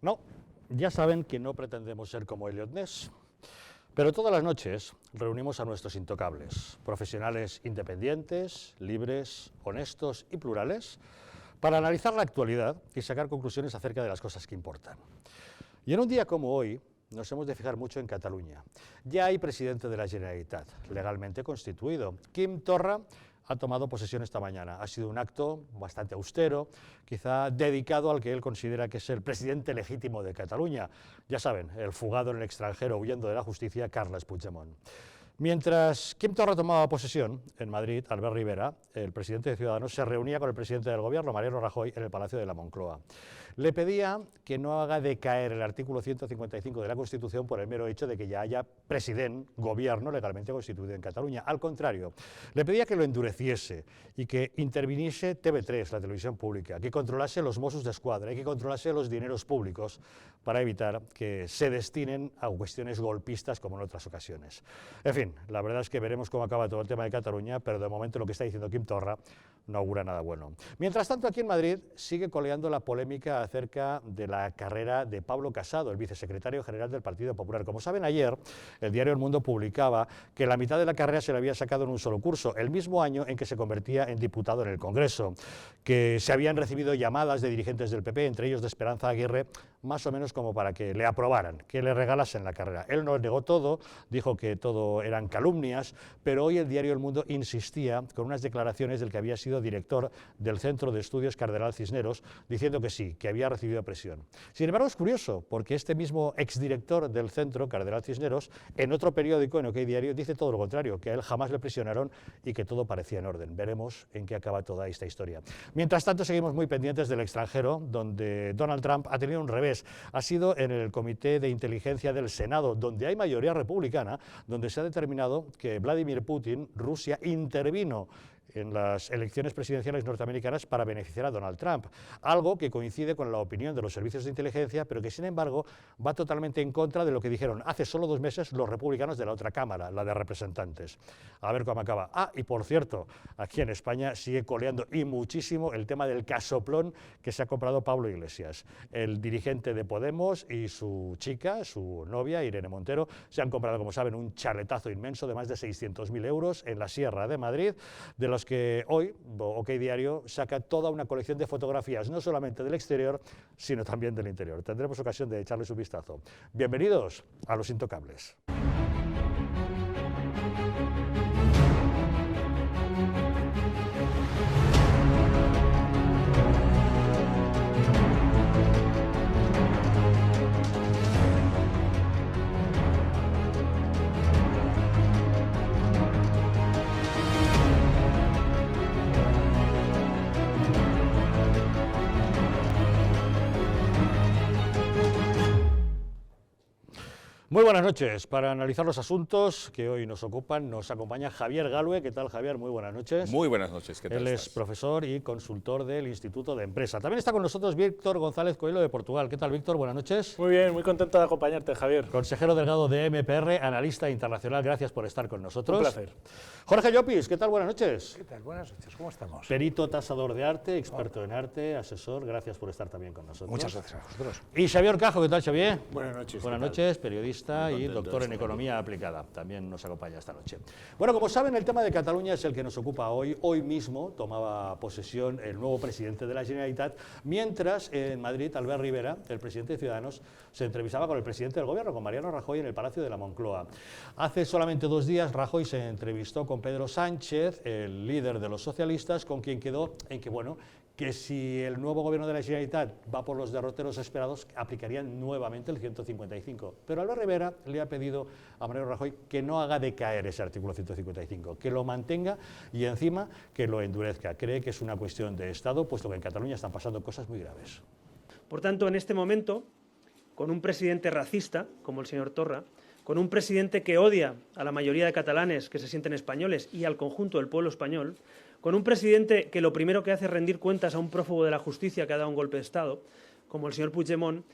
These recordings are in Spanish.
No, ya saben que no pretendemos ser como Elliot Ness, pero todas las noches reunimos a nuestros intocables, profesionales independientes, libres, honestos y plurales, para analizar la actualidad y sacar conclusiones acerca de las cosas que importan. Y en un día como hoy, nos hemos de fijar mucho en Cataluña. Ya hay presidente de la Generalitat, legalmente constituido. Quim Torra ha tomado posesión esta mañana. Ha sido un acto bastante austero, quizá dedicado al que él considera que es el presidente legítimo de Cataluña. Ya saben, el fugado en el extranjero huyendo de la justicia, Carles Puigdemont. Mientras Quim Torra tomaba posesión en Madrid, Albert Rivera, el presidente de Ciudadanos, se reunía con el presidente del gobierno, Mariano Rajoy, en el Palacio de la Moncloa. Le pedía que no haga decaer el artículo 155 de la Constitución por el mero hecho de que ya haya gobierno legalmente constituido en Cataluña. Al contrario, le pedía que lo endureciese y que interviniese TV3, la televisión pública, que controlase los Mossos d'Esquadra y que controlase los dineros públicos para evitar que se destinen a cuestiones golpistas como en otras ocasiones. En fin, la verdad es que veremos cómo acaba todo el tema de Cataluña, pero de momento lo que está diciendo Quim Torra no augura nada bueno. Mientras tanto, aquí en Madrid sigue coleando la polémica acerca de la carrera de Pablo Casado, el vicesecretario general del Partido Popular. Como saben, ayer el diario El Mundo publicaba que la mitad de la carrera se le había sacado en un solo curso, el mismo año en que se convertía en diputado en el Congreso, que se habían recibido llamadas de dirigentes del PP, entre ellos de Esperanza Aguirre, más o menos como para que le aprobaran, que le regalasen la carrera. Él no negó todo, dijo que todo eran calumnias, pero hoy el diario El Mundo insistía con unas declaraciones del que había sido director del Centro de Estudios Cardenal Cisneros, diciendo que sí, que había recibido presión. Sin embargo, es curioso, porque este mismo exdirector del Centro Cardenal Cisneros, en otro periódico, en OK Diario, dice todo lo contrario, que a él jamás le presionaron y que todo parecía en orden. Veremos en qué acaba toda esta historia. Mientras tanto, seguimos muy pendientes del extranjero, donde Donald Trump ha tenido un revés. Ha sido en el Comité de Inteligencia del Senado, donde hay mayoría republicana, donde se ha determinado que Vladimir Putin, Rusia, intervino en las elecciones presidenciales norteamericanas para beneficiar a Donald Trump, algo que coincide con la opinión de los servicios de inteligencia, pero que sin embargo va totalmente en contra de lo que dijeron hace solo 2 meses los republicanos de la otra Cámara, la de Representantes. A ver cómo acaba. Ah, y por cierto, aquí en España sigue coleando y muchísimo el tema del casoplón que se ha comprado Pablo Iglesias. El dirigente de Podemos y su chica, su novia, Irene Montero, se han comprado, como saben, un chaletazo inmenso de más de 600.000 euros en la Sierra de Madrid, de los que hoy OK Diario saca toda una colección de fotografías, no solamente del exterior, sino también del interior. Tendremos ocasión de echarles un vistazo. Bienvenidos a Los Intocables. Muy buenas noches. Para analizar los asuntos que hoy nos ocupan, nos acompaña Javier Galue. ¿Qué tal, Javier? Muy buenas noches. Muy buenas noches. ¿Qué tal Él estás? es profesor y consultor del Instituto de Empresa. También está con nosotros Víctor González Coelho de Portugal. ¿Qué tal, Víctor? Buenas noches. Muy bien, muy contento de acompañarte, Javier. Consejero delegado de MPR, analista internacional. Gracias por estar con nosotros. Un placer. Jorge Llopis, ¿qué tal? Buenas noches. ¿Qué tal? Buenas noches, ¿cómo estamos? Perito tasador de arte, experto en arte, asesor. Gracias por estar también con nosotros. Muchas gracias a vosotros. Y Xavier Cajo, ¿qué tal, Xavier? Buenas noches. Buenas noches, periodista y doctor en economía aplicada. También nos acompaña esta noche. Bueno, como saben, el tema de Cataluña es el que nos ocupa hoy. Hoy mismo tomaba posesión el nuevo presidente de la Generalitat, mientras en Madrid Albert Rivera, el presidente de Ciudadanos, se entrevistaba con el presidente del gobierno, con Mariano Rajoy, en el Palacio de la Moncloa. Hace solamente 2 días Rajoy se entrevistó con Pedro Sánchez, el líder de los socialistas, con quien quedó en que, bueno, que si el nuevo gobierno de la Generalitat va por los derroteros esperados, aplicarían nuevamente el 155. Pero Albert Rivera le ha pedido a Mariano Rajoy que no haga decaer ese artículo 155, que lo mantenga y encima que lo endurezca. Cree que es una cuestión de Estado, puesto que en Cataluña están pasando cosas muy graves. Por tanto, en este momento, con un presidente racista, como el señor Torra, con un presidente que odia a la mayoría de catalanes que se sienten españoles y al conjunto del pueblo español, con un presidente que lo primero que hace es rendir cuentas a un prófugo de la justicia que ha dado un golpe de Estado, como el señor Puigdemont,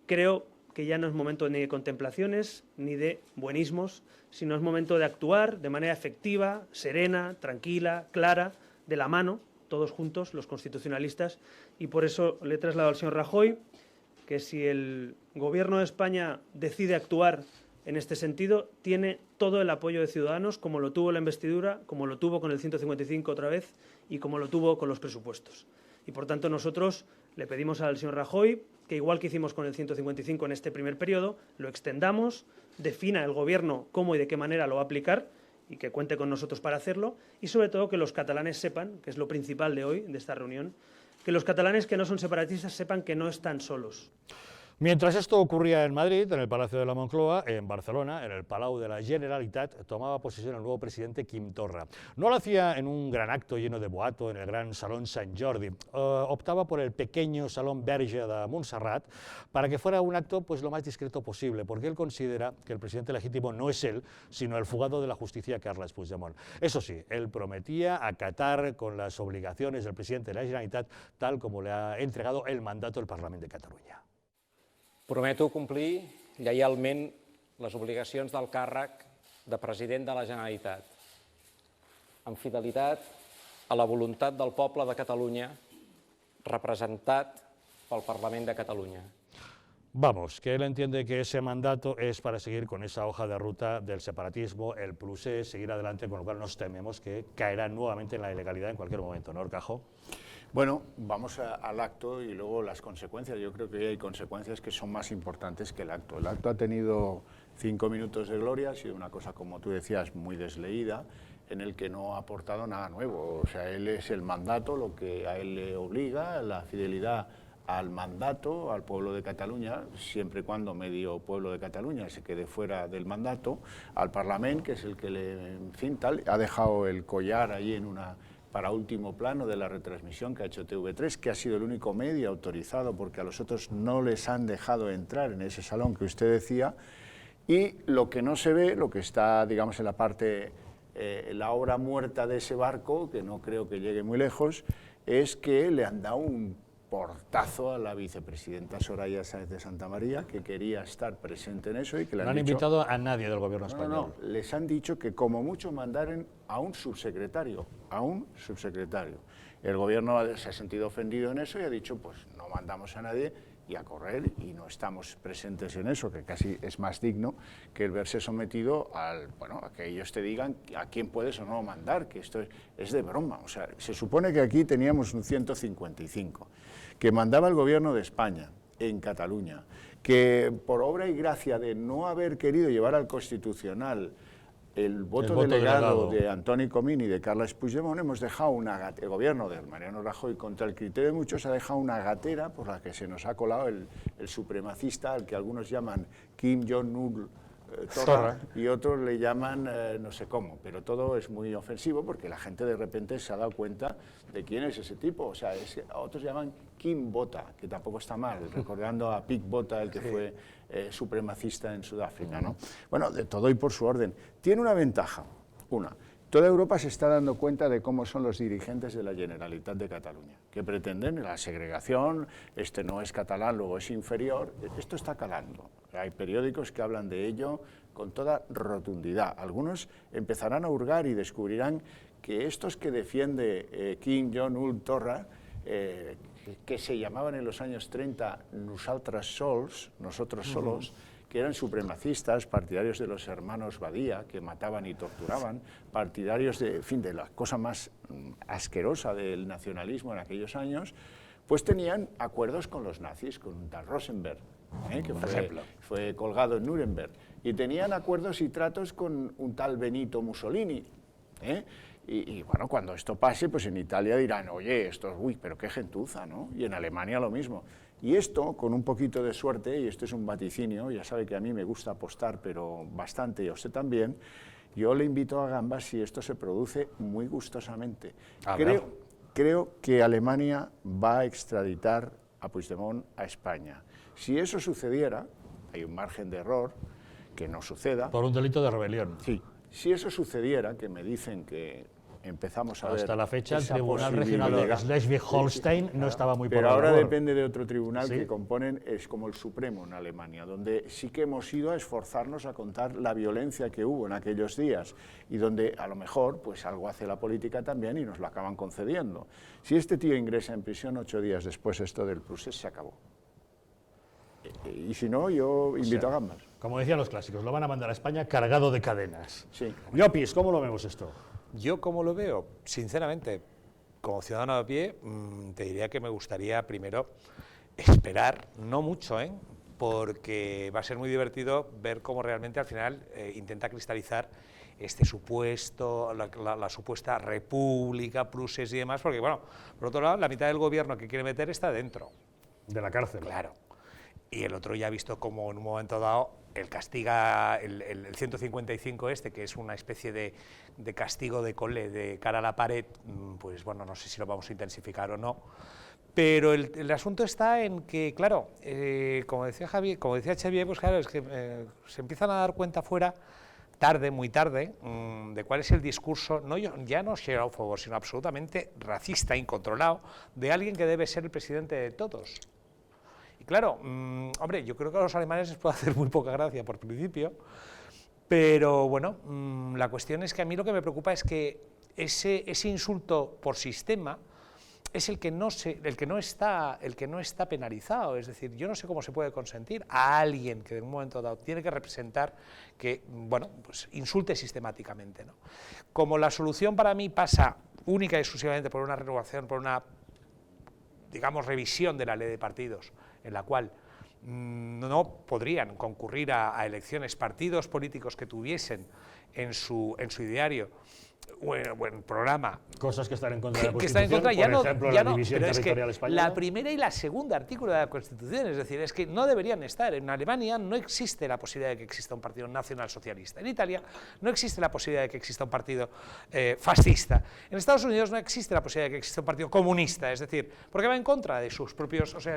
creo que ya no es momento ni de contemplaciones ni de buenismos, sino es momento de actuar de manera efectiva, serena, tranquila, clara, de la mano, todos juntos, los constitucionalistas, y por eso le he trasladado al señor Rajoy que si el Gobierno de España decide actuar en este sentido, tiene todo el apoyo de Ciudadanos, como lo tuvo la investidura, como lo tuvo con el 155 otra vez y como lo tuvo con los presupuestos. Y por tanto nosotros le pedimos al señor Rajoy que, igual que hicimos con el 155 en este primer periodo, lo extendamos, defina el Gobierno cómo y de qué manera lo va a aplicar y que cuente con nosotros para hacerlo, y sobre todo que los catalanes sepan, que es lo principal de hoy, de esta reunión, que los catalanes que no son separatistas sepan que no están solos. Mientras esto ocurría en Madrid, en el Palacio de la Moncloa, en Barcelona, en el Palau de la Generalitat, tomaba posesión el nuevo presidente Quim Torra. No lo hacía en un gran acto lleno de boato en el gran Salón Sant Jordi. Optaba por el pequeño Salón Verge de Montserrat para que fuera un acto pues lo más discreto posible, porque él considera que el presidente legítimo no es él, sino el fugado de la justicia Carles Puigdemont. Eso sí, él prometía acatar con las obligaciones del presidente de la Generalitat tal como le ha entregado el mandato el Parlament de Catalunya. Prometo complir lleialment les obligacions del càrrec de president de la Generalitat, amb fidelitat a la voluntat del poble de Catalunya, representat pel Parlament de Catalunya. Vamos, que él entiende que ese mandato es para seguir con esa hoja de ruta del separatismo, el procés, seguir adelante, con lo cual nos tememos que caerá nuevamente en la ilegalidad en cualquier momento, ¿no, Orcajo? Bueno, vamos al acto y luego las consecuencias. Yo creo que hay consecuencias que son más importantes que el acto. El acto ha tenido 5 minutos de gloria, ha sido una cosa, como tú decías, muy desleída, en el que no ha aportado nada nuevo. O sea, él es el mandato, lo que a él le obliga, la fidelidad al mandato, al pueblo de Cataluña, siempre y cuando medio pueblo de Cataluña se quede fuera del mandato, al Parlament, que es el que le, en fin, tal, ha dejado el collar allí en una para último plano de la retransmisión que ha hecho TV3, que ha sido el único medio autorizado porque a los otros no les han dejado entrar en ese salón que usted decía, y lo que no se ve, lo que está, digamos, en la parte, la obra muerta de ese barco, que no creo que llegue muy lejos, es que le han dado un portazo a la vicepresidenta Soraya Sáenz de Santamaría, que quería estar presente en eso y que le no han dicho, invitado a nadie del gobierno español. No, les han dicho que como mucho mandaren a un subsecretario, El gobierno se ha sentido ofendido en eso y ha dicho, pues no mandamos a nadie y a correr, y no estamos presentes en eso, que casi es más digno que el verse sometido al, bueno, a que ellos te digan a quién puedes o no mandar, que esto es de broma. O sea, se supone que aquí teníamos un 155, que mandaba el gobierno de España en Cataluña, que por obra y gracia de no haber querido llevar al Constitucional el voto delegado de Antoni Comín y de Carles Puigdemont, hemos dejado el gobierno de Mariano Rajoy, contra el criterio de muchos, ha dejado una gatera por la que se nos ha colado el supremacista, al que algunos llaman Kim Jong-un Torra, y otros le llaman no sé cómo, pero todo es muy ofensivo porque la gente de repente se ha dado cuenta de quién es ese tipo. O sea, otros llaman Kim Botha, que tampoco está mal, recordando a Pik Botha, el que fue supremacista en Sudáfrica, ¿no? Bueno, de todo y por su orden. Tiene una ventaja, toda Europa se está dando cuenta de cómo son los dirigentes de la Generalitat de Cataluña, que pretenden la segregación, este no es catalán, luego es inferior. Esto está calando. Hay periódicos que hablan de ello con toda rotundidad. Algunos empezarán a hurgar y descubrirán que estos que defiende Kim Jong-un Torra, que se llamaban en los años 30 nosaltres sols, nosotros solos, que eran supremacistas, partidarios de los hermanos Badía, que mataban y torturaban, partidarios de, en fin, de la cosa más asquerosa del nacionalismo en aquellos años, pues tenían acuerdos con los nazis, con un tal Rosenberg, que fue colgado en Nuremberg, y tenían acuerdos y tratos con un tal Benito Mussolini. Y bueno, cuando esto pase, pues en Italia dirán, oye, esto, uy, pero qué gentuza, ¿no? Y en Alemania lo mismo. Y esto, con un poquito de suerte, y esto es un vaticinio, ya sabe que a mí me gusta apostar, pero bastante, y a usted también, yo le invito a gambas si esto se produce muy gustosamente. Creo que Alemania va a extraditar a Puigdemont a España. Si eso sucediera, hay un margen de error, que no suceda. Por un delito de rebelión. Sí. Si eso sucediera, que me dicen que empezamos a ver... Hasta la fecha el Tribunal Regional de Schleswig-Holstein no estaba muy por Pero la ahora labor. depende de otro tribunal que componen, es como el Supremo en Alemania, donde sí que hemos ido a esforzarnos a contar la violencia que hubo en aquellos días y donde a lo mejor pues algo hace la política también y nos lo acaban concediendo. Si este tío ingresa en prisión 8 días después, esto del procés se acabó. Y si no, yo invito a Gambas. Como decían los clásicos, lo van a mandar a España cargado de cadenas. Sí. Llopis, ¿cómo lo vemos esto? Yo, ¿cómo lo veo? Sinceramente, como ciudadano a pie, te diría que me gustaría primero esperar, no mucho, porque va a ser muy divertido ver cómo realmente al final intenta cristalizar este supuesto, la supuesta república, Prusés y demás, porque, bueno, por otro lado, la mitad del gobierno que quiere meter está dentro. De la cárcel. Claro. Y el otro ya ha visto como en un momento dado el castiga el 155 que es una especie de castigo de cole de cara a la pared, pues bueno, no sé si lo vamos a intensificar o no, pero el asunto está en que, claro, como decía Xavier, pues claro, es que se empiezan a dar cuenta fuera, tarde, muy tarde, de cuál es el discurso, ya no xenófobo, sino absolutamente racista, incontrolado, de alguien que debe ser el presidente de todos. Y claro, hombre, yo creo que a los alemanes les puede hacer muy poca gracia por principio, pero bueno, la cuestión es que a mí lo que me preocupa es que ese insulto por sistema es el que no está penalizado. Es decir, yo no sé cómo se puede consentir a alguien que en un momento dado tiene que representar que, bueno, pues insulte sistemáticamente, ¿no? Como la solución para mí pasa única y exclusivamente por una renovación, por una, digamos, revisión de la ley de partidos, en la cual no podrían concurrir a elecciones partidos políticos que tuviesen en su ideario o en programa cosas que están en contra de la que están en Constitución, contra, por ejemplo, la división pero territorial es que española. la primera y la segunda artículo de la Constitución, es decir, es que no deberían estar. En Alemania no existe la posibilidad de que exista un partido nacionalsocialista. En Italia no existe la posibilidad de que exista un partido fascista. En Estados Unidos no existe la posibilidad de que exista un partido comunista, es decir, porque va en contra de sus propios... O sea,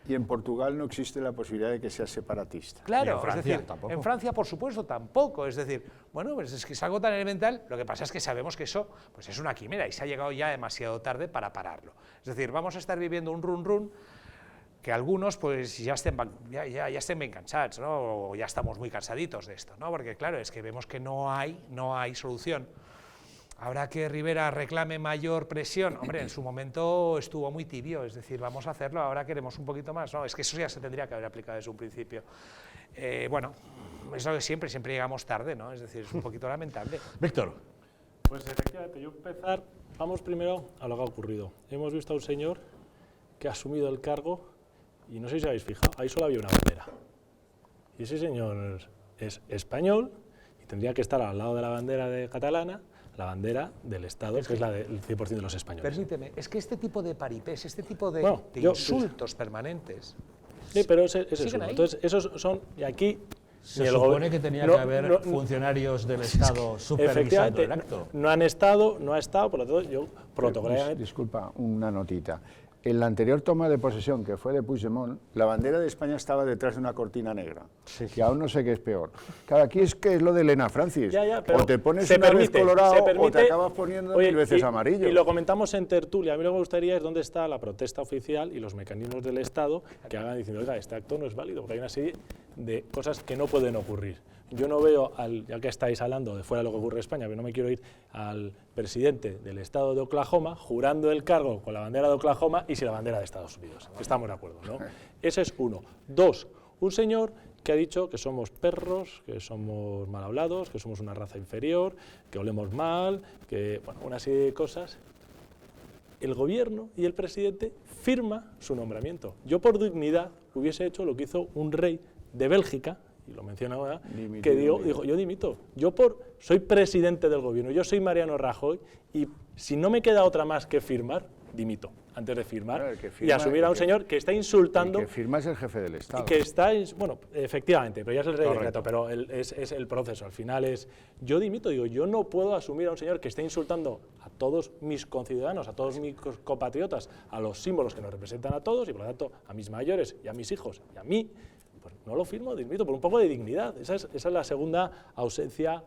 Y en Portugal no existe la posibilidad de que sea separatista. Claro, Y en Francia, es decir, tampoco. en Francia, por supuesto, tampoco. Es decir, bueno, pues es que es algo tan elemental. Lo que pasa es que sabemos que eso pues es una quimera y se ha llegado ya demasiado tarde para pararlo. Es decir, vamos a estar viviendo un run-run que algunos pues ya estén bien cansados, ¿no? O ya estamos muy cansaditos de esto, ¿no? Porque claro, es que vemos que no hay solución. Habrá que Rivera reclame mayor presión. Hombre, en su momento estuvo muy tibio, es decir, vamos a hacerlo, ahora queremos un poquito más. No, es que eso ya se tendría que haber aplicado desde un principio. Bueno, es lo de siempre llegamos tarde, ¿no? Es decir, es un poquito lamentable. Víctor. Pues efectivamente, vamos primero a lo que ha ocurrido. Hemos visto a un señor que ha asumido el cargo y no sé si os habéis fijado, ahí solo había una bandera. Y ese señor es español y tendría que estar al lado de la bandera catalana, la bandera del Estado, que es la del 100% de los españoles. Permíteme, es que este tipo de paripés, este tipo de, Bueno, de insultos permanentes... Sí, pero ese es siguen uno. ahí. Entonces, esos son, y aquí... Se supone que tenía que haber funcionarios del Estado supervisando el acto. No ha estado, por lo tanto, yo protocolariamente... Disculpa, una notita. En la anterior toma de posesión, que fue de Puigdemont, la bandera de España estaba detrás de una cortina negra, que aún no sé qué es peor. Cada aquí es que es lo de Elena Francis. Pero o te pones una vez colorado o te acabas poniendo mil veces amarillo. Y lo comentamos en tertulia. A mí lo que me gustaría es dónde está la protesta oficial y los mecanismos del Estado que hagan diciendo, oiga, este acto no es válido, porque hay una serie de cosas que no pueden ocurrir. Yo no veo, ya que estáis hablando de fuera de lo que ocurre en España, pero no me quiero ir al presidente del estado de Oklahoma jurando el cargo con la bandera de Oklahoma y sin la bandera de Estados Unidos. Estamos de acuerdo, ¿no? Ese es uno. Dos, un señor que ha dicho que somos perros, que somos mal hablados, que somos una raza inferior, que olemos mal, que, bueno, una serie de cosas. El gobierno y el presidente firma su nombramiento. Yo por dignidad hubiese hecho lo que hizo un rey de Bélgica, y lo menciona ahora, que dijo, yo dimito, soy presidente del gobierno, yo soy Mariano Rajoy, y si no me queda otra más que firmar, dimito, antes de firmar, y asumir a un señor que está insultando... El que firma es el jefe del Estado. Y que está, bueno, efectivamente, pero ya es el rey decreto, pero es el proceso, al final es... Yo dimito, digo, yo no puedo asumir a un señor que está insultando a todos mis conciudadanos, a todos mis compatriotas, a los símbolos que nos representan a todos, y por lo tanto a mis mayores y a mis hijos y a mí, pues no lo firmo, dimito, por un poco de dignidad. Esa es la segunda ausencia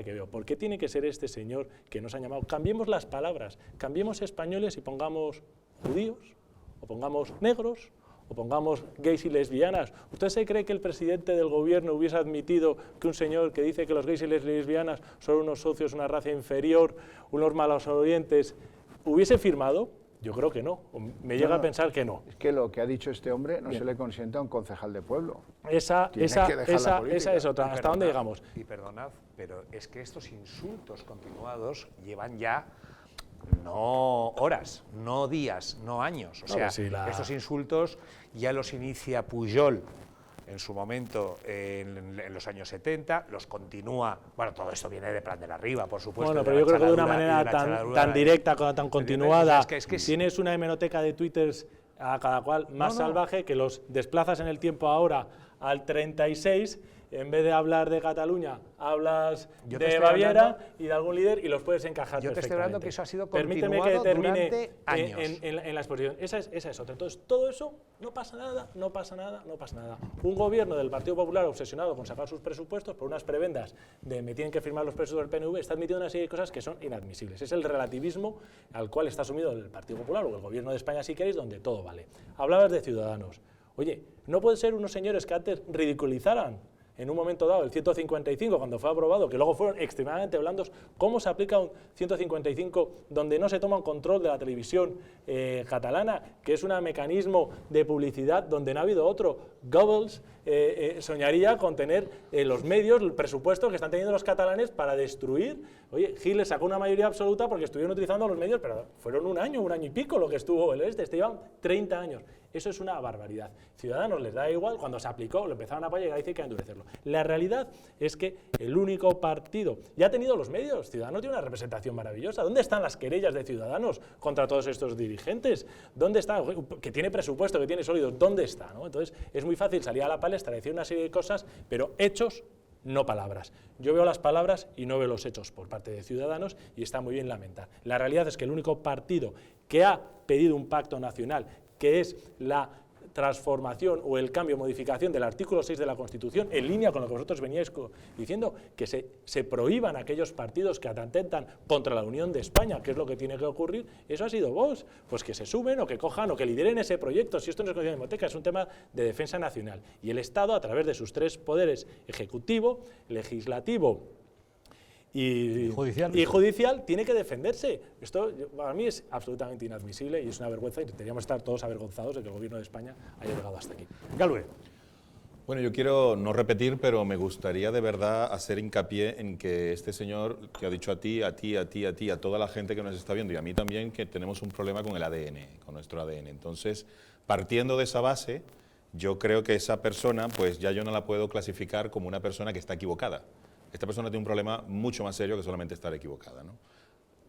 que veo. ¿Por qué tiene que ser este señor que nos ha llamado? Cambiemos las palabras, cambiemos españoles y pongamos judíos, o pongamos negros, o pongamos gays y lesbianas. ¿Usted se cree que el presidente del gobierno hubiese admitido que un señor que dice que los gays y las lesbianas son unos socios, una raza inferior, unos malos orientes, hubiese firmado? Yo creo que no, me llega a pensar que no. Es que lo que ha dicho este hombre no se le consiente a un concejal de pueblo. Esa es otra. ¿Hasta dónde llegamos? Y perdonad, pero es que estos insultos continuados llevan ya no horas, no días, no años. O sea, estos insultos ya los inicia Pujol en su momento, en los años 70, los continúa, bueno, todo esto viene de Plan de la Riba, por supuesto. Bueno, pero yo creo que de una manera tan directa, tan continuada, tienes una hemeroteca de twitters a cada cual más salvaje, que los desplazas en el tiempo ahora al 36, en vez de hablar de Cataluña, hablas de Baviera y de algún líder y los puedes encajar perfectamente. Yo te estoy hablando que eso ha sido continuado. Permíteme que termine durante años. En la exposición. Esa es otra. Entonces, todo eso no pasa nada, no pasa nada, no pasa nada. Un gobierno del Partido Popular obsesionado con sacar sus presupuestos por unas prebendas de me tienen que firmar los presupuestos del PNV, está admitiendo una serie de cosas que son inadmisibles. Es el relativismo al cual está sumido el Partido Popular o el gobierno de España, si queréis, donde todo vale. Hablabas de Ciudadanos. Oye, no pueden ser unos señores que antes ridiculizaran en un momento dado el 155 cuando fue aprobado, que luego fueron extremadamente blandos. ¿Cómo se aplica un 155 donde no se toma un control de la televisión catalana, que es un mecanismo de publicidad donde no ha habido otro? Goebbels soñaría con tener los medios, el presupuesto que están teniendo los catalanes para destruir. Oye, Gil le sacó una mayoría absoluta porque estuvieron utilizando los medios, pero fueron un año y pico lo que estuvo el este llevan 30 años. Eso es una barbaridad. Ciudadanos les da igual, cuando se aplicó lo empezaron a apoyar y ahora dicen que hay que endurecerlo. La realidad es que el único partido, ya ha tenido los medios, Ciudadanos tiene una representación maravillosa. ¿Dónde están las querellas de Ciudadanos contra todos estos dirigentes? ¿Dónde está? Que tiene presupuesto, que tiene sólidos, ¿dónde está? ¿No? Entonces es muy fácil salir a la palestra, decir una serie de cosas, pero hechos, no palabras. Yo veo las palabras y no veo los hechos por parte de Ciudadanos y está muy bien lamentar. La realidad es que el único partido que ha pedido un pacto nacional, que es la transformación o el cambio, modificación del artículo 6 de la Constitución, en línea con lo que vosotros veníais diciendo, que se prohíban aquellos partidos que atentan contra la Unión de España, que es lo que tiene que ocurrir, eso ha sido Vox, pues que se sumen o que cojan o que lideren ese proyecto. Si esto no es cuestión de hipoteca, es un tema de defensa nacional. Y el Estado, a través de sus tres poderes, ejecutivo, legislativo y judicial, tiene que defenderse. Esto para mí es absolutamente inadmisible y es una vergüenza y deberíamos estar todos avergonzados de que el gobierno de España haya llegado hasta aquí. Galvez. Bueno, yo quiero no repetir, pero me gustaría de verdad hacer hincapié en que este señor que ha dicho a ti, a toda la gente que nos está viendo y a mí también, que tenemos un problema con el ADN, con nuestro ADN. Entonces, partiendo de esa base, yo creo que esa persona, pues ya yo no la puedo clasificar como una persona que está equivocada. Esta persona tiene un problema mucho más serio que solamente estar equivocada, ¿no?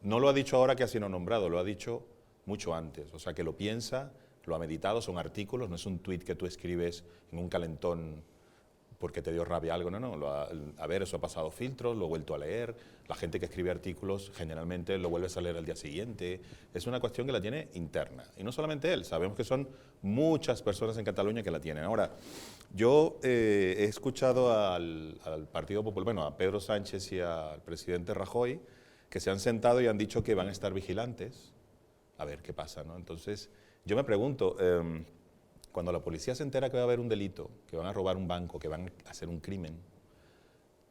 No lo ha dicho ahora que ha sido nombrado, lo ha dicho mucho antes. O sea, que lo piensa, lo ha meditado, son artículos, no es un tuit que tú escribes en un calentón porque te dio rabia algo, no. A ver, eso ha pasado filtros, lo he vuelto a leer. La gente que escribe artículos generalmente lo vuelves a leer al día siguiente. Es una cuestión que la tiene interna. Y no solamente él, sabemos que son muchas personas en Cataluña que la tienen. Ahora, yo he escuchado al Partido Popular, bueno, a Pedro Sánchez y al presidente Rajoy, que se han sentado y han dicho que van a estar vigilantes. A ver qué pasa, ¿no? Entonces, yo me pregunto, cuando la policía se entera que va a haber un delito, que van a robar un banco, que van a hacer un crimen,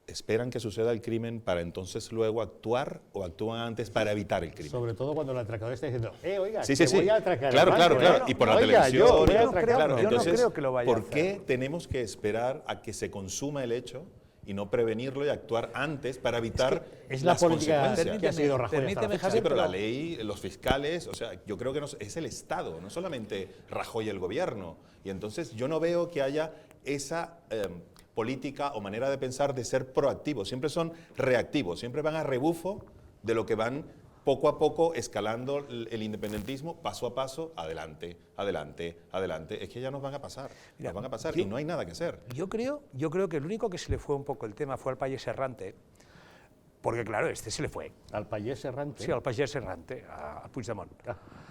¿esperan que suceda el crimen para entonces luego actuar o actúan antes para evitar el crimen? Sobre todo cuando el atracador está diciendo, oiga, sí, voy a atracar. Claro. Y por la televisión. Yo no creo que lo vaya a hacer. ¿Por qué tenemos que esperar a que se consuma el hecho y no prevenirlo y actuar antes para evitar es la las política consecuencias? que ha seguido Rajoy. Permíteme, Sí, pero la ley, los fiscales, o sea, yo creo que es el Estado, no solamente Rajoy y el gobierno. Y entonces yo no veo que haya esa política o manera de pensar de ser proactivos. Siempre son reactivos, siempre van a rebufo de lo que van poco a poco escalando el independentismo, paso a paso, adelante. Es que ya nos van a pasar, y no hay nada que hacer. Yo creo que el único que se le fue un poco el tema fue al Pallés Errante, porque claro, este se le fue. ¿Al Pallés Errante? Sí, al Pallés Errante, a Puigdemont.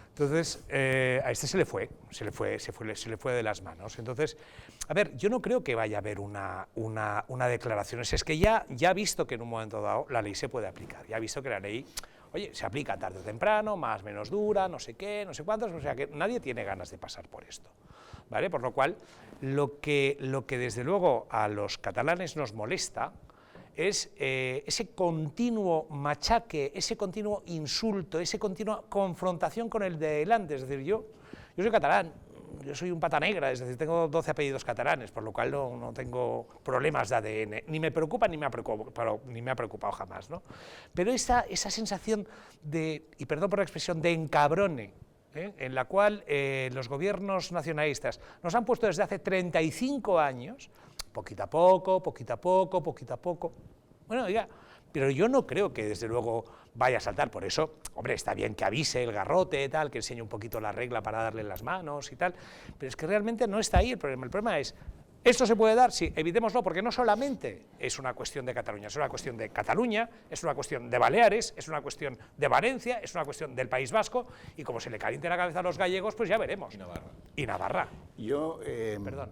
Entonces, a este se le fue de las manos. Entonces, a ver, yo no creo que vaya a haber una declaración. Es que ya ha visto que en un momento dado la ley se puede aplicar, ya ha visto que la ley, oye, se aplica tarde o temprano, más o menos dura, no sé qué, no sé cuántos, o sea que nadie tiene ganas de pasar por esto, ¿vale? Por lo cual, lo que desde luego a los catalanes nos molesta es ese continuo machaque, ese continuo insulto, esa continua confrontación con el de delante. Es decir, yo soy catalán, yo soy un pata negra, es decir, tengo 12 apellidos catalanes, por lo cual no tengo problemas de ADN, ni me preocupa ni me ha preocupado jamás, ¿no? Pero esa sensación de, y perdón por la expresión, de encabrone, en la cual los gobiernos nacionalistas nos han puesto desde hace 35 años, poquito a poco, poquito a poco, poquito a poco. Bueno, oiga, pero yo no creo que desde luego vaya a saltar. Por eso, hombre, está bien que avise el garrote, tal, que enseñe un poquito la regla para darle las manos y tal, pero es que realmente no está ahí el problema es, ¿esto se puede dar? Sí, evitémoslo, porque no solamente es una cuestión de Cataluña, es una cuestión de Cataluña, es una cuestión de Baleares, es una cuestión de Valencia, es una cuestión del País Vasco, y como se le caliente la cabeza a los gallegos, pues ya veremos. Y Navarra. Yo,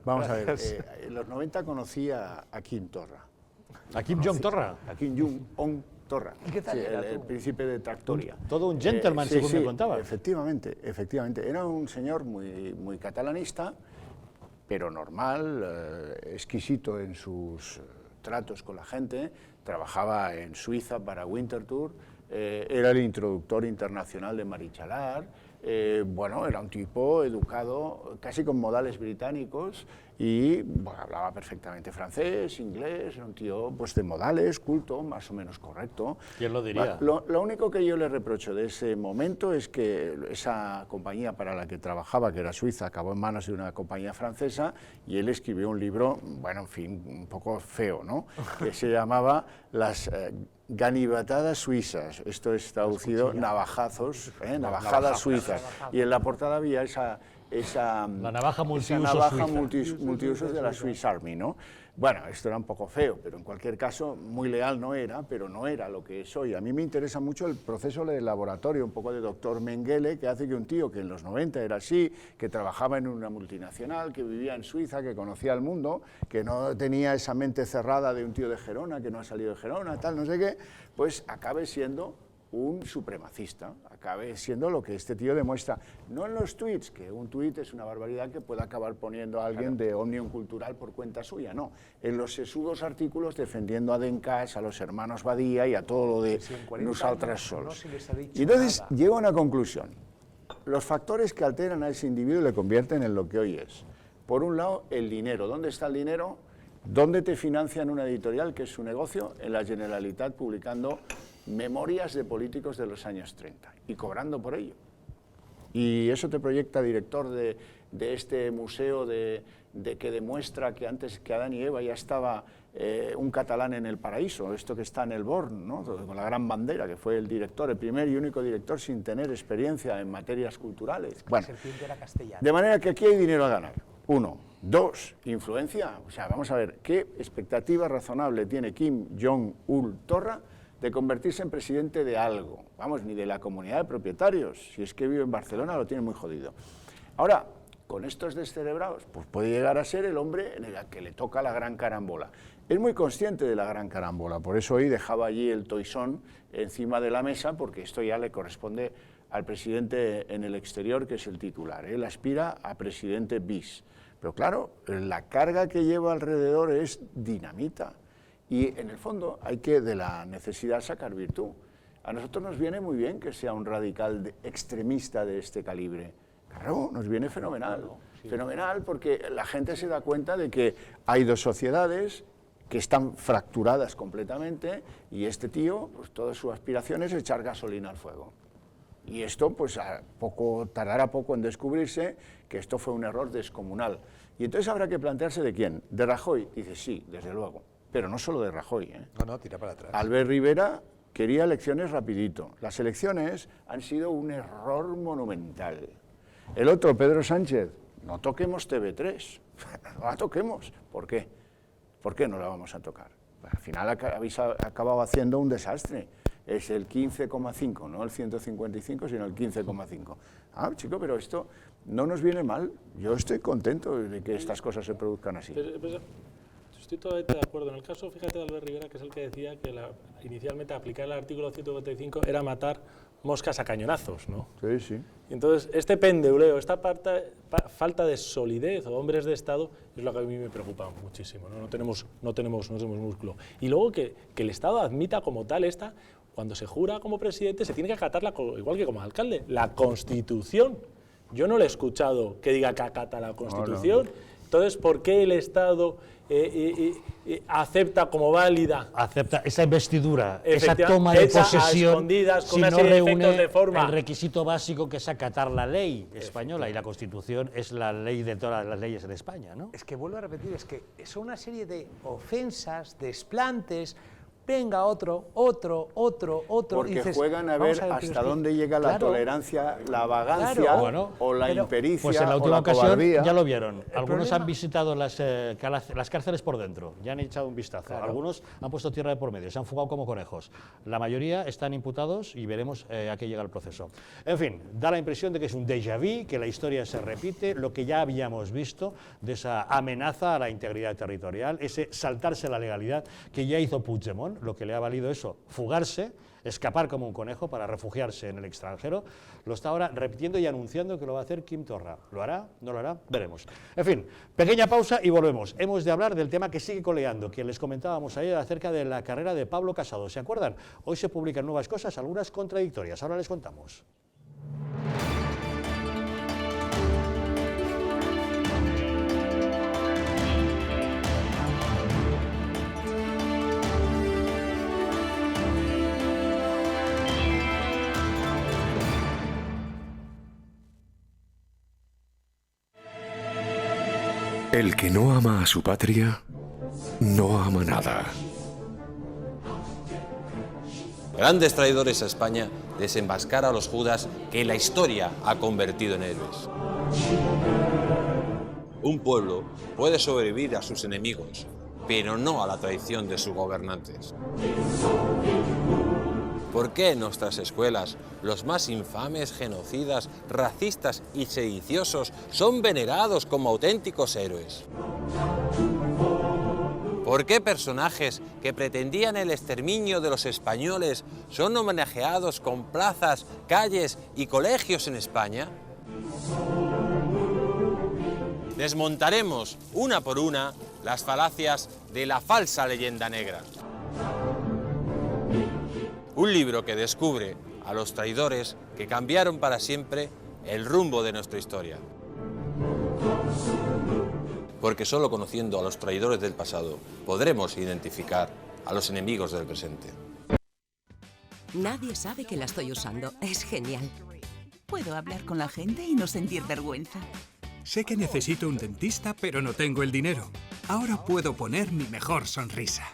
vamos a ver, en los 90 conocí a Quim Torra. ¿A Kim Jong-Torra? A Kim Jong-un Torra. ¿Y qué tal era el príncipe de Tractoria. Todo un gentleman, según me contaba. Efectivamente. Era un señor muy catalanista, pero normal, exquisito en sus tratos con la gente. Trabajaba en Suiza para Winterthur, era el introductor internacional de Marichalar. Bueno, era un tipo educado, casi con modales británicos, y bueno, hablaba perfectamente francés, inglés, era un tío pues, de modales, culto, más o menos correcto. ¿Quién lo diría? Lo único que yo le reprocho de ese momento es que esa compañía para la que trabajaba, que era suiza, acabó en manos de una compañía francesa, y él escribió un libro, bueno, en fin, un poco feo, ¿no?, que se llamaba Las ganivatadas suizas, esto es traducido navajazos, navajadas suizas, y en la portada había esa navaja multiusos de la Swiss Army, ¿no? Bueno, esto era un poco feo, pero en cualquier caso muy leal no era, pero no era lo que es hoy. A mí me interesa mucho el proceso de laboratorio, un poco de doctor Mengele, que hace que un tío que en los 90 era así, que trabajaba en una multinacional, que vivía en Suiza, que conocía el mundo, que no tenía esa mente cerrada de un tío de Gerona, que no ha salido de Gerona, tal, no sé qué, pues acabe siendo un supremacista, acabe siendo lo que este tío demuestra, no en los tweets, que un tuit es una barbaridad que pueda acabar poniendo a alguien de Òmnium Cultural por cuenta suya, no, en los sesudos artículos defendiendo a Dencas, a los hermanos Badía y a todo lo de nosaltres sols. Y entonces llego a una conclusión, los factores que alteran a ese individuo y le convierten en lo que hoy es. Por un lado, el dinero. ¿Dónde está el dinero? ¿Dónde te financian una editorial, que es su negocio? En la Generalitat, publicando memorias de políticos de los años 30 y cobrando por ello. Y eso te proyecta director de este museo que demuestra que antes que Adán y Eva ya estaba un catalán en el paraíso, esto que está en el Born, ¿no?, con la gran bandera, que fue el director, el primer y único director sin tener experiencia en materias culturales. Bueno, de manera que aquí hay dinero a ganar. Uno. Dos, influencia. O sea, vamos a ver, ¿qué expectativa razonable tiene Kim Jong-un Torra de convertirse en presidente de algo? Vamos, ni de la comunidad de propietarios. Si es que vive en Barcelona, lo tiene muy jodido. Ahora, con estos descerebrados, pues puede llegar a ser el hombre en el que le toca la gran carambola. Es muy consciente de la gran carambola, por eso hoy dejaba allí el toisón encima de la mesa, porque esto ya le corresponde al presidente en el exterior, que es el titular. Él aspira a presidente bis. Pero claro, la carga que lleva alrededor es dinamita. Y en el fondo hay que de la necesidad sacar virtud. A nosotros nos viene muy bien que sea un radical extremista de este calibre. Claro, nos viene fenomenal. Fenomenal, porque la gente se da cuenta de que hay dos sociedades que están fracturadas completamente, y este tío, pues toda su aspiración es echar gasolina al fuego. Y esto, pues tardará poco en descubrirse que esto fue un error descomunal. Y entonces habrá que plantearse de quién. ¿De Rajoy? Dice, sí, desde luego. Pero no solo de Rajoy. No, tira para atrás. Albert Rivera quería elecciones rapidito. Las elecciones han sido un error monumental. El otro, Pedro Sánchez, no toquemos TV3. No la toquemos. ¿Por qué? ¿Por qué no la vamos a tocar? Al final habéis acabado haciendo un desastre. Es el 15,5, no el 155, sino el 15,5. Ah, chico, pero esto no nos viene mal. Yo estoy contento de que estas cosas se produzcan así. Estoy totalmente de acuerdo. En el caso, fíjate, de Albert Rivera, que es el que decía que inicialmente aplicar el artículo 155 era matar moscas a cañonazos, ¿no? Sí, sí. Y entonces, este penduleo, esta falta de solidez o hombres de Estado es lo que a mí me preocupa muchísimo, ¿no? No tenemos músculo. Y luego que el Estado admita como tal cuando se jura como presidente, se tiene que acatarla igual que como alcalde, la Constitución. Yo no le he escuchado que diga que acata la Constitución. No. Entonces, ¿por qué el Estado acepta como válida? Acepta esa investidura, esa toma de posesión, si no reúne el requisito básico que es acatar la ley española, y la Constitución es la ley de todas las leyes en España, ¿no? Es que vuelvo a repetir, es que son una serie de ofensas, desplantes. Venga, otro. Porque dices, juegan a ver hasta dónde llega la tolerancia, la vagancia o la impericia. Pues en la última ocasión ya lo vieron. Algunos han visitado las cárceles por dentro, ya han echado un vistazo. Algunos han puesto tierra de por medio, se han fugado como conejos. La mayoría están imputados y veremos a qué llega el proceso. En fin, da la impresión de que es un déjà vu, que la historia se repite, lo que ya habíamos visto de esa amenaza a la integridad territorial, ese saltarse la legalidad que ya hizo Puigdemont, lo que le ha valido eso, fugarse, escapar como un conejo para refugiarse en el extranjero, lo está ahora repitiendo y anunciando que lo va a hacer Quim Torra. ¿Lo hará? ¿No lo hará? Veremos. En fin, pequeña pausa y volvemos. Hemos de hablar del tema que sigue coleando, que les comentábamos ayer acerca de la carrera de Pablo Casado. ¿Se acuerdan? Hoy se publican nuevas cosas, algunas contradictorias. Ahora les contamos. El que no ama a su patria, no ama nada. Grandes traidores a España, desenmascara a los Judas que la historia ha convertido en héroes. Un pueblo puede sobrevivir a sus enemigos, pero no a la traición de sus gobernantes. ¿Por qué en nuestras escuelas los más infames, genocidas, racistas y sediciosos son venerados como auténticos héroes? ¿Por qué personajes que pretendían el exterminio de los españoles son homenajeados con plazas, calles y colegios en España? Desmontaremos una por una las falacias de la falsa leyenda negra. Un libro que descubre a los traidores que cambiaron para siempre el rumbo de nuestra historia. Porque solo conociendo a los traidores del pasado podremos identificar a los enemigos del presente. Nadie sabe que la estoy usando. Es genial. Puedo hablar con la gente y no sentir vergüenza. Sé que necesito un dentista, pero no tengo el dinero. Ahora puedo poner mi mejor sonrisa.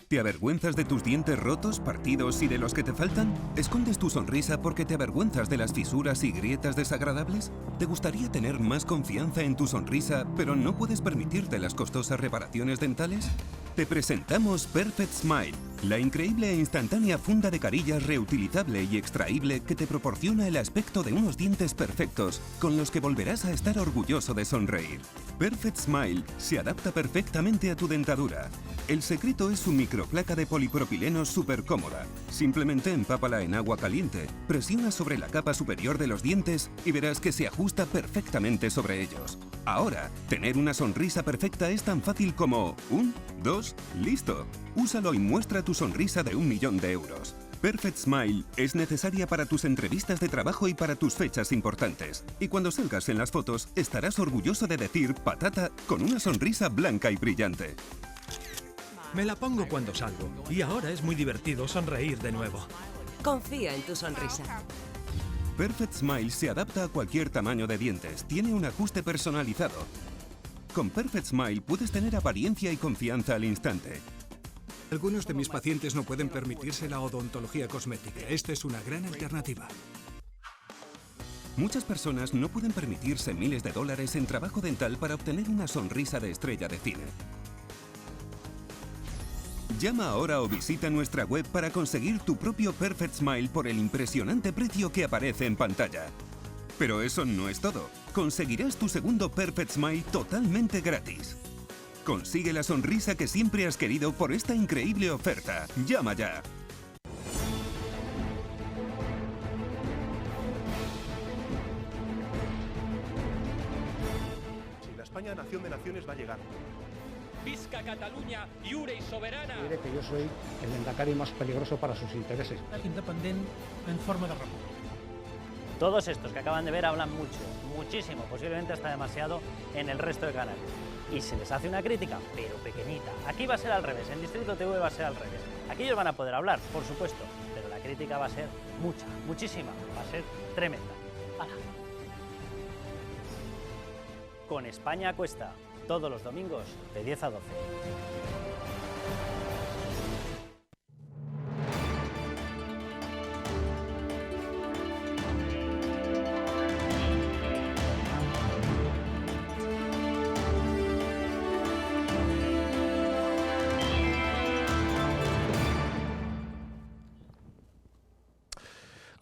¿Te avergüenzas de tus dientes rotos, partidos y de los que te faltan? ¿Escondes tu sonrisa porque te avergüenzas de las fisuras y grietas desagradables? ¿Te gustaría tener más confianza en tu sonrisa, pero no puedes permitirte las costosas reparaciones dentales? Te presentamos Perfect Smile, la increíble e instantánea funda de carillas reutilizable y extraíble que te proporciona el aspecto de unos dientes perfectos, con los que volverás a estar orgulloso de sonreír. Perfect Smile se adapta perfectamente a tu dentadura. El secreto es su microplaca de polipropileno súper cómoda. Simplemente empápala en agua caliente, presiona sobre la capa superior de los dientes y verás que se ajusta perfectamente sobre ellos. Ahora, tener una sonrisa perfecta es tan fácil como 1, 2, listo. Úsalo y muestra tu sonrisa de 1 millón de euros. Perfect Smile es necesaria para tus entrevistas de trabajo y para tus fechas importantes. Y cuando salgas en las fotos, estarás orgulloso de decir patata con una sonrisa blanca y brillante. Me la pongo cuando salgo y ahora es muy divertido sonreír de nuevo. Confía en tu sonrisa. Perfect Smile se adapta a cualquier tamaño de dientes. Tiene un ajuste personalizado. Con Perfect Smile puedes tener apariencia y confianza al instante. Algunos de mis pacientes no pueden permitirse la odontología cosmética. Esta es una gran alternativa. Muchas personas no pueden permitirse miles de dólares en trabajo dental para obtener una sonrisa de estrella de cine. Llama ahora o visita nuestra web para conseguir tu propio Perfect Smile por el impresionante precio que aparece en pantalla. Pero eso no es todo. Conseguirás tu segundo Perfect Smile totalmente gratis. Consigue la sonrisa que siempre has querido por esta increíble oferta. ¡Llama ya! España, nación de naciones, va a llegar. Visca Catalunya, lliure y soberana. Diré que yo soy el lehendakari más peligroso para sus intereses. Independent en forma de república. Todos estos que acaban de ver hablan mucho, muchísimo, posiblemente hasta demasiado en el resto de canales. Y se les hace una crítica, pero pequeñita. Aquí va a ser al revés, en Distrito TV va a ser al revés. Aquí ellos van a poder hablar, por supuesto, pero la crítica va a ser mucha, muchísima, va a ser tremenda. ¡Hala! Con España a cuesta, todos los domingos de 10 a 12.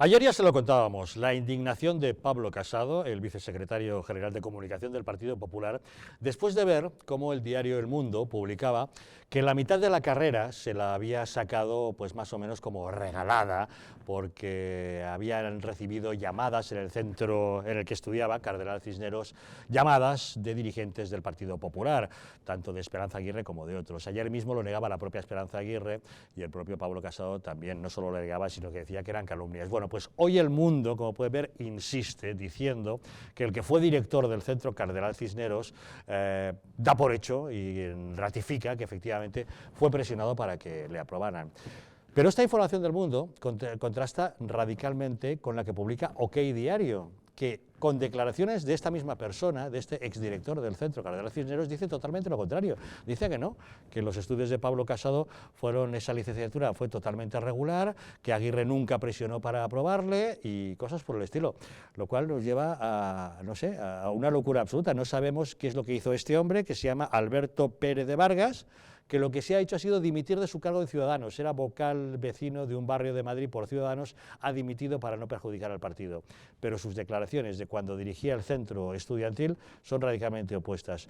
Ayer ya se lo contábamos, la indignación de Pablo Casado, el vicesecretario general de Comunicación del Partido Popular, después de ver cómo el diario El Mundo publicaba que la mitad de la carrera se la había sacado pues más o menos como regalada, porque habían recibido llamadas en el centro en el que estudiaba, Cardenal Cisneros, llamadas de dirigentes del Partido Popular, tanto de Esperanza Aguirre como de otros. Ayer mismo lo negaba la propia Esperanza Aguirre y el propio Pablo Casado también no solo lo negaba, sino que decía que eran calumnias. Bueno, pues hoy El Mundo, como puede ver, insiste diciendo que el que fue director del centro Cardenal Cisneros da por hecho y ratifica que efectivamente fue presionado para que le aprobaran. Pero esta información del Mundo contrasta radicalmente con la que publica OK Diario, que con declaraciones de esta misma persona, de este exdirector del centro, Cardenal Cisneros, dice totalmente lo contrario. Dice que no, que los estudios de Pablo Casado esa licenciatura fue totalmente regular, que Aguirre nunca presionó para aprobarle y cosas por el estilo. Lo cual nos lleva a, no sé, a una locura absoluta. No sabemos qué es lo que hizo este hombre, que se llama Alberto Pérez de Vargas, que lo que se ha hecho ha sido dimitir de su cargo de Ciudadanos. Era vocal vecino de un barrio de Madrid por Ciudadanos, ha dimitido para no perjudicar al partido. Pero sus declaraciones de cuando dirigía el centro estudiantil son radicalmente opuestas.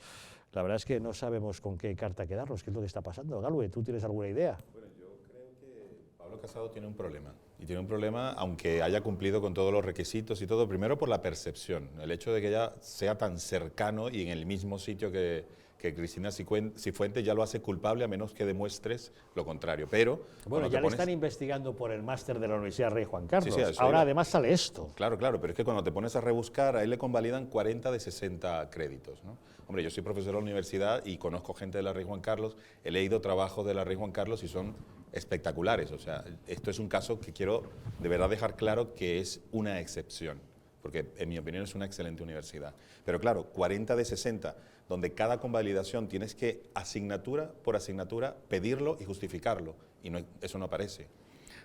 La verdad es que no sabemos con qué carta quedarnos, qué es lo que está pasando. Galvez, ¿tú tienes alguna idea? Bueno, yo creo que Pablo Casado tiene un problema. Y tiene un problema, aunque haya cumplido con todos los requisitos y todo, primero por la percepción. El hecho de que ya sea tan cercano y en el mismo sitio que Cristina Cifuentes ya lo hace culpable a menos que demuestres lo contrario. Pero bueno, ya le están investigando por el máster de la Universidad Rey Juan Carlos. Sí, ahora además sale esto. Claro, pero es que cuando te pones a rebuscar, a él le convalidan 40 de 60 créditos, ¿no? Hombre, yo soy profesor de la universidad y conozco gente de la Rey Juan Carlos, he leído trabajos de la Rey Juan Carlos y son espectaculares. O sea, esto es un caso que quiero de verdad dejar claro que es una excepción, porque en mi opinión es una excelente universidad. Pero claro, 40 de 60, donde cada convalidación tienes que, asignatura por asignatura, pedirlo y justificarlo, y eso no aparece.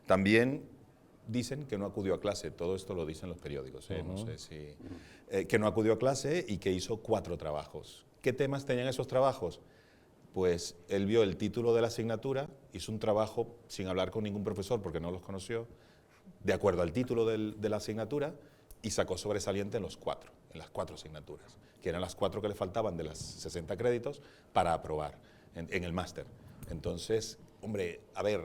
También dicen que no acudió a clase, todo esto lo dicen los periódicos, no sé si... que no acudió a clase y que hizo 4 trabajos. ¿Qué temas tenían esos trabajos? Pues él vio el título de la asignatura, hizo un trabajo sin hablar con ningún profesor porque no los conoció, de acuerdo al título de la asignatura, y sacó sobresaliente en las 4 asignaturas, que eran las 4 que le faltaban de las 60 créditos para aprobar en el máster. Entonces, hombre, a ver,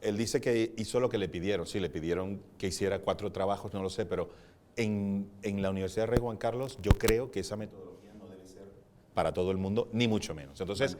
él dice que hizo lo que le pidieron, sí, le pidieron que hiciera 4 trabajos, no lo sé, pero en la Universidad Rey Juan Carlos yo creo que esa metodología no debe ser para todo el mundo, ni mucho menos. Entonces,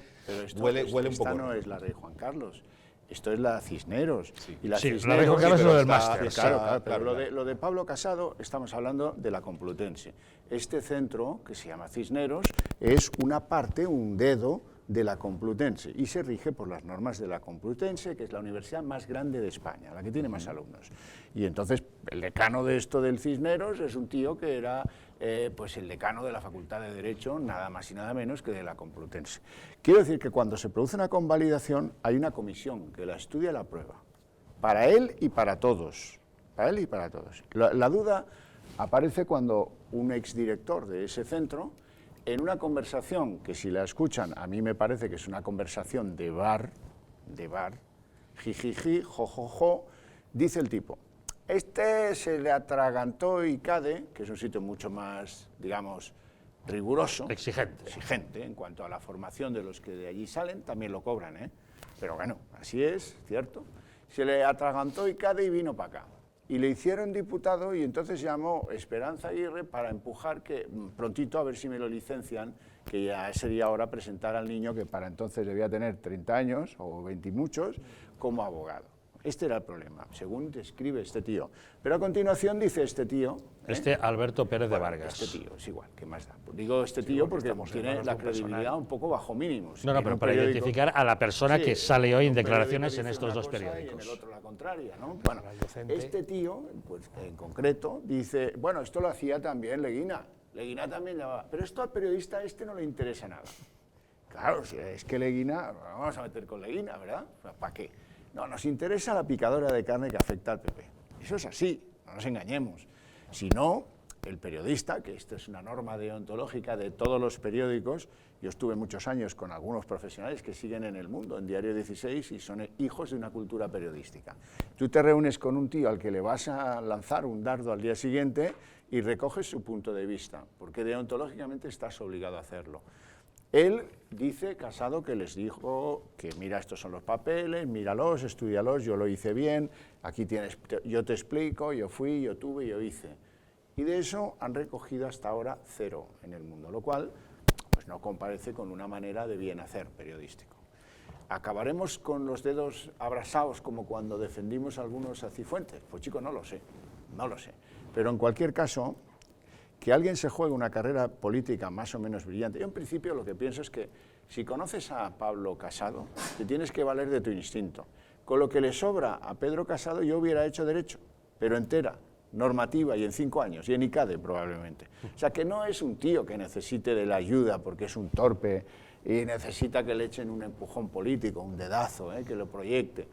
bueno, huele un poco... Esta no es la Rey Juan Carlos. Esto es la Cisneros. Sí. Y la Cisneros, la Rey Juan Carlos es lo del máster. Claro, lo de Pablo Casado, estamos hablando de la Complutense. Este centro, que se llama Cisneros, es una parte, un dedo de la Complutense y se rige por las normas de la Complutense, que es la universidad más grande de España, la que tiene más alumnos. Y entonces el decano de esto del Cisneros es un tío que era pues el decano de la Facultad de Derecho, nada más y nada menos que de la Complutense. Quiero decir que cuando se produce una convalidación hay una comisión que la estudia y la aprueba, para él y para todos, para él y para todos. La duda aparece cuando un exdirector de ese centro, en una conversación que si la escuchan, a mí me parece que es una conversación de bar, jijiji, jojojo, dice el tipo, este se le atragantó ICADE, que es un sitio mucho más, digamos, riguroso. Exigente en cuanto a la formación de los que de allí salen, también lo cobran, ¿eh? Pero bueno, así es, ¿cierto? Se le atragantó ICADE y vino para acá. Y le hicieron diputado y entonces llamó Esperanza Aguirre para empujar que prontito a ver si me lo licencian que ya sería hora presentar al niño, que para entonces debía tener 30 años o 20 y muchos, como abogado. Este era el problema, según describe este tío. Pero a continuación dice este tío... Este Alberto Pérez de Vargas. Este tío, es igual, ¿qué más da? Digo este tío porque tiene la credibilidad un poco bajo mínimos. No, pero para identificar a la persona que sale hoy en declaraciones en estos dos periódicos. Y en el otro la contraria, ¿no? Bueno, este tío, pues en concreto, dice, bueno, esto lo hacía también Leguina. Leguina también llamaba, pero esto al periodista no le interesa nada. Claro, es que Leguina, vamos a meter con Leguina, ¿verdad? ¿Para qué? No, nos interesa la picadora de carne que afecta al PP. Eso es así, no nos engañemos. Si no, el periodista, que esto es una norma deontológica de todos los periódicos, yo estuve muchos años con algunos profesionales que siguen en El Mundo, en Diario 16, y son hijos de una cultura periodística. Tú te reúnes con un tío al que le vas a lanzar un dardo al día siguiente y recoges su punto de vista, porque deontológicamente estás obligado a hacerlo. Él dice, Casado, que les dijo que mira, estos son los papeles, míralos, estúdialos, yo lo hice bien, aquí tienes, yo te explico, yo fui, yo tuve, yo hice. Y de eso han recogido hasta ahora 0 en El Mundo, lo cual pues no comparece con una manera de bien hacer periodístico. ¿Acabaremos con los dedos abrasados como cuando defendimos a algunos a Cifuentes? Pues chico, no lo sé, no lo sé. Pero en cualquier caso, que alguien se juegue una carrera política más o menos brillante. Yo en principio lo que pienso es que si conoces a Pablo Casado, te tienes que valer de tu instinto. Con lo que le sobra a Pedro Casado yo hubiera hecho derecho, pero entera, normativa y en 5 años, y en ICADE probablemente. O sea que no es un tío que necesite de la ayuda porque es un torpe y necesita que le echen un empujón político, un dedazo, que lo proyecte.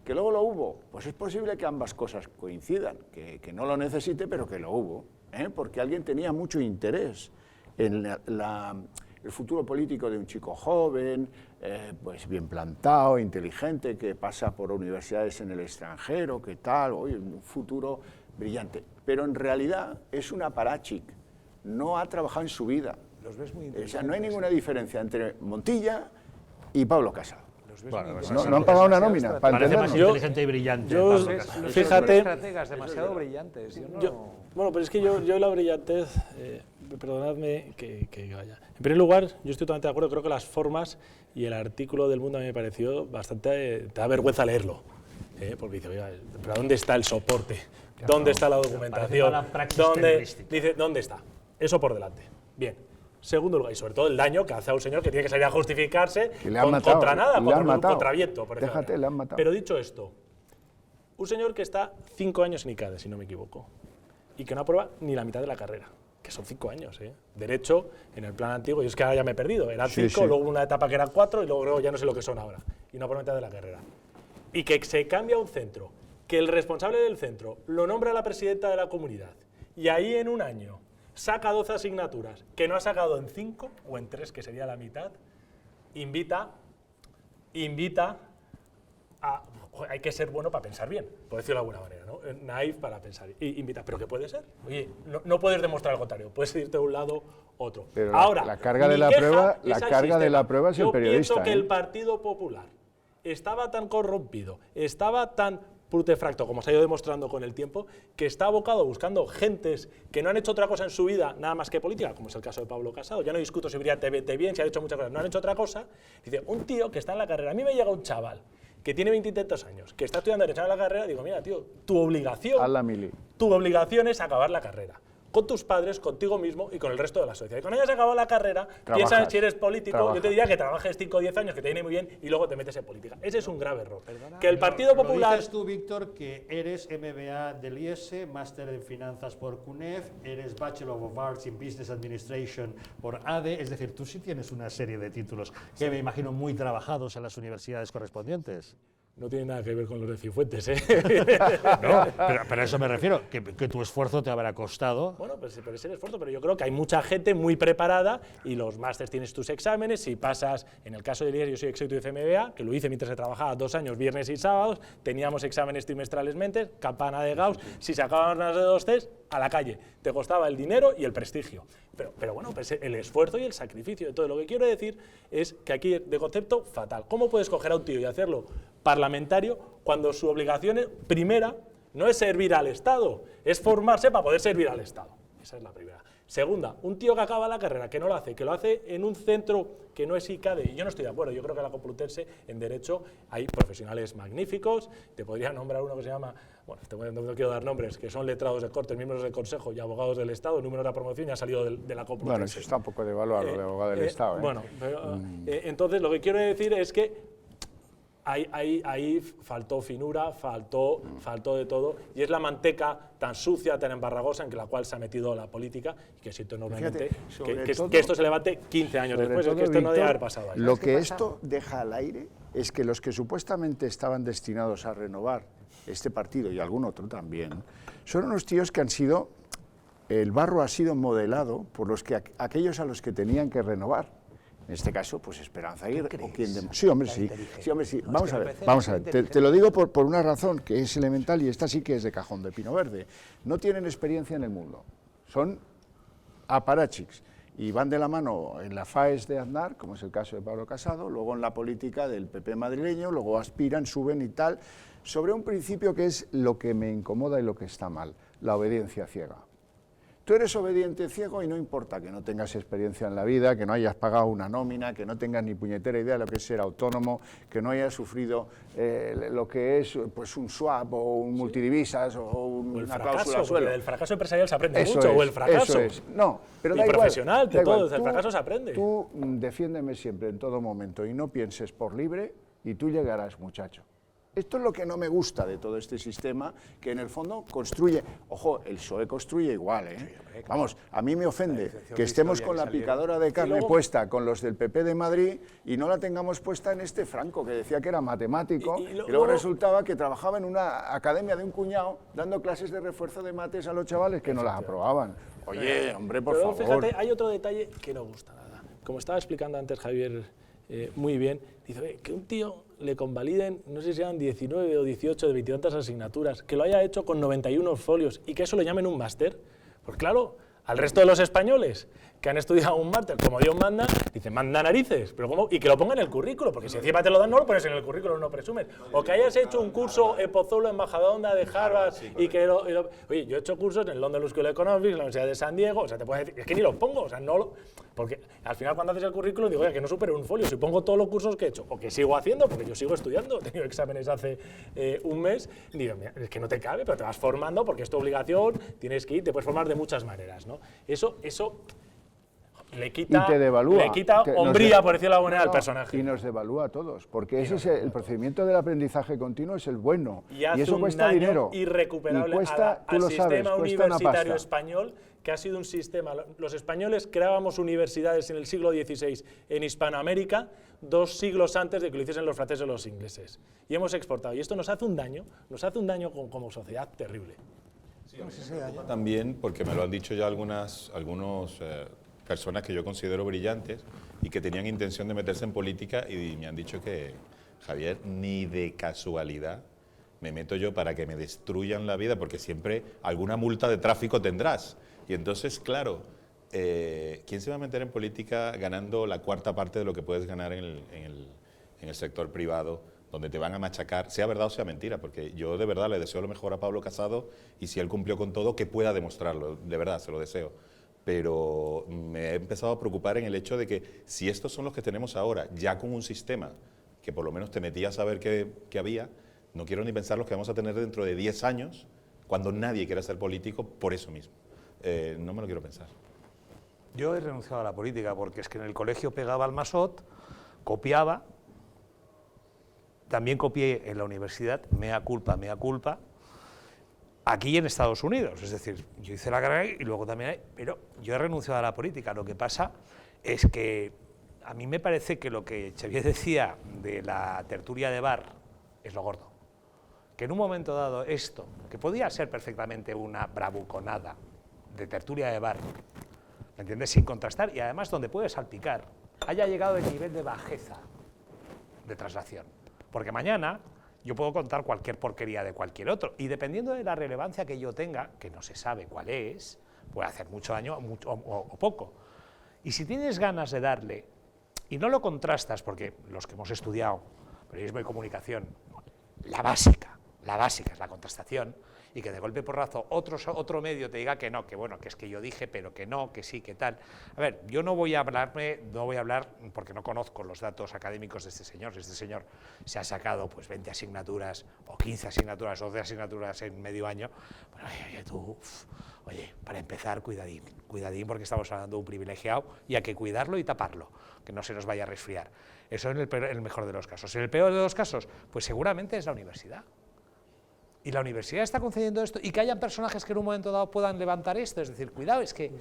¿Que luego lo hubo? Pues es posible que ambas cosas coincidan, que no lo necesite pero que lo hubo. Porque alguien tenía mucho interés en el futuro político de un chico joven, pues bien plantado, inteligente, que pasa por universidades en el extranjero, que tal, oye, un futuro brillante. Pero en realidad es un aparachic, no ha trabajado en su vida. Los ves muy o sea, no hay ninguna diferencia entre Montilla y Pablo Casado. Bueno, no han pagado una nómina. Parece más inteligente y brillante. Fíjate, estrategas demasiado brillantes. Bueno, pero es que yo la brillantez, perdonadme que vaya. En primer lugar, yo estoy totalmente de acuerdo, creo que las formas y el artículo del Mundo a mí me pareció bastante, te da vergüenza leerlo, porque dice, oiga, ¿pero dónde está el soporte? ¿Dónde está la documentación? ¿Dónde está? Eso por delante. Bien. Segundo lugar, y sobre todo el daño que hace a un señor que tiene que salir a justificarse contra nada, contra viento, por ejemplo. Déjate, le han matado. Pero dicho esto, un señor que está 5 años en ICADE, si no me equivoco, y que no aprueba ni la mitad de la carrera, que son 5 años, Derecho, en el plan antiguo, y es que ahora ya me he perdido, eran 5, luego una etapa que eran 4, y luego ya no sé lo que son ahora, y no aprueba mitad de la carrera. Y que se cambia un centro, que el responsable del centro lo nombra la presidenta de la comunidad, y ahí en un año saca 12 asignaturas, que no ha sacado en 5 o en 3, que sería la mitad, invita a... Hay que ser bueno para pensar bien, por decirlo de alguna manera, ¿no? Naif para pensar. Invita, ¿pero qué puede ser? Oye, no puedes demostrar lo contrario, puedes irte de un lado otro. Pero ahora, la carga de la prueba, es el periodista. Yo pienso que el Partido Popular estaba tan corrompido, estaba tan prutefracto, como se ha ido demostrando con el tiempo, que está abocado buscando gentes que no han hecho otra cosa en su vida, nada más que política, como es el caso de Pablo Casado. Ya no discuto si brillante bien, si ha hecho muchas cosas, no han hecho otra cosa. Dice, un tío que está en la carrera, a mí me llega un chaval que tiene 20 y tantos años, que está estudiando Derecho en la carrera, digo, mira, tío, tu obligación es acabar la carrera. Con tus padres, contigo mismo y con el resto de la sociedad. Y cuando hayas acabado la carrera, piensa si eres político, yo te diría que trabajes 5 o 10 años, que te viene muy bien, y luego te metes en política. Ese es un grave error. Que el Partido Popular... Lo dices tú, Víctor, que eres MBA del IES, máster en finanzas por CUNEF, eres Bachelor of Arts in Business Administration por ADE, es decir, tú sí tienes una serie de títulos que me imagino muy trabajados en las universidades correspondientes. No tiene nada que ver con los de Cifuentes, No, pero a eso me refiero, que tu esfuerzo te habrá costado. Bueno, pues pero es el esfuerzo, pero yo creo que hay mucha gente muy preparada y los másters tienes tus exámenes, si pasas, en el caso del IES yo soy executive de MBA, que lo hice mientras trabajaba 2 años, viernes y sábados, teníamos exámenes trimestralmente, campana de Gauss, si sacabas más de 2 test, a la calle, te costaba el dinero y el prestigio. Pero bueno, pues el esfuerzo y el sacrificio de todo. Lo que quiero decir es que aquí de concepto fatal. ¿Cómo puedes coger a un tío y hacerlo parlamentario cuando su obligación primera no es servir al Estado, es formarse para poder servir al Estado? Esa es la primera. Segunda, un tío que acaba la carrera, que no lo hace, que lo hace en un centro que no es ICADE, y yo no estoy de acuerdo, yo creo que en la Complutense en Derecho hay profesionales magníficos, te podría nombrar uno que se llama, bueno, no quiero dar nombres, que son letrados de Cortes, miembros del Consejo y abogados del Estado, el número de la promoción ya ha salido de la Complutense. Bueno, eso está un poco devaluado, lo de abogado del Estado. Bueno, pero, entonces lo que quiero decir es que ahí faltó finura, faltó de todo, y es la manteca tan sucia, tan embarragosa en la cual se ha metido la política, y que siento enormemente que esto se levante 15 años después, es que esto no debe haber pasado ahí. Lo que esto deja al aire es que los que supuestamente estaban destinados a renovar este partido, y algún otro también, son unos tíos que han sido, el barro ha sido modelado por los que aquellos a los que tenían que renovar. En este caso, pues Esperanza Aguirre. Sí, hombre, sí. Vamos a ver. Te lo digo por una razón que es elemental, y esta sí que es de cajón, de pino verde. No tienen experiencia en el mundo. Son aparachics. Y van de la mano en la FAES de Aznar, como es el caso de Pablo Casado, luego en la política del PP madrileño, luego aspiran, suben y tal, sobre un principio que es lo que me incomoda y lo que está mal, la obediencia ciega. Tú eres obediente ciego y no importa que no tengas experiencia en la vida, que no hayas pagado una nómina, que no tengas ni puñetera idea de lo que es ser autónomo, que no hayas sufrido lo que es pues un swap o un multidivisas o una cláusula suelo. Del fracaso empresarial se aprende mucho, o el fracaso. Eso es. No, pero da igual. Profesional, de todo, del fracaso se aprende. Tú defiéndeme siempre, en todo momento, y no pienses por libre, y tú llegarás, muchacho. Esto es lo que no me gusta de todo este sistema, que en el fondo construye, ojo, el PSOE construye igual, ¿eh? Vamos, a mí me ofende que estemos con la picadora de carne puesta con los del PP de Madrid y no la tengamos puesta en este Franco, que decía que era matemático, y luego resultaba que trabajaba en una academia de un cuñado dando clases de refuerzo de mates a los chavales que no las aprobaban. Oye, hombre, por favor. Fíjate, hay otro detalle que no gusta nada. Como estaba explicando antes Javier muy bien, dice que un tío le convaliden, no sé si sean 19 o 18 de 20 tantas asignaturas, que lo haya hecho con 91 folios y que eso lo llamen un máster. Pues claro, al resto de los españoles que han estudiado un máster como Dios manda, dicen, manda narices, pero ¿cómo? Y que lo pongan en el currículo, porque si encima te lo dan no lo pones en el currículo, no presumes. O que hayas hecho un curso Pozzolo, embajadora de Harvard, y que oye, yo he hecho cursos en London School of Economics, en la Universidad de San Diego, o sea, te puedes decir, es que ni los pongo, o sea, no lo, porque al final cuando haces el currículo digo, oye, que no supere un folio, si pongo todos los cursos que he hecho, o que sigo haciendo, porque yo sigo estudiando, he tenido exámenes hace un mes, digo, mira, es que no te cabe, pero te vas formando porque es tu obligación, tienes que ir, te puedes formar de muchas maneras, ¿no? Eso le quita, y te devalúa, le quita hombría, por decirlo de la manera, al personaje. Y nos devalúa a todos, porque ese es el procedimiento del aprendizaje continuo, es el bueno. Y eso cuesta dinero. Irrecuperable y cuesta, al sistema universitario español, que ha sido un sistema. Los españoles creábamos universidades en el siglo XVI en Hispanoamérica, 2 siglos antes de que lo hiciesen los franceses o los ingleses. Y hemos exportado. Y esto nos hace un daño como sociedad terrible. Sí, también, porque me lo han dicho ya algunos personas que yo considero brillantes y que tenían intención de meterse en política, y me han dicho que, Javier, ni de casualidad me meto yo para que me destruyan la vida, porque siempre alguna multa de tráfico tendrás. Y entonces, claro, ¿quién se va a meter en política ganando la cuarta parte de lo que puedes ganar en el sector privado, donde te van a machacar, sea verdad o sea mentira? Porque yo de verdad le deseo lo mejor a Pablo Casado, y si él cumplió con todo, que pueda demostrarlo, de verdad, se lo deseo. Pero me he empezado a preocupar en el hecho de que si estos son los que tenemos ahora, ya con un sistema que por lo menos te metía a saber qué había, no quiero ni pensar los que vamos a tener dentro de 10 años, cuando nadie quiera ser político por eso mismo. No me lo quiero pensar. Yo he renunciado a la política porque es que en el colegio pegaba al masot, copiaba, también copié en la universidad, mea culpa, aquí en Estados Unidos, es decir, yo hice la carrera y luego también pero yo he renunciado a la política. Lo que pasa es que a mí me parece que lo que Xavier decía de la tertulia de bar es lo gordo. Que en un momento dado esto, que podía ser perfectamente una bravuconada de tertulia de bar, ¿me entiendes?, sin contrastar, y además donde puede salpicar, haya llegado el nivel de bajeza de traslación. Porque mañana yo puedo contar cualquier porquería de cualquier otro, y dependiendo de la relevancia que yo tenga, que no se sabe cuál es, puede hacer mucho daño o poco. Y si tienes ganas de darle, y no lo contrastas, porque los que hemos estudiado periodismo y comunicación, la básica es la contrastación, y que de golpe porrazo otro medio te diga que no, que bueno, que es que yo dije, pero que no, que sí, que tal. A ver, yo no voy a hablar porque no conozco los datos académicos de este señor. Este señor se ha sacado pues 20 asignaturas o 15 asignaturas o 12 asignaturas en medio año. Bueno, oye, tú, oye, para empezar, cuidadín, porque estamos hablando de un privilegiado y hay que cuidarlo y taparlo, que no se nos vaya a resfriar. Eso en el mejor de los casos. En el peor de los casos, pues seguramente es la universidad. Y la universidad está concediendo esto, y que hayan personajes que en un momento dado puedan levantar esto, es decir, cuidado, es que...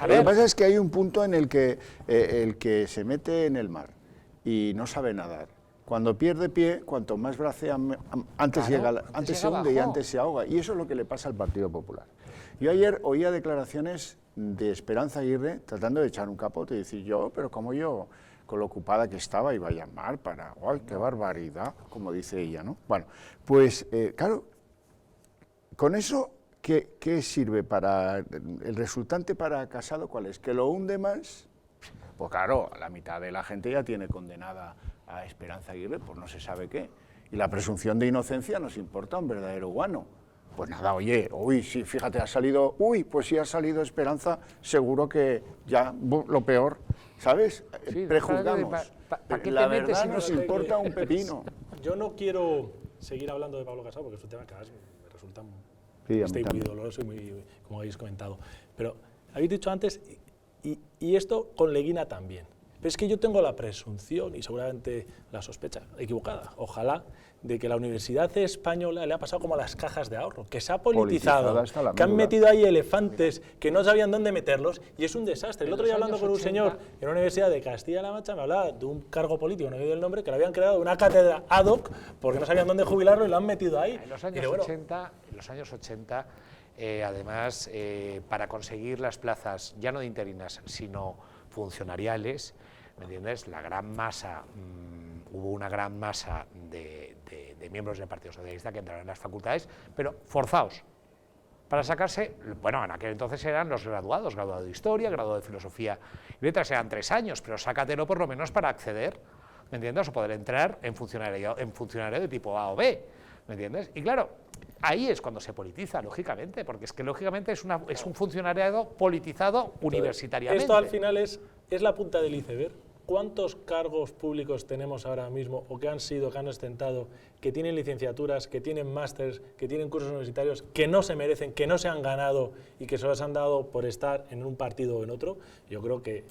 Lo que pasa es que hay un punto en el que el que se mete en el mar y no sabe nadar, cuando pierde pie, cuanto más bracea, antes se hunde y antes se ahoga, y eso es lo que le pasa al Partido Popular. Yo ayer oía declaraciones de Esperanza Aguirre tratando de echar un capote y decir pero como yo, con lo ocupada que estaba, iba a llamar para, ¡ay, qué barbaridad!, como dice ella, ¿no? Bueno, pues claro, con eso, ¿qué sirve para el resultante para Casado? ¿Cuál es? ¿Que lo hunde más? Pues claro, la mitad de la gente ya tiene condenada a Esperanza Aguirre por no se sabe qué. Y la presunción de inocencia nos importa un verdadero guano. Pues nada, oye, sí, fíjate, pues si ha salido Esperanza, seguro que ya lo peor, ¿sabes? Sí, prejuzgamos. La verdad nos importa un pepino. Yo no quiero seguir hablando de Pablo Casado porque es un tema que me resulta muy doloroso y muy, como habéis comentado. Pero habéis dicho antes, y esto con Leguina también. Pero es que yo tengo la presunción, y seguramente la sospecha equivocada, ojalá, de que la Universidad Española le ha pasado como a las cajas de ahorro, que se ha politizado, que han metido ahí elefantes que no sabían dónde meterlos, y es un desastre. El otro día hablando con un señor en una universidad de Castilla-La Mancha, me hablaba de un cargo político, no he oído el nombre, que le habían creado una cátedra ad hoc porque no sabían dónde jubilarlo y lo han metido ahí. En los años 80, además, para conseguir las plazas, ya no de interinas, sino funcionariales, ¿me entiendes? Hubo una gran masa de miembros del Partido Socialista que entraron en las facultades, pero forzados, para sacarse, bueno, en aquel entonces eran los graduados, graduado de Historia, graduado de Filosofía y Letras, eran 3 años, pero sácatelo por lo menos para acceder, ¿me entiendes? O poder entrar en funcionario de tipo A o B, ¿me entiendes? Y claro, ahí es cuando se politiza, lógicamente, porque es que lógicamente es un funcionariado politizado universitariamente. Esto al final es la punta del iceberg. ¿Cuántos cargos públicos tenemos ahora mismo, o que han ostentado, que tienen licenciaturas, que tienen másters, que tienen cursos universitarios, que no se merecen, que no se han ganado y que se los han dado por estar en un partido o en otro? Yo creo que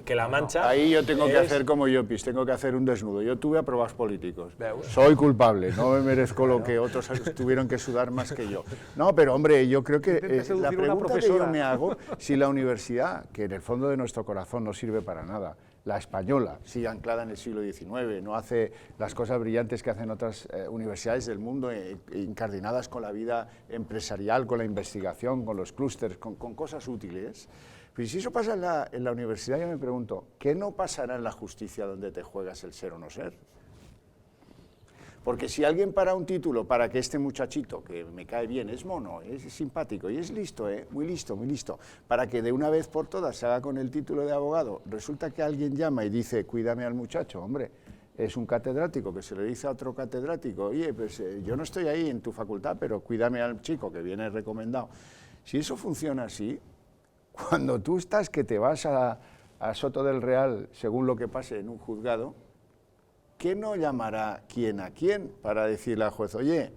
La Mancha... Ahí yo tengo que hacer como Llopis, tengo que hacer un desnudo. Yo tuve aprobados políticos. Soy culpable, no me merezco lo que otros tuvieron que sudar más que yo. No, pero hombre, yo creo que la pregunta que yo me hago, si la universidad, que en el fondo de nuestro corazón no sirve para nada, la española, sigue anclada en el siglo XIX, no hace las cosas brillantes que hacen otras universidades del mundo, incardinadas con la vida empresarial, con la investigación, con los clústeres, con cosas útiles. Pues si eso pasa en la universidad, yo me pregunto, ¿qué no pasará en la justicia donde te juegas el ser o no ser? Porque si alguien para un título para que este muchachito, que me cae bien, es mono, es simpático y es listo, muy listo, para que de una vez por todas se haga con el título de abogado, resulta que alguien llama y dice, cuídame al muchacho, hombre, es un catedrático que se le dice a otro catedrático, oye, pues yo no estoy ahí en tu facultad, pero cuídame al chico que viene recomendado. Si eso funciona así, cuando tú estás que te vas a Soto del Real, según lo que pase en un juzgado, ¿qué no llamará quién a quién para decirle al juez, oye,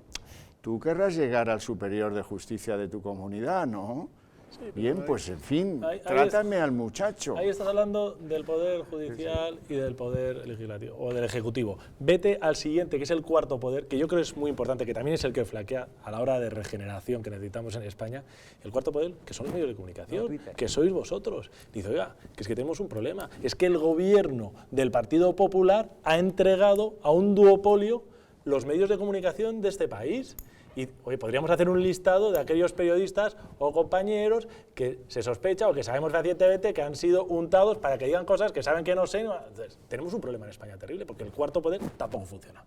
tú querrás llegar al superior de justicia de tu comunidad, ¿no? Sí, bien, pues en fin, trátame al muchacho. Ahí estás hablando del Poder Judicial y del Poder Legislativo, o del Ejecutivo. Vete al siguiente, que es el cuarto poder, que yo creo es muy importante, que también es el que flaquea a la hora de regeneración que necesitamos en España. El cuarto poder, que son los medios de comunicación, que sois vosotros. Dice, oiga, que es que tenemos un problema. Es que el gobierno del Partido Popular ha entregado a un duopolio los medios de comunicación de este país. Y oye, podríamos hacer un listado de aquellos periodistas o compañeros que se sospecha o que sabemos fehacientemente que han sido untados para que digan cosas que saben que no sé. Entonces, tenemos un problema en España terrible porque el cuarto poder tampoco funciona.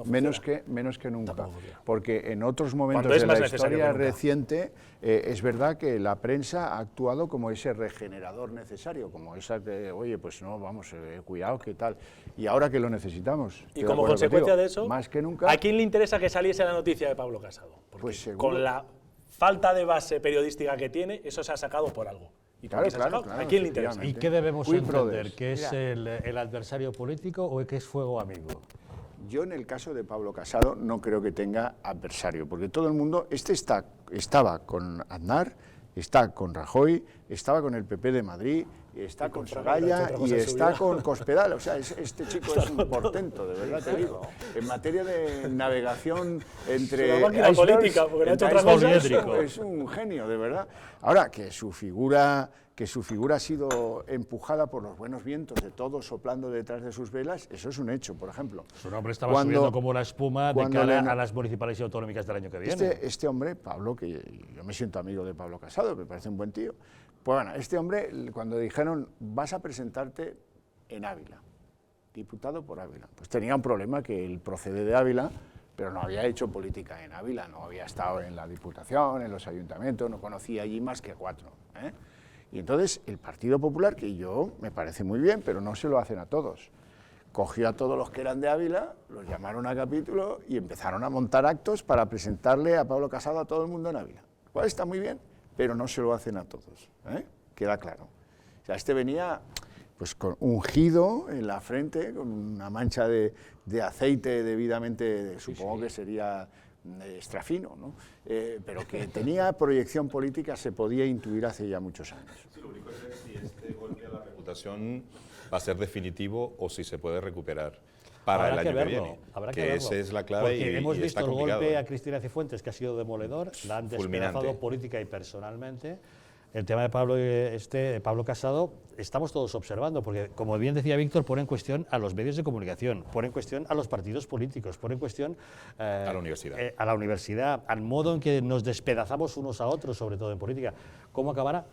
menos que nunca. Porque en otros momentos Cuando es de más la necesario historia que nunca. reciente es verdad que la prensa ha actuado como ese regenerador necesario, como esa que, oye, pues no, vamos, cuidado, ¿qué tal? Y ahora que lo necesitamos. Y estoy de como acuerdo consecuencia contigo, de eso, más que nunca, ¿a quién le interesa que saliese la noticia de Pablo Casado? Porque pues seguro. con la falta de base periodística que tiene, eso se ha sacado por algo. ¿Y por Claro, qué se ha claro, sacado? claro, ¿A quién le interesa? ¿Y qué debemos Will entender? Brothers. ¿Que es el adversario político o que es fuego amigo? Yo en el caso de Pablo Casado no creo que tenga adversario, porque todo el mundo, estaba con Aznar, está con Rajoy, estaba con el PP de Madrid, está con Soraya y está con Cospedal. O sea, este chico es un portento, de verdad te digo. En materia de navegación entre máquina política, porque no ha hecho otra cosa. es un genio, de verdad. Ahora, que su figura ha sido empujada por los buenos vientos de todos soplando detrás de sus velas, eso es un hecho, por ejemplo. Su nombre estaba subiendo como la espuma de cara a las municipales y autonómicas del año que viene. Este hombre, Pablo, que yo me siento amigo de Pablo Casado, me parece un buen tío, pues bueno, este hombre, cuando dijeron, vas a presentarte en Ávila, diputado por Ávila, pues tenía un problema que él procede de Ávila, pero no había hecho política en Ávila, no había estado en la Diputación, en los ayuntamientos, no conocía allí más que 4, ¿eh? Y entonces el Partido Popular, que yo me parece muy bien, pero no se lo hacen a todos, cogió a todos los que eran de Ávila, los llamaron a capítulo y empezaron a montar actos para presentarle a Pablo Casado a todo el mundo en Ávila. Cual está muy bien, pero no se lo hacen a todos, ¿eh? Queda claro. O sea, este venía pues ungido en la frente, con una mancha de aceite debidamente, supongo que sería extrafino, ¿no? Pero que tenía proyección política, se podía intuir hace ya muchos años. Sí, lo único es ver si este golpe a la reputación va a ser definitivo o si se puede recuperar para el año que viene. Habrá que que esa verlo. es la clave. Porque y hemos y visto está el complicado, golpe a Cristina Cifuentes, que ha sido demoledor, la han despedazado política y personalmente. El tema de Pablo Casado, estamos todos observando, porque, como bien decía Víctor, pone en cuestión a los medios de comunicación, pone en cuestión a los partidos políticos, pone en cuestión a la universidad. Al modo en que nos despedazamos unos a otros, sobre todo en política. ¿Cómo acabará?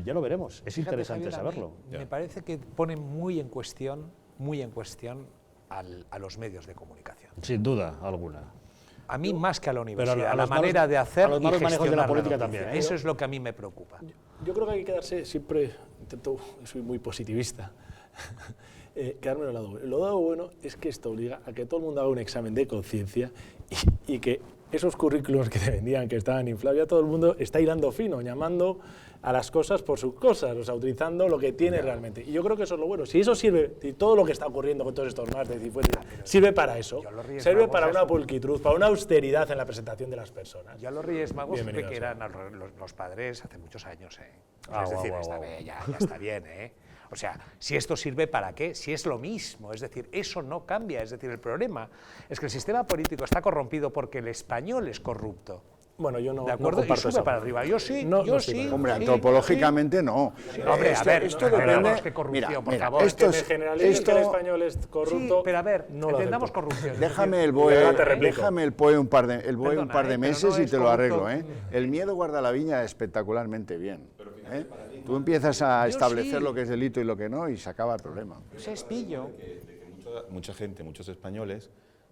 Ya lo veremos. Es interesante saberlo. Me parece que pone muy en cuestión a los medios de comunicación. Sin duda alguna. A mí más que a la universidad, pero a la manera de hacer y gestionar manejos de la política noticia. también. Eso es lo que a mí me preocupa. Yo creo que hay que quedarse siempre, soy muy positivista, quedarme en el lado bueno. El lado bueno es que esto obliga a que todo el mundo haga un examen de conciencia y que esos currículos que te vendían, que estaban inflados, ya todo el mundo está hilando fino, llamando a las cosas por sus cosas, o sea, utilizando lo que tiene realmente. Y yo creo que eso es lo bueno. Si eso sirve, y todo lo que está ocurriendo con todos estos martes y Cifuentes, sirve para eso, sirve para una pulcritud, para una austeridad en la presentación de las personas. Ya los Reyes Magos siempre que eran los padres hace muchos años, es decir, ya está bien, O sea, si esto sirve para qué, si es lo mismo, es decir, eso no cambia, es decir, el problema es que el sistema político está corrompido porque el español es corrupto. Bueno, yo no, ¿de acuerdo? No comparto y sube para arriba. Yo sí, yo sí. Hombre, antropológicamente no. Hombre, a ver, esto depende. Que corrupción, mira, por favor. Esto es que el español es corrupto. Sí, pero a ver, no entendamos corrupción. Déjame el BOE un par de meses y te lo arreglo. El miedo guarda la viña espectacularmente bien. Tú empiezas a establecer lo que es delito y lo que no y se acaba el problema. Es pillo. Mucha gente, muchos españoles,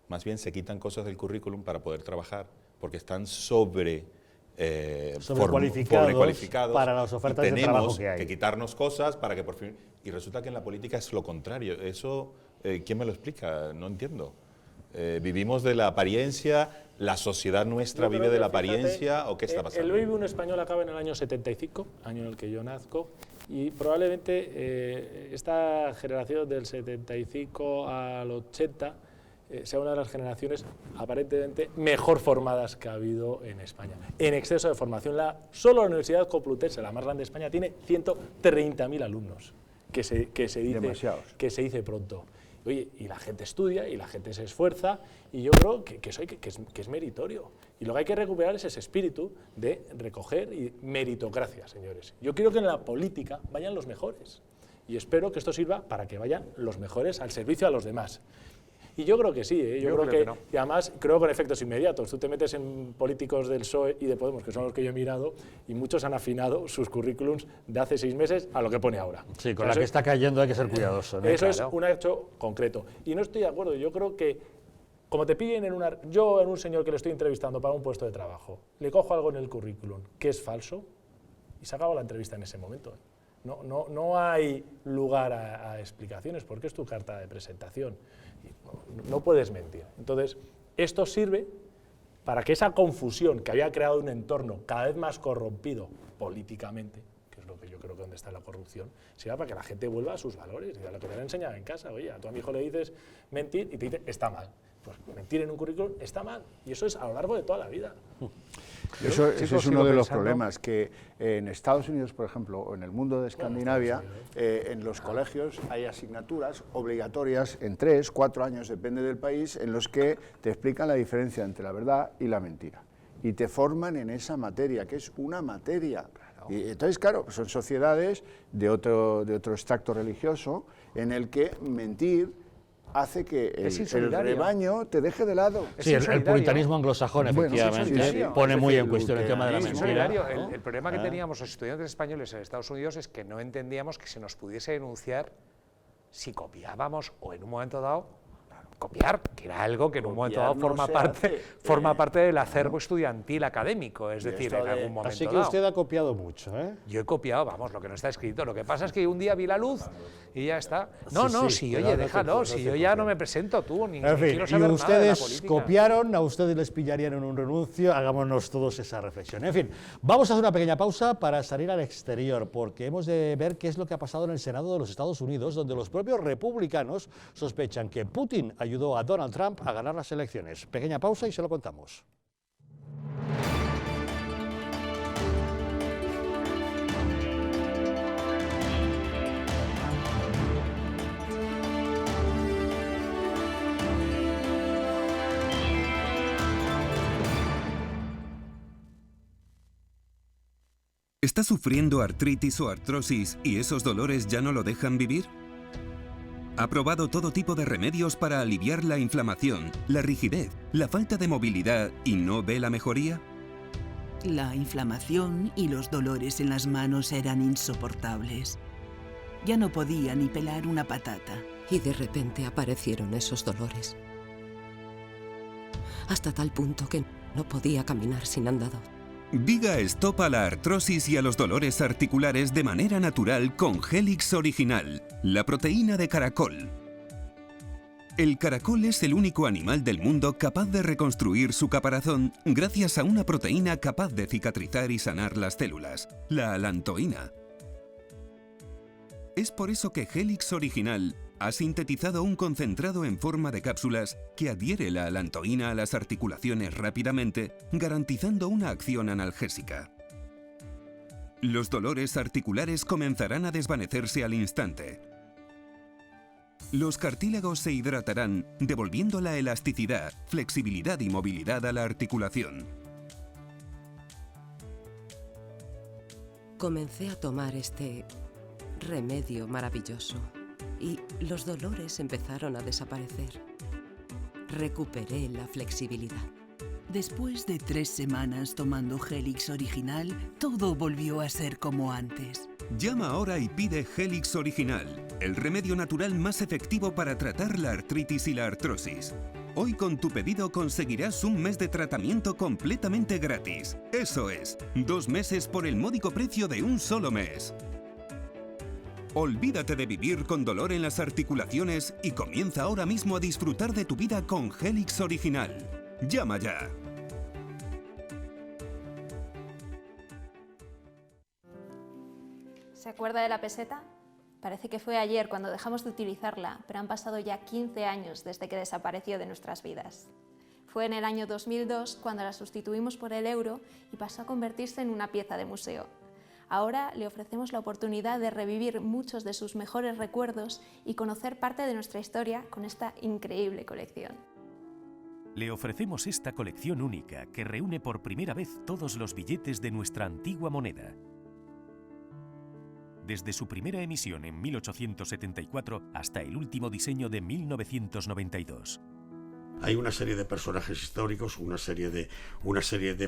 más bien se quitan cosas del currículum para poder trabajar, porque están sobrecualificados para las ofertas de trabajo que hay. Tenemos que quitarnos cosas para que por fin... Y resulta que en la política es lo contrario. Eso, ¿quién me lo explica? No entiendo. ¿Vivimos de la apariencia? ¿La sociedad nuestra vive de la apariencia? ¿O qué está pasando? El baby boom español acaba en el año 75, año en el que yo nazco, y probablemente esta generación del 75 al 80 sea una de las generaciones aparentemente mejor formadas que ha habido en España. En exceso de formación. Solo la Universidad Complutense, la más grande de España, tiene 130.000 alumnos, que se dice pronto. Oye, y la gente estudia, y la gente se esfuerza, y yo creo que es meritorio. Y lo que hay que recuperar es ese espíritu de recoger y meritocracia, señores. Yo quiero que en la política vayan los mejores. Y espero que esto sirva para que vayan los mejores al servicio a los demás. Y yo creo que sí, yo creo que no. Y además creo con efectos inmediatos. Tú te metes en políticos del PSOE y de Podemos, que son los que yo he mirado, y muchos han afinado sus currículums de hace 6 meses a lo que pone ahora. Sí, con la que está cayendo hay que ser cuidadoso, ¿no? Eso es un hecho concreto. Y no estoy de acuerdo, yo creo que como te pillen yo en un señor que le estoy entrevistando para un puesto de trabajo, le cojo algo en el currículum que es falso y se acaba la entrevista en ese momento. No hay lugar a explicaciones porque es tu carta de presentación. No puedes mentir. Entonces, esto sirve para que esa confusión que había creado un entorno cada vez más corrompido políticamente, que es lo que yo creo que donde está la corrupción, sirva para que la gente vuelva a sus valores y a lo que te han enseñado en casa. Oye, a tu hijo le dices mentir y te dice está mal. Pues mentir en un currículum está mal, y eso es a lo largo de toda la vida. Eso es uno de los problemas, que en Estados Unidos, por ejemplo, o en el mundo de Escandinavia, en los colegios hay asignaturas obligatorias en 3, 4 años, depende del país, en los que te explican la diferencia entre la verdad y la mentira. Y te forman en esa materia, que es una materia. Y entonces, claro, son sociedades de otro extracto religioso en el que mentir hace que el rebaño te deje de lado. Sí, el puritanismo anglosajón, efectivamente, pone muy en cuestión el tema de la mentira. El problema que teníamos los estudiantes españoles en Estados Unidos es que no entendíamos que se nos pudiese denunciar si copiábamos o en un momento dado copiar, que era algo que en un momento dado forma parte del acervo estudiantil académico, es decir, en algún momento Así que dado. usted ha copiado mucho, ¿eh? Yo he copiado, vamos, lo que no está escrito. Lo que pasa es que un día vi la luz y ya está. Oye, déjalo, si yo ya no me presento tú, ni quiero saber y nada de la ustedes política. copiaron, a ustedes les pillarían en un renuncio, hagámonos todos esa reflexión. En fin, vamos a hacer una pequeña pausa para salir al exterior, porque hemos de ver qué es lo que ha pasado en el Senado de los Estados Unidos, donde los propios republicanos sospechan que Putin ayudó a Donald Trump a ganar las elecciones. Pequeña pausa y se lo contamos. ¿Está sufriendo artritis o artrosis y esos dolores ya no lo dejan vivir? ¿Ha probado todo tipo de remedios para aliviar la inflamación, la rigidez, la falta de movilidad y no ve la mejoría? La inflamación y los dolores en las manos eran insoportables. Ya no podía ni pelar una patata. Y de repente aparecieron esos dolores. Hasta tal punto que no podía caminar sin andador. Diga stop a la artrosis y a los dolores articulares de manera natural con Helix Original, la proteína de caracol. El caracol es el único animal del mundo capaz de reconstruir su caparazón gracias a una proteína capaz de cicatrizar y sanar las células, la alantoína. Es por eso que Helix Original ha sintetizado un concentrado en forma de cápsulas que adhiere la alantoína a las articulaciones rápidamente, garantizando una acción analgésica. Los dolores articulares comenzarán a desvanecerse al instante. Los cartílagos se hidratarán, devolviendo la elasticidad, flexibilidad y movilidad a la articulación. Comencé a tomar este remedio maravilloso y los dolores empezaron a desaparecer. Recuperé la flexibilidad. Después de 3 semanas tomando Helix Original, todo volvió a ser como antes. Llama ahora y pide Helix Original, el remedio natural más efectivo para tratar la artritis y la artrosis. Hoy con tu pedido conseguirás un mes de tratamiento completamente gratis. Eso es, 2 meses por el módico precio de un solo mes. Olvídate de vivir con dolor en las articulaciones y comienza ahora mismo a disfrutar de tu vida con Helix Original. ¡Llama ya! ¿Se acuerda de la peseta? Parece que fue ayer cuando dejamos de utilizarla, pero han pasado ya 15 años desde que desapareció de nuestras vidas. Fue en el año 2002 cuando la sustituimos por el euro y pasó a convertirse en una pieza de museo. Ahora le ofrecemos la oportunidad de revivir muchos de sus mejores recuerdos y conocer parte de nuestra historia con esta increíble colección. Le ofrecemos esta colección única que reúne por primera vez todos los billetes de nuestra antigua moneda. Desde su primera emisión en 1874 hasta el último diseño de 1992. Hay una serie de personajes históricos, una serie de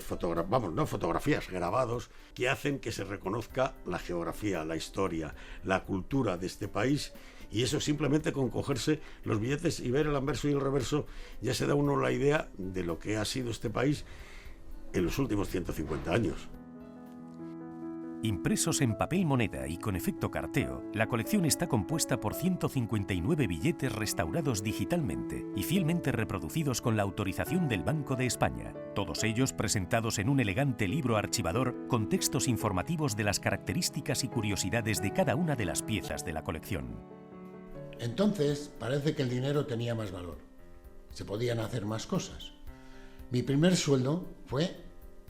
fotografías, grabados, que hacen que se reconozca la geografía, la historia, la cultura de este país Y eso simplemente con cogerse los billetes y ver el anverso y el reverso, ya se da uno la idea de lo que ha sido este país en los últimos 150 años. Impresos en papel moneda y con efecto carteo, la colección está compuesta por 159 billetes restaurados digitalmente y fielmente reproducidos con la autorización del Banco de España, todos ellos presentados en un elegante libro archivador con textos informativos de las características y curiosidades de cada una de las piezas de la colección. Entonces parece que el dinero tenía más valor, se podían hacer más cosas. Mi primer sueldo fue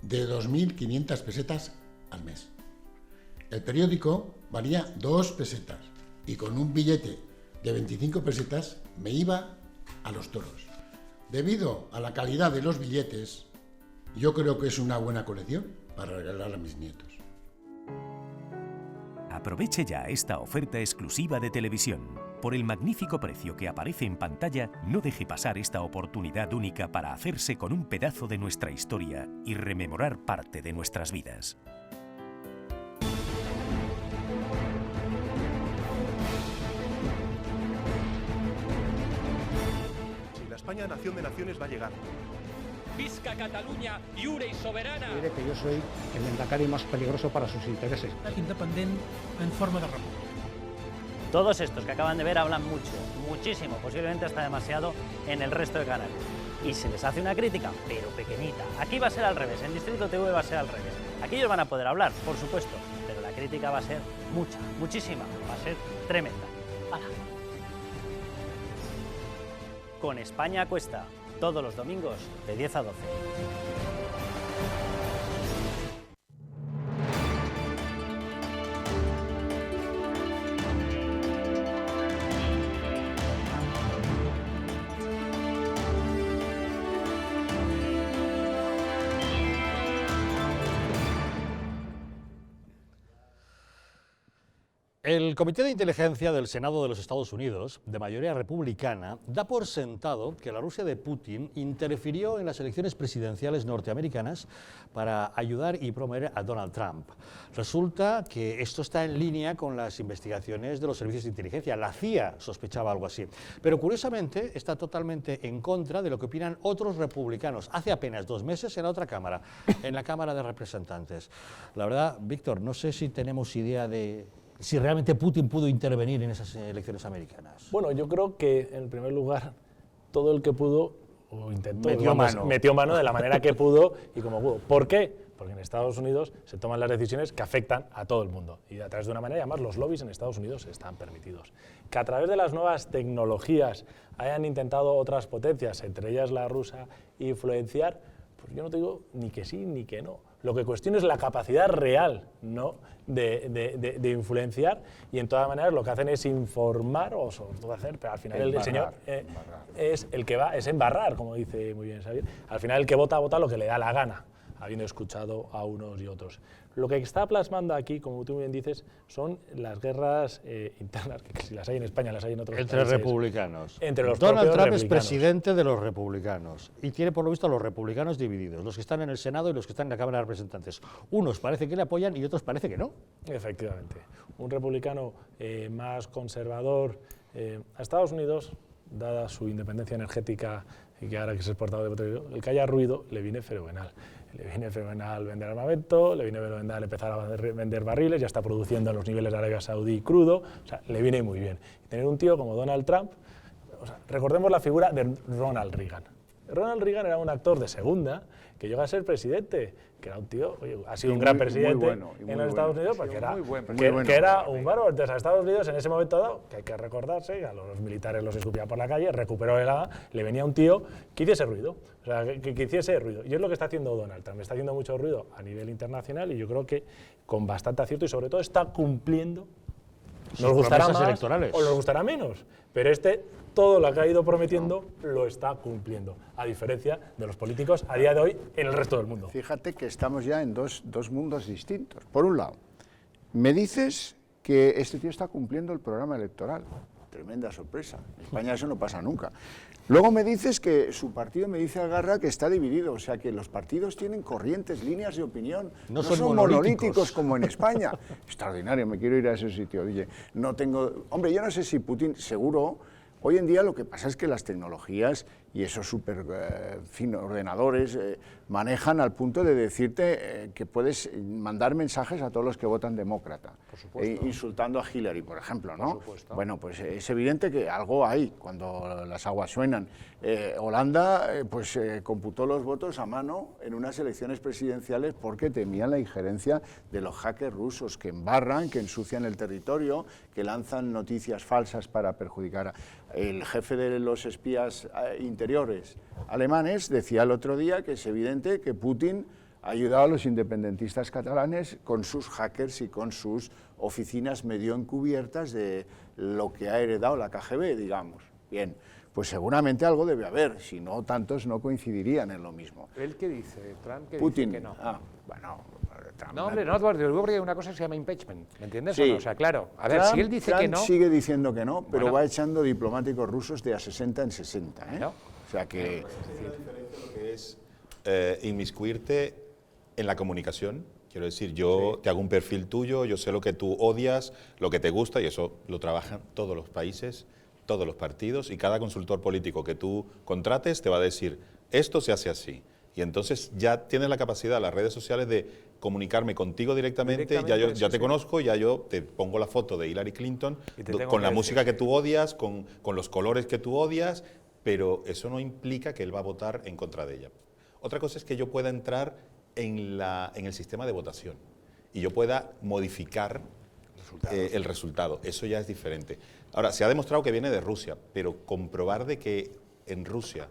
de 2.500 pesetas al mes. El periódico valía 2 pesetas y con un billete de 25 pesetas me iba a los toros. Debido a la calidad de los billetes, yo creo que es una buena colección para regalar a mis nietos. Aproveche ya esta oferta exclusiva de televisión. Por el magnífico precio que aparece en pantalla, no deje pasar esta oportunidad única para hacerse con un pedazo de nuestra historia y rememorar parte de nuestras vidas. España, nación de naciones, va a llegar. Visca Catalunya, lliure i soberana. Diré que yo soy el Endacari más peligroso para sus intereses. Independent en forma de república. Todos estos que acaban de ver hablan mucho, muchísimo, posiblemente hasta demasiado en el resto de canales. Y se les hace una crítica, pero pequeñita. Aquí va a ser al revés, en Distrito TV va a ser al revés. Aquí ellos van a poder hablar, por supuesto, pero la crítica va a ser mucha, muchísima, va a ser tremenda. ¡Hala! Con España Cuesta, todos los domingos de 10 a 12. El Comité de Inteligencia del Senado de los Estados Unidos, de mayoría republicana, da por sentado que la Rusia de Putin interfirió en las elecciones presidenciales norteamericanas para ayudar y promover a Donald Trump. Resulta que esto está en línea con las investigaciones de los servicios de inteligencia. La CIA sospechaba algo así. Pero curiosamente está totalmente en contra de lo que opinan otros republicanos. Hace apenas 2 meses en la otra Cámara, en la Cámara de Representantes. La verdad, Víctor, no sé si tenemos idea de si realmente Putin pudo intervenir en esas elecciones americanas. Bueno, yo creo que, en primer lugar, todo el que pudo, o intentó, metió mano de la manera que pudo y como pudo. ¿Por qué? Porque en Estados Unidos se toman las decisiones que afectan a todo el mundo. Y a través de una manera, además, los lobbies en Estados Unidos están permitidos. Que a través de las nuevas tecnologías hayan intentado otras potencias, entre ellas la rusa, influenciar, pues yo no te digo ni que sí ni que no. Lo que cuestiono es la capacidad real, ¿no?, de influenciar, y en todas maneras lo que hacen es informar, o sobre todo hacer, pero al final el señor es el que va, es embarrar, como dice muy bien Xavier. Al final el que vota, vota lo que le da la gana, habiendo escuchado a unos y otros. Lo que está plasmando aquí, como tú bien dices, son las guerras internas, que si las hay en España, las hay en otros países. Entre republicanos. Entre los Donald Trump republicanos. es presidente de los republicanos y tiene por lo visto a los republicanos divididos, los que están en el Senado y los que están en la Cámara de Representantes. Unos parece que le apoyan y otros parece que no. Efectivamente. Un republicano más conservador. A Estados Unidos, dada su independencia energética y que ahora que es exportador de petróleo, el que haya ruido le viene fenomenal. Le viene fenomenal vender armamento, le viene fenomenal empezar a vender barriles, ya está produciendo a los niveles de Arabia Saudí crudo, o sea, le viene muy bien. Y tener un tío como Donald Trump, o sea, recordemos la figura de Ronald Reagan. Ronald Reagan era un actor de segunda que llegó a ser presidente, que era un tío, oye, ha sido un gran presidente en los Estados Unidos, porque era un bárbaro. Entonces a Estados Unidos en ese momento dado, que hay que recordarse, a los militares los escupía por la calle, recuperó le venía un tío que hiciese ruido, o sea, que hiciese ruido. Y es lo que está haciendo Donald Trump, está haciendo mucho ruido a nivel internacional y yo creo que con bastante acierto y sobre todo está cumpliendo. Nos gustará más electorales, o nos gustará menos, pero todo lo que ha ido prometiendo lo está cumpliendo, a diferencia de los políticos a día de hoy en el resto del mundo. Fíjate que estamos ya en dos mundos distintos. Por un lado, me dices que este tío está cumpliendo el programa electoral. tremenda sorpresa. En España eso no pasa nunca. Luego me dices que su partido, me dice Algarra, que está dividido, o sea que los partidos tienen corrientes, líneas de opinión, no son monolíticos como en España. Extraordinario, me quiero ir a ese sitio. Oye, no tengo... Hombre, yo no sé si Putin, seguro... Hoy en día lo que pasa es que las tecnologías y esos ordenadores manejan al punto de decirte que puedes mandar mensajes a todos los que votan demócrata, insultando a Hillary, por ejemplo, ¿no? Bueno, pues es evidente que algo hay cuando las aguas suenan. Holanda computó los votos a mano en unas elecciones presidenciales porque temían la injerencia de los hackers rusos que embarran, que ensucian el territorio, que lanzan noticias falsas para perjudicar a... El jefe de los espías interiores alemanes decía el otro día que es evidente que Putin ha ayudado a los independentistas catalanes con sus hackers y con sus oficinas medio encubiertas de lo que ha heredado la KGB, digamos. Bien, pues seguramente algo debe haber, si no tantos no coincidirían en lo mismo. ¿Él qué dice? ¿Trump qué Putin, dice que no? Bueno... Trump, no, hombre, no, Eduardo, digo porque hay una cosa que se llama impeachment, ¿me entiendes? Sí. ¿O no? O sea, claro, a ver, Trump, si él dice Trump que no... sigue diciendo que no, pero Bueno. va echando diplomáticos rusos de a 60 en 60, ¿eh? No. O sea que... Es diferente lo que es inmiscuirte en la comunicación. Quiero decir, yo te hago un perfil tuyo, yo sé lo que tú odias, lo que te gusta, y eso lo trabajan todos los países, todos los partidos, y cada consultor político que tú contrates te va a decir, esto se hace así. Y entonces ya tienes la capacidad, las redes sociales, de comunicarme contigo directamente, ya te conozco, ya yo te pongo la foto de Hillary Clinton, con la música que tú odias, con los colores que tú odias, pero eso no implica que él va a votar en contra de ella. Otra cosa es que yo pueda entrar en el sistema de votación y yo pueda modificar el resultado. Eso ya es diferente. Ahora, se ha demostrado que viene de Rusia, pero comprobar de que en Rusia,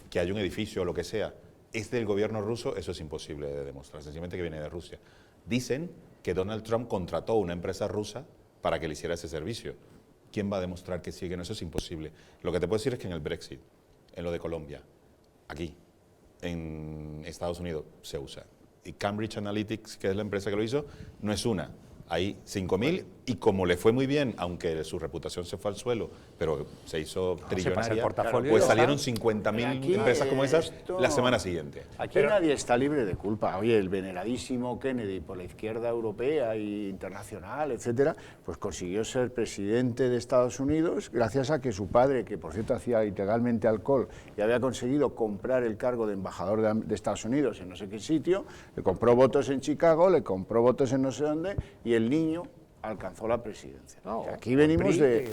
que hay un edificio o lo que sea, es del gobierno ruso, eso es imposible de demostrar, sencillamente que viene de Rusia. Dicen que Donald Trump contrató a una empresa rusa para que le hiciera ese servicio. ¿Quién va a demostrar que sí, que no? Eso es imposible. Lo que te puedo decir es que en el Brexit, en lo de Colombia, aquí, en Estados Unidos, se usa. Y Cambridge Analytics, que es la empresa que lo hizo, no es una. Hay 5.000 y como le fue muy bien, aunque su reputación se fue al suelo, pero se hizo trillonaria, pues salieron 50.000 empresas como esas la semana siguiente. Aquí nadie está libre de culpa. Oye, el veneradísimo Kennedy por la izquierda europea e internacional, etcétera, pues consiguió ser presidente de Estados Unidos gracias a que su padre, que por cierto hacía ilegalmente alcohol y había conseguido comprar el cargo de embajador de Estados Unidos en no sé qué sitio, le compró votos en Chicago, le compró votos en no sé dónde y el niño alcanzó la presidencia. Aquí venimos de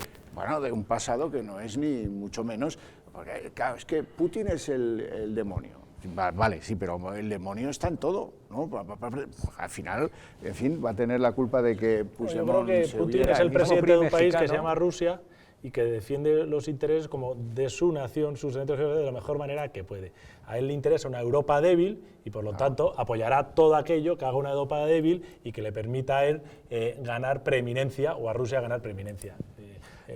un pasado que no es ni mucho menos, porque claro, es que Putin es el demonio. Vale, sí, pero el demonio está en todo, ¿no? Al final, en fin, va a tener la culpa de que Puigdemont... Yo creo que Putin es el presidente de un país que se llama Rusia y que defiende los intereses como de su nación, sus intereses de la mejor manera que puede. A él le interesa una Europa débil y por lo tanto apoyará todo aquello que haga una Europa débil y que le permita a él ganar preeminencia o a Rusia ganar preeminencia.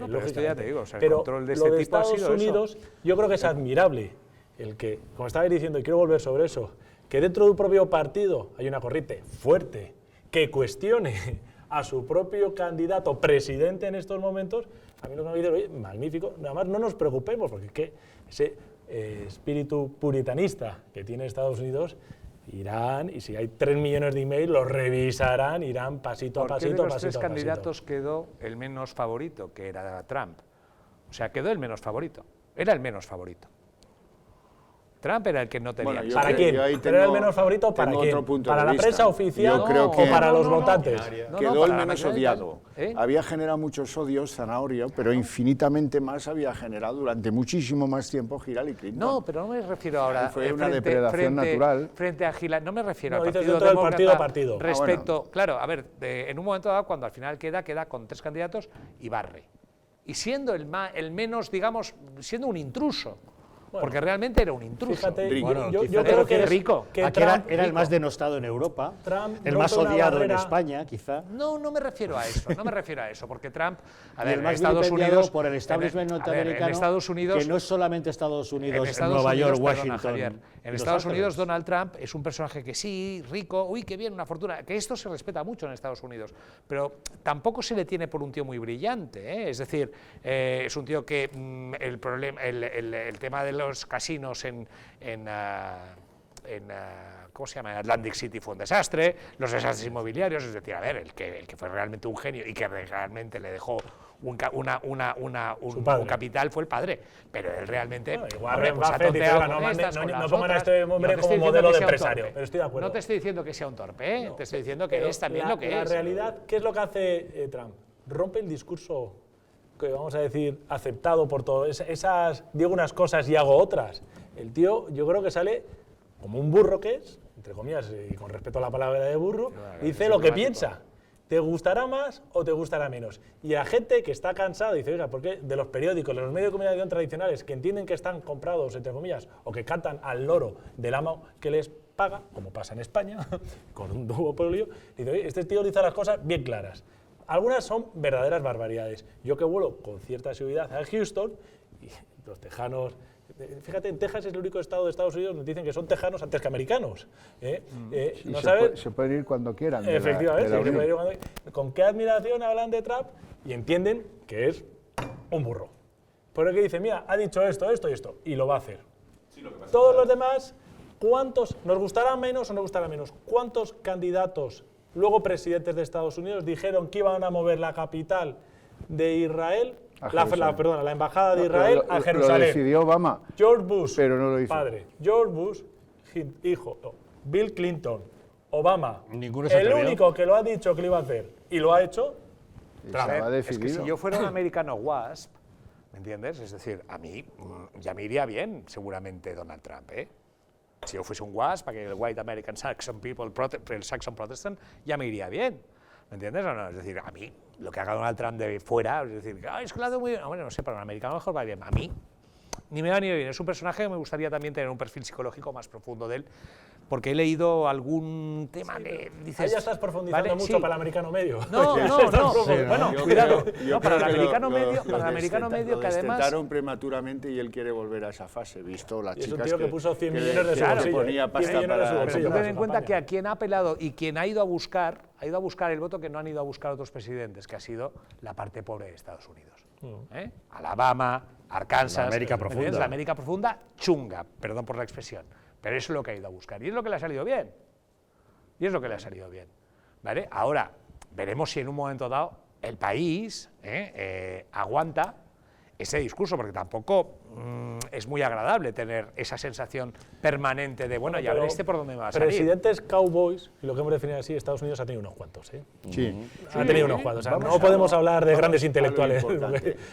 No, pero esto ya te digo, o sea, el pero control de lo este de tipo ha Estados sido Unidos eso. Yo creo que es admirable el que, como estabais diciendo, y quiero volver sobre eso, que dentro de un propio partido hay una corriente fuerte que cuestione a su propio candidato presidente en estos momentos. A mí lo que me dice, magnífico, nada más no nos preocupemos, porque es que ese espíritu puritanista que tiene Estados Unidos irán, y si hay 3 millones de emails, los revisarán, irán pasito a pasito, ¿Por qué de los pasito tres a candidatos pasito. quedó el menos favorito, que era Trump? O sea, quedó el menos favorito, era el menos favorito. Trump era el que no tenía. Bueno, ¿Para quién? ¿Pero era el menos favorito para quién? ¿Para la prensa oficial o para los votantes? Quedó el menos odiado. Había generado muchos odios Zanahoria, pero infinitamente más había generado durante muchísimo más tiempo Hillary Clinton. No, pero no me refiero ahora... Fue una depredación natural. Frente a Hillary, no me refiero No, al dices Partido dentro del Demócrata partido. respecto... Claro, a ver, en un momento dado, cuando al final queda con 3 candidatos y barre. Y siendo el menos, digamos, siendo un intruso. porque realmente era un intruso. Fíjate, Bueno, yo creo que es rico. que Aquí Trump, era el más denostado en Europa, Trump el más rompe una odiado en barrera. España, quizá. No, no me refiero a eso, no me refiero a eso, porque Trump, a Y ver, el en más Estados vilipendiado Unidos, por el establishment en norteamericano, Estados Unidos, que no es solamente Estados Unidos, en Estados Nueva Unidos, York, perdona, Washington. Javier, y en Los Estados Ángeles. Unidos Donald Trump es un personaje que sí, rico, uy, qué bien, una fortuna, que esto se respeta mucho en Estados Unidos, pero tampoco se le tiene por un tío muy brillante, ¿eh? Es decir, es un tío que el tema de los casinos ¿cómo se llama? En Atlantic City fue un desastre, los desastres inmobiliarios, es decir, a ver, el que fue realmente un genio y que realmente le dejó un capital fue el padre, pero él realmente Warren pues, ha Buffett dice, tonteado "Oiga, con estas, con no las pongan a otras". este hombre No te como estoy diciendo modelo que de sea un empresario, torpe. pero estoy de acuerdo. No te estoy diciendo que sea un torpe, ¿eh? Te estoy diciendo que Pero es también lo que la es. realidad, ¿qué es lo que hace Trump? Rompe el discurso que, vamos a decir, aceptado por todos. Digo unas cosas y hago otras. El tío, yo creo que sale como un burro que es, entre comillas, y con respeto a la palabra de burro, dice lo que piensa. ¿Te gustará más o te gustará menos? Y la gente que está cansada dice, oiga, ¿por qué de los periódicos, de los medios de comunicación tradicionales que entienden que están comprados, entre comillas, o que cantan al loro del amo que les paga, como pasa en España, con un duopolio, dice, oye, este tío dice las cosas bien claras. Algunas son verdaderas barbaridades. Yo que vuelo con cierta seguridad a Houston, y los tejanos... Fíjate, en Texas es el único estado de Estados Unidos donde dicen que son tejanos antes que americanos. ¿No sabes? Se pueden ir cuando quieran. Efectivamente, de la se puede Unión. ir con qué admiración hablan de Trump y entienden que es un burro. Por el que dice, mira, ha dicho esto, esto y esto, y lo va a hacer. Todos los demás, ¿cuántos, nos gustará menos o no gustará menos? ¿Cuántos candidatos, luego presidentes de Estados Unidos, dijeron que iban a mover la capital de Israel, la embajada de Israel a Jerusalén? Lo decidió Obama. George Bush, pero no lo hizo. padre. George Bush, hijo. Bill Clinton, Obama. Ninguno se el atrevió. único que lo ha dicho que lo iba a hacer y lo ha hecho, Trump. Es que si yo fuera un americano WASP, ¿me entiendes? Es decir, a mí ya me iría bien, seguramente, Donald Trump, ¿eh? Si yo fuese un WASP, el White American Saxon People, el Saxon Protestant, ya me iría bien. ¿Me entiendes o no? Es decir, a mí, lo que haga Donald Trump de fuera, es decir, es que lo hace muy bien. Bueno, no sé, para un americano mejor va bien. A mí, ni me va ni me viene. Es un personaje que me gustaría también tener un perfil psicológico más profundo de él, porque he leído algún tema que dices... Ahí ya estás profundizando mucho para el americano medio. No. Bueno, cuidado. No, para el americano medio, que además... Lo destetaron prematuramente y él quiere volver a esa fase, visto las chicas es un tío que puso 100 millones de su que bolsillo. ponía pasta para... Pero ten en cuenta que a quien ha apelado y quien ha ido a buscar el voto que no han ido a buscar otros presidentes, que ha sido la parte pobre de Estados Unidos. Alabama, Arkansas, La América profunda. La América profunda chunga, perdón por la expresión, pero eso es lo que ha ido a buscar y es lo que le ha salido bien. ¿Vale? Ahora, veremos si en un momento dado el país aguanta ese discurso, porque tampoco es muy agradable tener esa sensación permanente de, bueno, ya pero veré por dónde me va a salir. Presidentes cowboys, y lo que hemos definido así, Estados Unidos ha tenido unos cuantos, ¿eh? Sí. Ha tenido unos cuantos. O sea, no podemos hablar de grandes intelectuales,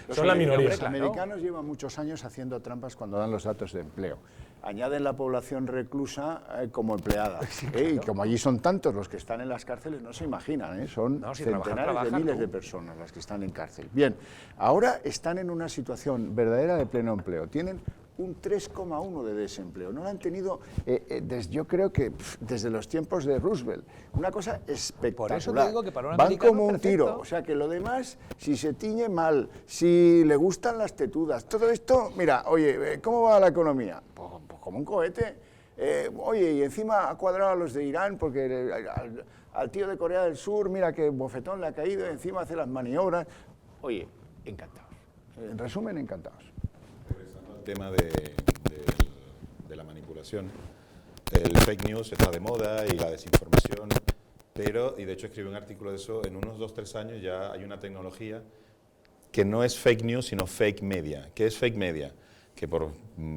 son la minoría. Los americanos llevan muchos años haciendo trampas cuando dan los datos de empleo. Añaden la población reclusa como empleada. Y como allí son tantos los que están en las cárceles, no se imaginan, son centenares de miles de personas las que están en cárcel. Bien, ahora están en una situación verdadera de pleno empleo. Tienen un 3,1 de desempleo. No lo han tenido, yo creo que desde los tiempos de Roosevelt. Una cosa espectacular. Por eso te digo que para un Van americano, como un perfecto. tiro. O sea, que lo demás, si se tiñe mal, si le gustan las tetudas, todo esto, mira, oye, ¿cómo va la economía? Pues como un cohete. Oye, y encima ha cuadrado a los de Irán porque al tío de Corea del Sur, mira qué bofetón le ha caído y encima hace las maniobras. Oye, encantados. En resumen, encantados. El tema de la manipulación. El fake news está de moda y la desinformación, pero, y de hecho escribí un artículo de eso, en unos 2-3 años ya hay una tecnología que no es fake news, sino fake media. ¿Qué es fake media? Que, por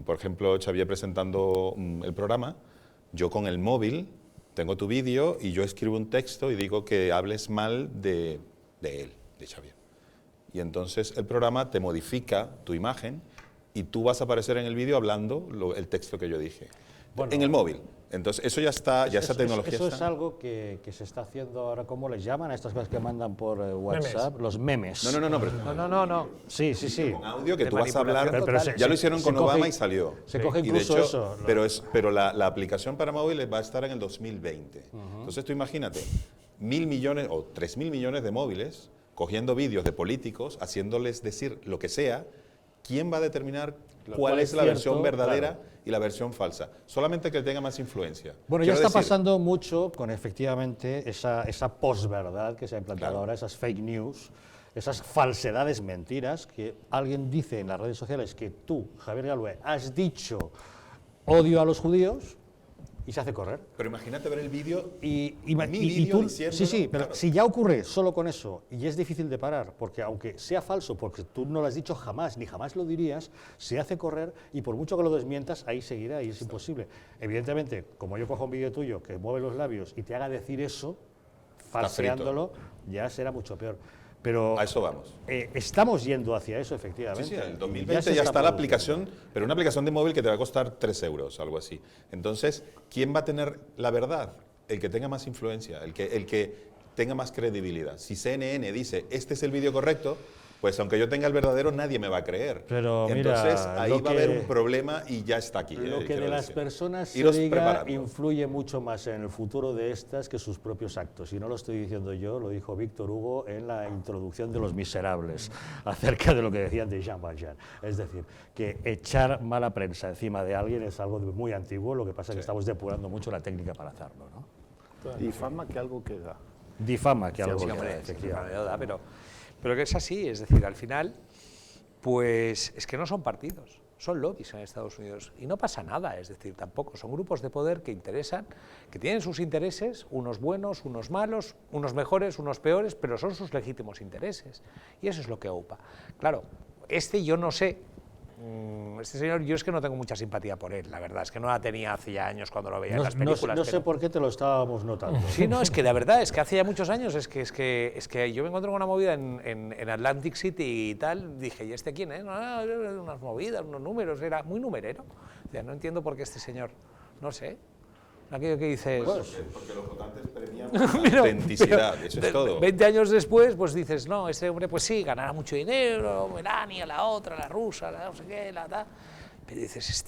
ejemplo, Xavier presentando el programa, yo con el móvil tengo tu vídeo y yo escribo un texto y digo que hables mal de él, de Xavier. Y entonces el programa te modifica tu imagen y tú vas a aparecer en el vídeo hablando el texto que yo dije. Bueno, en el móvil. Entonces, eso ya está, ya esa tecnología Eso está. es algo que se está haciendo ahora, ¿cómo les llaman a estas cosas que mandan por WhatsApp? Los memes. No. Sí. Con audio que De tú vas a hablar, manipulación ya lo hicieron con se coge- Obama y salió. Se coge Y de incluso hecho, eso. Pero la aplicación para móviles va a estar en el 2020. Entonces tú imagínate, 1.000 millones o 3.000 millones de móviles cogiendo vídeos de políticos, haciéndoles decir lo que sea. ¿Quién va a determinar cuál es la cierto, versión verdadera claro. y la versión falsa? Solamente que tenga más influencia. Bueno, Quiero ya está decir, pasando mucho con efectivamente esa posverdad que se ha implantado ahora, esas fake news, esas falsedades, mentiras, que alguien dice en las redes sociales que tú, Javier Galvez, has dicho odio a los judíos y se hace correr. Pero imagínate ver el vídeo y vídeo tú, diciéndolo, sí, pero claro. si ya ocurre solo con eso y es difícil de parar, porque aunque sea falso, porque tú no lo has dicho jamás, ni jamás lo dirías, se hace correr y por mucho que lo desmientas, ahí seguirá y es imposible. Evidentemente, como yo cojo un vídeo tuyo que mueve los labios y te haga decir eso, falseándolo, ya será mucho peor. Pero a eso vamos. Estamos yendo hacia eso, efectivamente. Sí, en el Y 2020 se ya está la produciendo. aplicación, pero una aplicación de móvil que te va a costar 3 euros, algo así. Entonces, ¿quién va a tener la verdad? El que tenga más influencia, el que tenga más credibilidad. Si CNN dice, este es el vídeo correcto, pues aunque yo tenga el verdadero, nadie me va a creer. Pero entonces, mira, ahí lo va a haber que- un problema y ya está aquí. Lo que quiero de las decir. personas se Iros diga preparando. influye mucho más en el futuro de estas que sus propios actos. Y no lo estoy diciendo yo, lo dijo Víctor Hugo en la introducción de Los Miserables, acerca de lo que decían de Jean Valjean. Es decir, que echar mala prensa encima de alguien es algo muy antiguo, lo que pasa es que estamos depurando mucho la técnica para hacerlo, ¿no? Difama que algo queda. Difama que algo Sí, queda, hombre, efectivamente. pero que es así, es decir, al final, pues es que no son partidos, son lobbies en Estados Unidos y no pasa nada, es decir, tampoco son grupos de poder que interesan, que tienen sus intereses, unos buenos, unos malos, unos mejores, unos peores, pero son sus legítimos intereses y eso es lo que ocupa. Claro, yo no sé. Este señor, yo es que no tengo mucha simpatía por él, la verdad, es que no la tenía hace ya años cuando lo veía en las películas. No sé por qué te lo estábamos notando. Sí, no, es que la verdad es que hace ya muchos años, es que yo me encontré con una movida en Atlantic City y tal, dije, ¿y este quién es? No, unas movidas, unos números, era muy numerero. O sea, no entiendo por qué este señor, no sé. Aquello que dices... Porque los votantes premian la autenticidad, eso es todo. 20 años después, pues dices, no, este hombre, pues sí, ganará mucho dinero, Melania, la otra, la rusa, la no sé qué, la tal. Pero dices,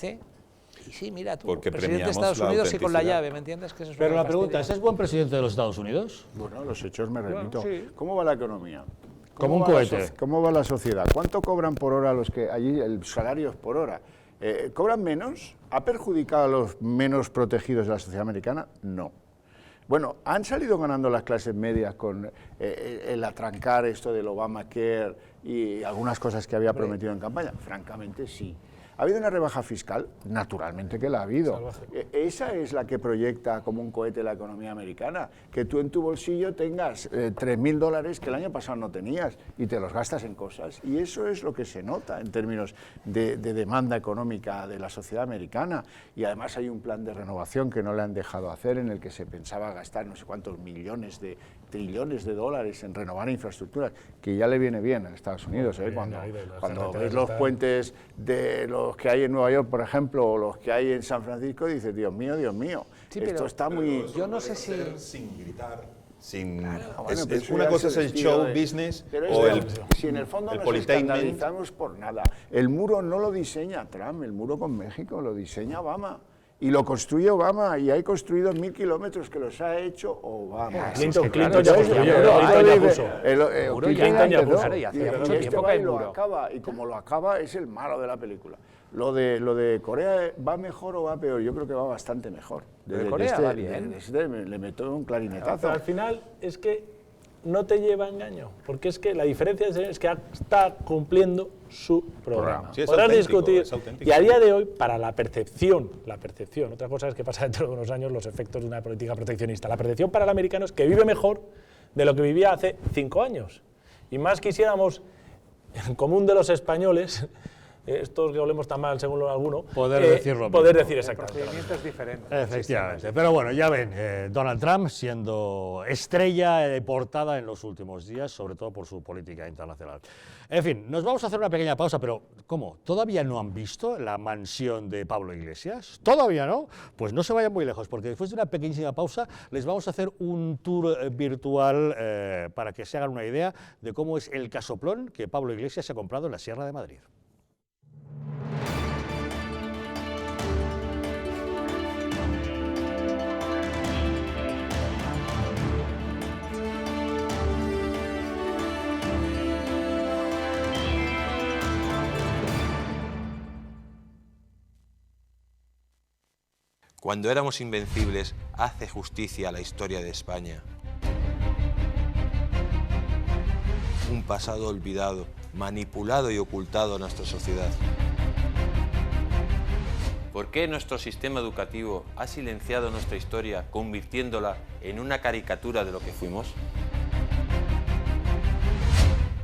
y sí, mira tú, Porque presidente de premiamos Estados la Unidos y con la autenticidad. llave, ¿me entiendes? Que eso es Pero una la pregunta fastidia. ¿es buen presidente de los Estados Unidos? Bueno, los hechos me remito. sí. ¿Cómo va la economía? Como un va la cohete. ¿Cómo va la sociedad? ¿Cuánto cobran por hora los que allí el salario es por hora? ¿Cobran menos? ¿Ha perjudicado a los menos protegidos de la sociedad americana? No. Bueno, ¿han salido ganando las clases medias con el atrancar esto del Obamacare y algunas cosas que había prometido en campaña? Francamente, sí. ¿Ha habido una rebaja fiscal? Naturalmente que la ha habido. Esa es la que proyecta como un cohete la economía americana, que tú en tu bolsillo tengas $3.000 que el año pasado no tenías y te los gastas en cosas. Y eso es lo que se nota en términos de demanda económica de la sociedad americana. Y además hay un plan de renovación que no le han dejado hacer, en el que se pensaba gastar no sé cuántos trillones de dólares en renovar infraestructuras, que ya le viene bien a Estados Unidos. Cuando ves los puentes de los que hay en Nueva York, por ejemplo, o los que hay en San Francisco, dices, Dios mío, Sí, esto pero está muy... Yo no sé si... Sin gritar, sin... Bueno, es pero eso una ya cosa es el estilo show de- business pero o esto, el, si en el fondo el nos politainment. escandalizamos por nada. El muro no lo diseña Trump, el muro con México lo diseña Obama. Y lo construye Obama, y hay construidos 1.000 kilómetros que los ha hecho Obama. Clinton ya Entonces, construyó, Clinton ya dice, puso. Clinton Clinton ya empezó, puso, y hacía mucho este tiempo va que hay y lo muro. acaba, y como lo acaba es el malo de la película. Lo de Corea, ¿va mejor o va peor? Yo creo que va bastante mejor. Lo de Corea va bien. Le meto un clarinetazo. Pero al final es que no te lleva a engaño, porque es que la diferencia es que está cumpliendo su programa. Sí, es Podrás auténtico, discutir, es auténtico. y a día de hoy, para la percepción, otra cosa es que pasa dentro de unos años los efectos de una política proteccionista. La percepción para el americano es que vive mejor de lo que vivía hace 5 años. Y más quisiéramos, en común de los españoles, estos que olemos tan mal según alguno, poder decirlo. Poder decir exactamente. El procedimiento es diferente. Efectivamente. Pero bueno, ya ven, Donald Trump siendo estrella de portada en los últimos días, sobre todo por su política internacional. En fin, nos vamos a hacer una pequeña pausa, pero ¿cómo? ¿Todavía no han visto la mansión de Pablo Iglesias? ¿Todavía no? Pues no se vayan muy lejos, porque después de una pequeñísima pausa les vamos a hacer un tour virtual para que se hagan una idea de cómo es el casoplón que Pablo Iglesias se ha comprado en la Sierra de Madrid. Cuando éramos invencibles, hace justicia a la historia de España. Un pasado olvidado, manipulado y ocultado a nuestra sociedad. ¿Por qué nuestro sistema educativo ha silenciado nuestra historia, convirtiéndola en una caricatura de lo que fuimos?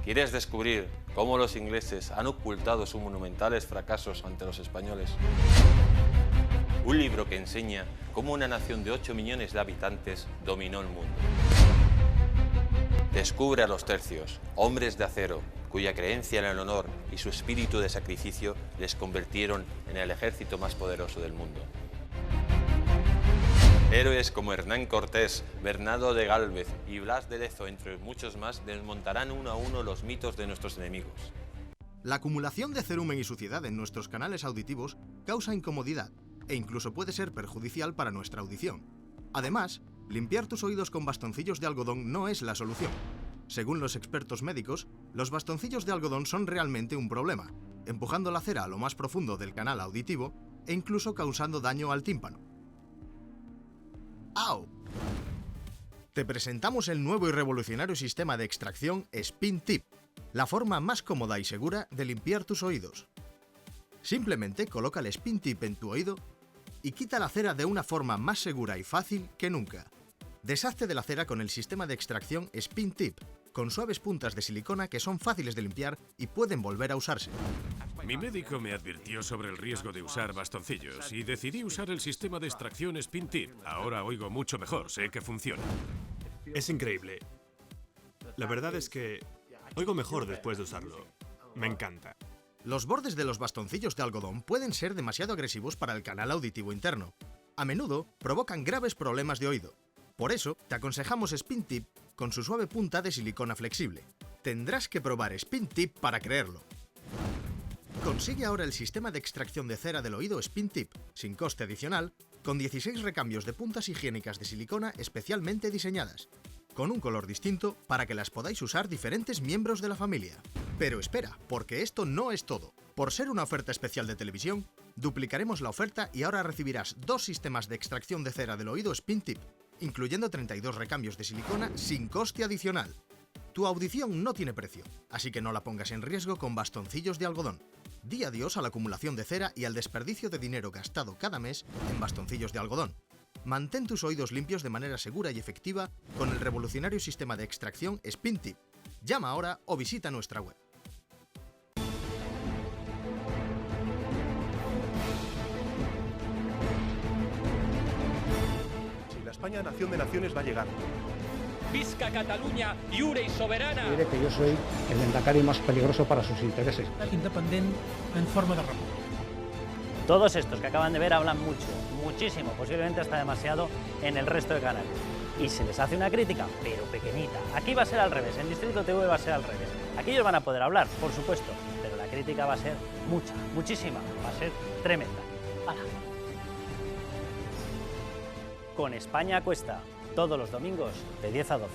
¿Quieres descubrir cómo los ingleses han ocultado sus monumentales fracasos ante los españoles? Un libro que enseña cómo una nación de 8 millones de habitantes dominó el mundo. Descubre a los tercios, hombres de acero, cuya creencia en el honor y su espíritu de sacrificio les convirtieron en el ejército más poderoso del mundo. Héroes como Hernán Cortés, Bernardo de Gálvez y Blas de Lezo, entre muchos más, desmontarán uno a uno los mitos de nuestros enemigos. La acumulación de cerumen y suciedad en nuestros canales auditivos causa incomodidad e incluso puede ser perjudicial para nuestra audición. Además, limpiar tus oídos con bastoncillos de algodón no es la solución. Según los expertos médicos, los bastoncillos de algodón son realmente un problema, empujando la cera a lo más profundo del canal auditivo e incluso causando daño al tímpano. ¡Au! Te presentamos el nuevo y revolucionario sistema de extracción Spin Tip, la forma más cómoda y segura de limpiar tus oídos. Simplemente coloca el Spin Tip en tu oído y quita la cera de una forma más segura y fácil que nunca. Deshazte de la cera con el sistema de extracción Spin Tip, con suaves puntas de silicona que son fáciles de limpiar y pueden volver a usarse. Mi médico me advirtió sobre el riesgo de usar bastoncillos y decidí usar el sistema de extracción Spin Tip. Ahora oigo mucho mejor, sé que funciona. Es increíble. La verdad es que oigo mejor después de usarlo. Me encanta. Los bordes de los bastoncillos de algodón pueden ser demasiado agresivos para el canal auditivo interno. A menudo provocan graves problemas de oído. Por eso, te aconsejamos Spin Tip con su suave punta de silicona flexible. Tendrás que probar Spin Tip para creerlo. Consigue ahora el sistema de extracción de cera del oído Spin Tip, sin coste adicional, con 16 recambios de puntas higiénicas de silicona especialmente diseñadas, con un color distinto para que las podáis usar diferentes miembros de la familia. Pero espera, porque esto no es todo. Por ser una oferta especial de televisión, duplicaremos la oferta y ahora recibirás 2 sistemas de extracción de cera del oído Spin Tip, incluyendo 32 recambios de silicona sin coste adicional. Tu audición no tiene precio, así que no la pongas en riesgo con bastoncillos de algodón. Di adiós a la acumulación de cera y al desperdicio de dinero gastado cada mes en bastoncillos de algodón. Mantén tus oídos limpios de manera segura y efectiva con el revolucionario sistema de extracción Spin Tip. Llama ahora o visita nuestra web. Si la España nación de naciones va a llegar. Visca Catalunya, lliure i soberana. Diré que yo soy el Endacari más peligroso para sus intereses. Independent en forma de república. Todos estos que acaban de ver hablan mucho, muchísimo, posiblemente hasta demasiado en el resto de canales. Y se les hace una crítica, pero pequeñita. Aquí va a ser al revés, en Distrito TV va a ser al revés. Aquí ellos van a poder hablar, por supuesto, pero la crítica va a ser mucha, muchísima, va a ser tremenda. ¡Hala! Con España a cuesta, todos los domingos de 10 a 12.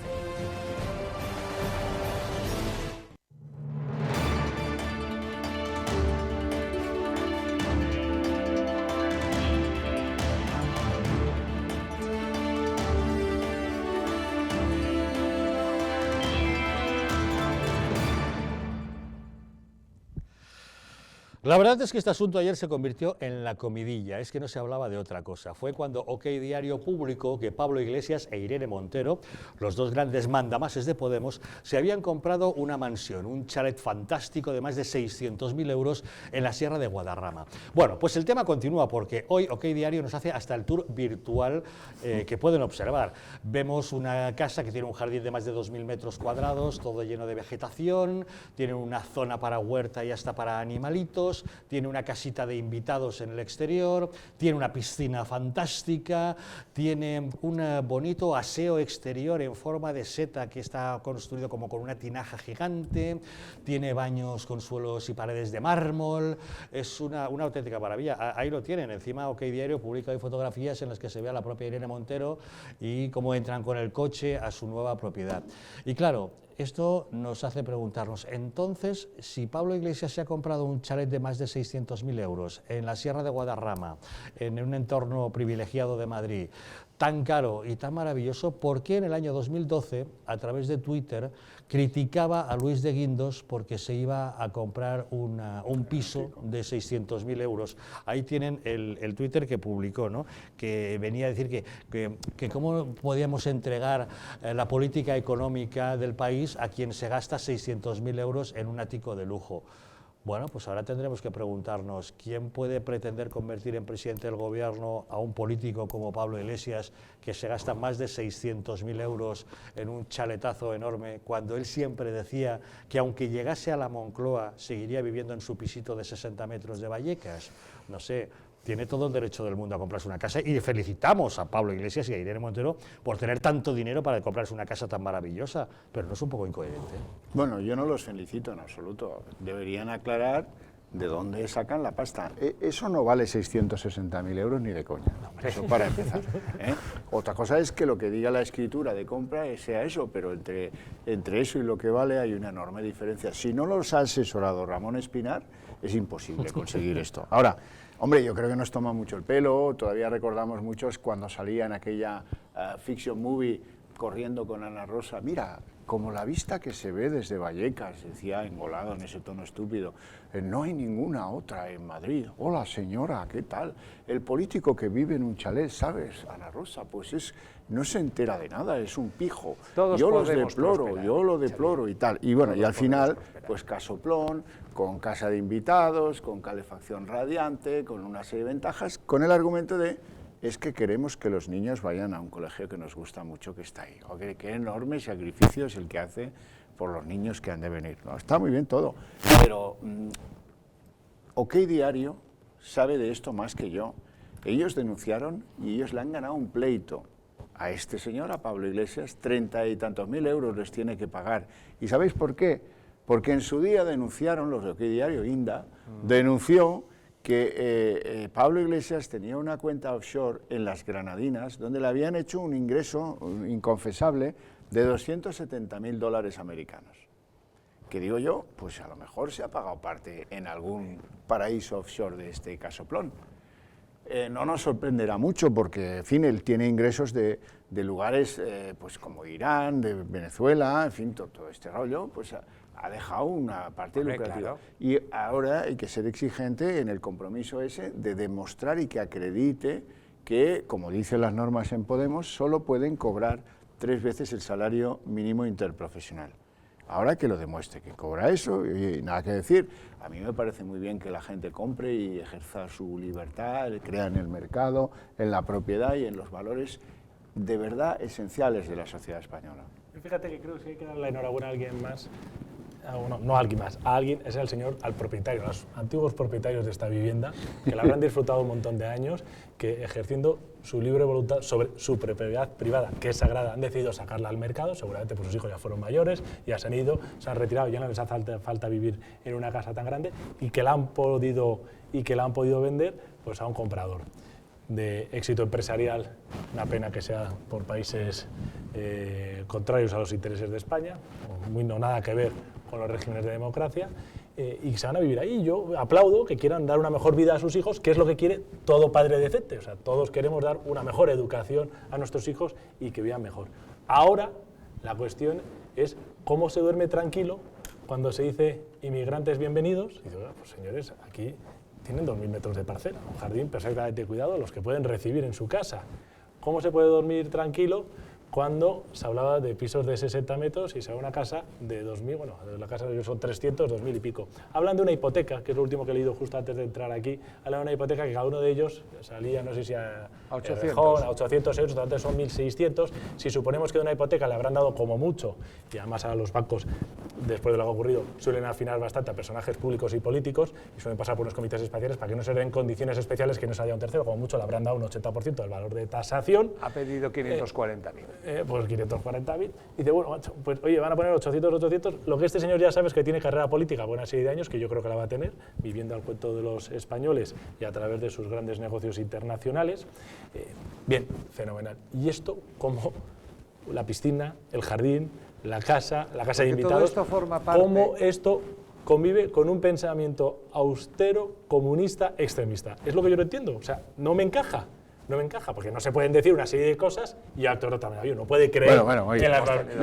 La verdad es que este asunto ayer se convirtió en la comidilla, es que no se hablaba de otra cosa. Fue cuando OK Diario publicó que Pablo Iglesias e Irene Montero, los dos grandes mandamases de Podemos, se habían comprado una mansión, un chalet fantástico de más de 600.000 euros en la Sierra de Guadarrama. Bueno, pues el tema continúa porque hoy OK Diario nos hace hasta el tour virtual que pueden observar. Vemos una casa que tiene un jardín de más de 2.000 metros cuadrados, todo lleno de vegetación, tiene una zona para huerta y hasta para animalitos, tiene una casita de invitados en el exterior, tiene una piscina fantástica, tiene un bonito aseo exterior en forma de seta que está construido como con una tinaja gigante, tiene baños con suelos y paredes de mármol, es una auténtica maravilla. Ahí lo tienen, encima OK Diario publica hoy fotografías en las que se ve a la propia Irene Montero y cómo entran con el coche a su nueva propiedad. Y claro, esto nos hace preguntarnos, entonces, si Pablo Iglesias se ha comprado un chalet de más de 600.000 euros en la Sierra de Guadarrama, en un entorno privilegiado de Madrid, tan caro y tan maravilloso, ¿por qué en el año 2012, a través de Twitter, criticaba a Luis de Guindos porque se iba a comprar un piso de 600.000 euros? Ahí tienen el Twitter que publicó, ¿no? Que venía a decir que cómo podíamos entregar la política económica del país a quien se gasta 600.000 euros en un ático de lujo. Bueno, pues ahora tendremos que preguntarnos, ¿quién puede pretender convertir en presidente del gobierno a un político como Pablo Iglesias, que se gasta más de 600.000 euros en un chaletazo enorme, cuando él siempre decía que aunque llegase a la Moncloa, seguiría viviendo en su pisito de 60 metros de Vallecas? No sé, tiene todo el derecho del mundo a comprarse una casa y felicitamos a Pablo Iglesias y a Irene Montero por tener tanto dinero para comprarse una casa tan maravillosa, pero ¿no es un poco incoherente? Bueno, yo no los felicito en absoluto. Deberían aclarar de dónde sacan la pasta. Eso no vale 660.000 euros ni de coña, eso para empezar, ¿eh? Otra cosa es que lo que diga la escritura de compra sea eso, pero entre eso y lo que vale hay una enorme diferencia. Si no los ha asesorado Ramón Espinar, es imposible conseguir esto. Ahora, hombre, yo creo que nos toma mucho el pelo, todavía recordamos muchos cuando salía en aquella fiction movie corriendo con Ana Rosa, mira, como la vista que se ve desde Vallecas, decía engolado en ese tono estúpido, no hay ninguna otra en Madrid. Hola señora, ¿qué tal? El político que vive en un chalet, ¿sabes, Ana Rosa? Pues no se entera de nada, es un pijo. Yo lo deploro y tal. Y bueno, y al final, pues casoplón, con casa de invitados, con calefacción radiante, con una serie de ventajas, con el argumento de es que queremos que los niños vayan a un colegio que nos gusta mucho que está ahí. O que qué enorme sacrificio es el que hace por los niños que han de venir. No, está muy bien todo, pero OK Diario sabe de esto más que yo. Ellos denunciaron y ellos le han ganado un pleito a este señor, a Pablo Iglesias, 30 y tantos mil euros les tiene que pagar. ¿Y sabéis por qué? Porque en su día denunciaron, los de OK Diario, Inda, denunció que Pablo Iglesias tenía una cuenta offshore en las Granadinas donde le habían hecho un ingreso inconfesable de $270.000 americanos. Que digo yo, pues a lo mejor se ha pagado parte en algún paraíso offshore de este casoplón. No nos sorprenderá mucho porque, en fin, él tiene ingresos de lugares pues como Irán, de Venezuela, en fin, todo este rollo, pues ha dejado una parte lucrativa. Claro. Y ahora hay que ser exigente en el compromiso ese de demostrar y que acredite que, como dicen las normas en Podemos, solo pueden cobrar 3 veces el salario mínimo interprofesional. Ahora que lo demuestre, que cobra eso, y nada que decir. A mí me parece muy bien que la gente compre y ejerza su libertad, crea en el mercado, en la propiedad y en los valores de verdad esenciales de la sociedad española. Fíjate que creo que hay que darle la enhorabuena a alguien más. No a alguien más, a alguien, es el señor, al propietario, los antiguos propietarios de esta vivienda, que la habrán disfrutado un montón de años, que ejerciendo su libre voluntad sobre su propiedad privada, que es sagrada, han decidido sacarla al mercado, seguramente pues sus hijos ya fueron mayores, ya se han ido, se han retirado, ya no les hace falta vivir en una casa tan grande, y que la han podido vender pues a un comprador de éxito empresarial, una pena que sea por países contrarios a los intereses de España, no nada que ver con los regímenes de democracia, y se van a vivir ahí. Yo aplaudo que quieran dar una mejor vida a sus hijos, que es lo que quiere todo padre decente. O sea, todos queremos dar una mejor educación a nuestros hijos y que vivan mejor. Ahora, la cuestión es cómo se duerme tranquilo cuando se dice inmigrantes bienvenidos, y digo, pues señores, aquí tienen 2.000 metros de parcela, un jardín perfectamente cuidado, los que pueden recibir en su casa. ¿Cómo se puede dormir tranquilo cuando se hablaba de pisos de 60 metros y se va a una casa de 2.000, bueno, la casa son 300, 2.000 y pico? Hablan de una hipoteca, que es lo último que he leído justo antes de entrar aquí, hablan de una hipoteca que cada uno de ellos salía, no sé si a 800 euros, antes son 1.600, si suponemos que de una hipoteca le habrán dado como mucho, y además a los bancos, después de lo que ha ocurrido, suelen afinar bastante a personajes públicos y políticos, y suelen pasar por unos comités especiales para que no se den condiciones especiales que no se haya un tercero, como mucho le habrán dado un 80% del valor de tasación. Ha pedido 540.000. Pues 540.000. Dice, bueno, macho, pues oye, van a poner 800. Lo que este señor ya sabe es que tiene carrera política buena serie de años, que yo creo que la va a tener, viviendo al cuento de los españoles y a través de sus grandes negocios internacionales. Bien, fenomenal. Y esto, como la piscina, el jardín, la casa de invitados, todo esto forma parte... cómo esto convive con un pensamiento austero, comunista, extremista. Es lo que yo no entiendo. O sea, no me encaja. No me encaja, porque no se pueden decir una serie de cosas y actor también. Uno puede creer oye, en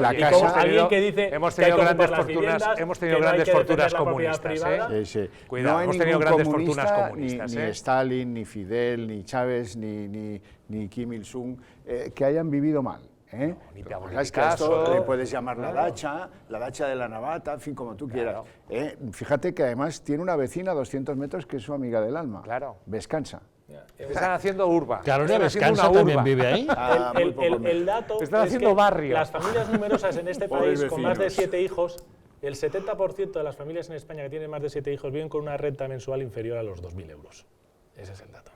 la casa... alguien que dice hemos tenido que hay que grandes ocupar las fortunas, viviendas, hemos tenido que no hay grandes que fortunas defender la propiedad comunistas, privada. Sí. Cuidado, no hay hemos tenido ningún grandes comunista, fortunas comunistas. Ni Stalin, ni Fidel, ni Chávez, ni Kim Il-sung, que hayan vivido mal. Ni Pablo Es que a esto le puedes llamar la dacha de la navata, en fin, como tú quieras. Fíjate que además tiene una vecina a 200 metros que es su amiga del alma. Claro. Vescanza. Están haciendo urba. Carolina Vescanza también vive ahí. El dato están es haciendo que barrio. las familias numerosas en este Pobres país con más de vecinos. 7 hijos, el 70% de las familias en España que tienen más de 7 hijos viven con una renta mensual inferior a los 2.000 euros. Ese es el dato.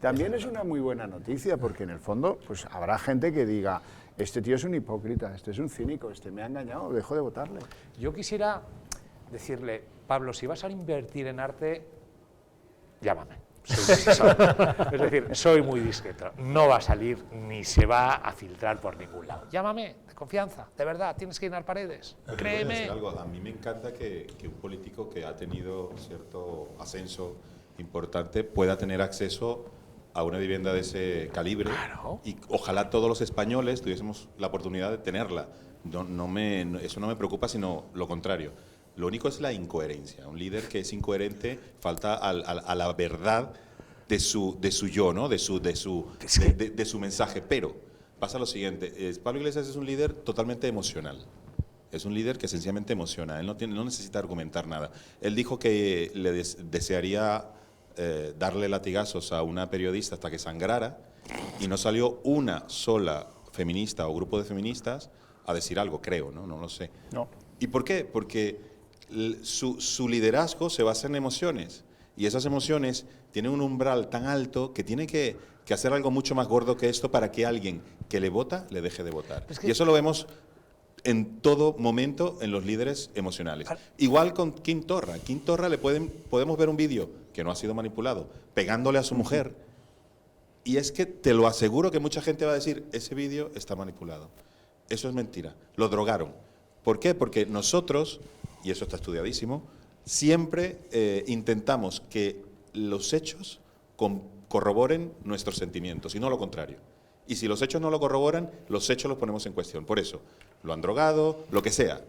También es una muy buena noticia, porque en el fondo pues habrá gente que diga, este tío es un hipócrita, este es un cínico, este me ha engañado, dejo de votarle. Yo quisiera decirle, Pablo, si vas a invertir en arte, llámame. Es decir, soy muy discreto. No va a salir ni se va a filtrar por ningún lado. Llámame, de confianza, de verdad, tienes que llenar paredes. Créeme. A mí me encanta que un político que ha tenido cierto ascenso importante pueda tener acceso a una vivienda de ese calibre. Claro. Y ojalá todos los españoles tuviésemos la oportunidad de tenerla. Eso no me preocupa, sino lo contrario. Lo único es la incoherencia. Un líder que es incoherente falta a la verdad de su yo, ¿no? de su mensaje. Pero pasa lo siguiente, Pablo Iglesias es un líder totalmente emocional. Es un líder que sencillamente emociona. Él no necesita argumentar nada. Él dijo que le desearía darle latigazos a una periodista hasta que sangrara, y no salió una sola feminista o grupo de feministas a decir algo, creo, ¿no? No lo sé. No. ¿Y por qué? Porque su liderazgo se basa en emociones, y esas emociones tienen un umbral tan alto que tiene que hacer algo mucho más gordo que esto para que alguien que le vota le deje de votar. Y eso lo vemos en todo momento en los líderes emocionales. Igual con Quim Torra. Quim Torra podemos ver un vídeo que no ha sido manipulado, pegándole a su mujer, y es que te lo aseguro que mucha gente va a decir, ese vídeo está manipulado. Eso es mentira. Lo drogaron. ¿Por qué? Porque nosotros, y eso está estudiadísimo, siempre intentamos que los hechos corroboren nuestros sentimientos, y no lo contrario. Y si los hechos no lo corroboran, los hechos los ponemos en cuestión. Por eso, lo han drogado, lo que sea.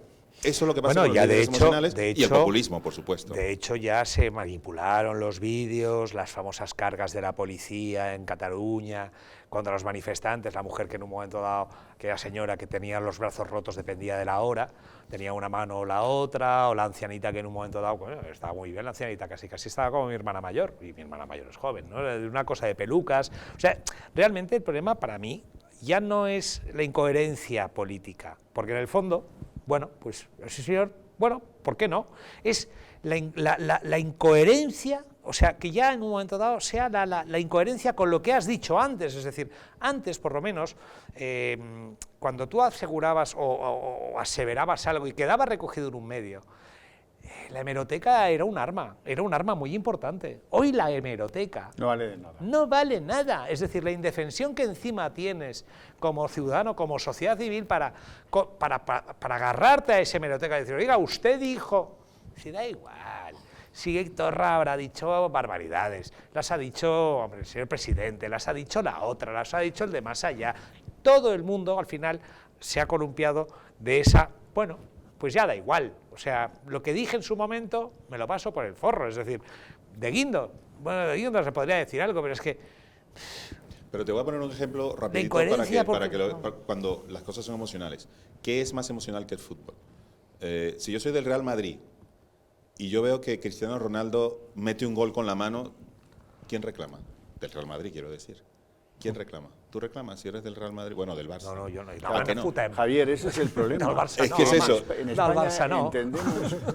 Eso es lo que pasa con los líderes emocionales y el populismo, por supuesto. De hecho, ya se manipularon los vídeos, las famosas cargas de la policía en Cataluña contra los manifestantes, la mujer que en un momento dado, aquella señora que tenía los brazos rotos dependía de la hora, tenía una mano o la otra, o la ancianita que en un momento dado, bueno, estaba muy bien la ancianita, casi estaba como mi hermana mayor, y mi hermana mayor es joven, ¿no? Una cosa de pelucas. O sea, realmente el problema para mí ya no es la incoherencia política, porque en el fondo, bueno, pues ese señor, bueno, ¿por qué no? Es la incoherencia, o sea, que ya en un momento dado sea la incoherencia con lo que has dicho antes, es decir, antes por lo menos, cuando tú asegurabas o aseverabas algo y quedaba recogido en un medio, la hemeroteca era un arma muy importante. Hoy la hemeroteca no vale de nada. No vale nada. Es decir, la indefensión que encima tienes como ciudadano, como sociedad civil, para agarrarte a esa hemeroteca y decir, oiga, usted dijo, si da igual. Si Torra habrá dicho barbaridades, las ha dicho hombre, el señor presidente, las ha dicho la otra, las ha dicho el de más allá. Todo el mundo al final se ha columpiado de esa, bueno, pues ya da igual. O sea, lo que dije en su momento me lo paso por el forro. Es decir, de Guindos, bueno, de Guindos se podría decir algo, pero es que... Pero te voy a poner un ejemplo rapidito cuando las cosas son emocionales. ¿Qué es más emocional que el fútbol? Si yo soy del Real Madrid y yo veo que Cristiano Ronaldo mete un gol con la mano, ¿quién reclama? Del Real Madrid, quiero decir. ¿Quién reclama? ¿Tú reclamas si eres del Real Madrid? Bueno, del Barça. No, yo no. Javier, ese es el problema. No, el Barça es que es eso. En España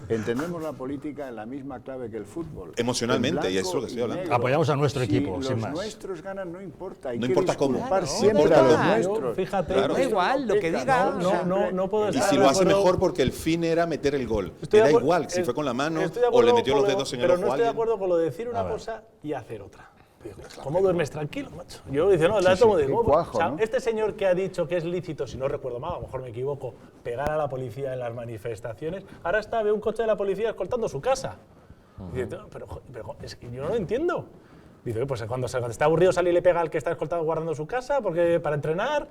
entendemos la política en la misma clave que el fútbol. Emocionalmente, y eso es lo que estoy hablando. Apoyamos a nuestro equipo, sin más. Los nuestros ganan, no importa. Hay no que importa cómo. Siempre a los nuestros. Fíjate, da igual, lo que diga. No puedo estar y si lo hace mejor porque el fin era meter el gol. Me da igual si fue con la mano o le metió los dedos en el ojo a alguien. Pero no estoy de acuerdo con lo de decir una cosa y hacer otra. ¿Cómo duermes tranquilo, macho? Yo dice, no, la tomo de nuevo. O sea, este señor que ha dicho que es lícito, si no recuerdo mal, a lo mejor me equivoco, pegar a la policía en las manifestaciones, ahora ve un coche de la policía escoltando su casa. Dice, pero es que yo no lo entiendo. Dice, pues cuando está aburrido sale y le pega al que está escoltado guardando su casa porque para entrenar.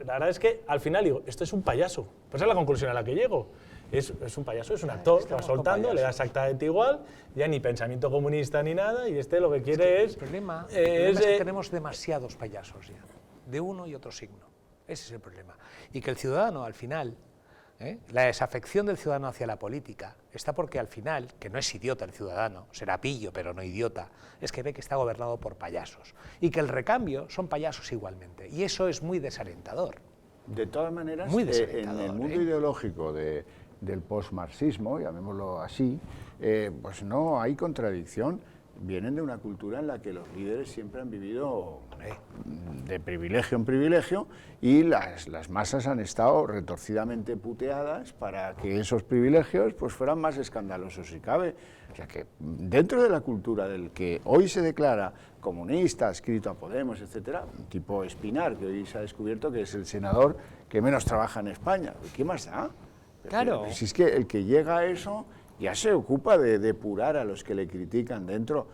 La verdad es que al final digo, esto es un payaso. Pues es la conclusión a la que llego. Es un payaso, es un actor que va soltando, le da exactamente igual, ya ni pensamiento comunista ni nada, y lo que quiere es... El problema es que tenemos demasiados payasos ya, de uno y otro signo. Ese es el problema. Y que el ciudadano, al final, la desafección del ciudadano hacia la política está porque al final, que no es idiota el ciudadano, será pillo pero no idiota, es que ve que está gobernado por payasos. Y que el recambio son payasos igualmente. Y eso es muy desalentador. De todas maneras, muy en el mundo ideológico del postmarxismo, llamémoslo así, pues no hay contradicción. Vienen de una cultura en la que los líderes siempre han vivido de privilegio en privilegio y las masas han estado retorcidamente puteadas para que esos privilegios pues fueran más escandalosos si cabe. O sea que dentro de la cultura del que hoy se declara comunista, adscrito a Podemos, etcétera, un tipo Espinar, que hoy se ha descubierto que es el senador que menos trabaja en España. ¿Qué más da? Claro. Si es que el que llega a eso ya se ocupa de depurar a los que le critican dentro.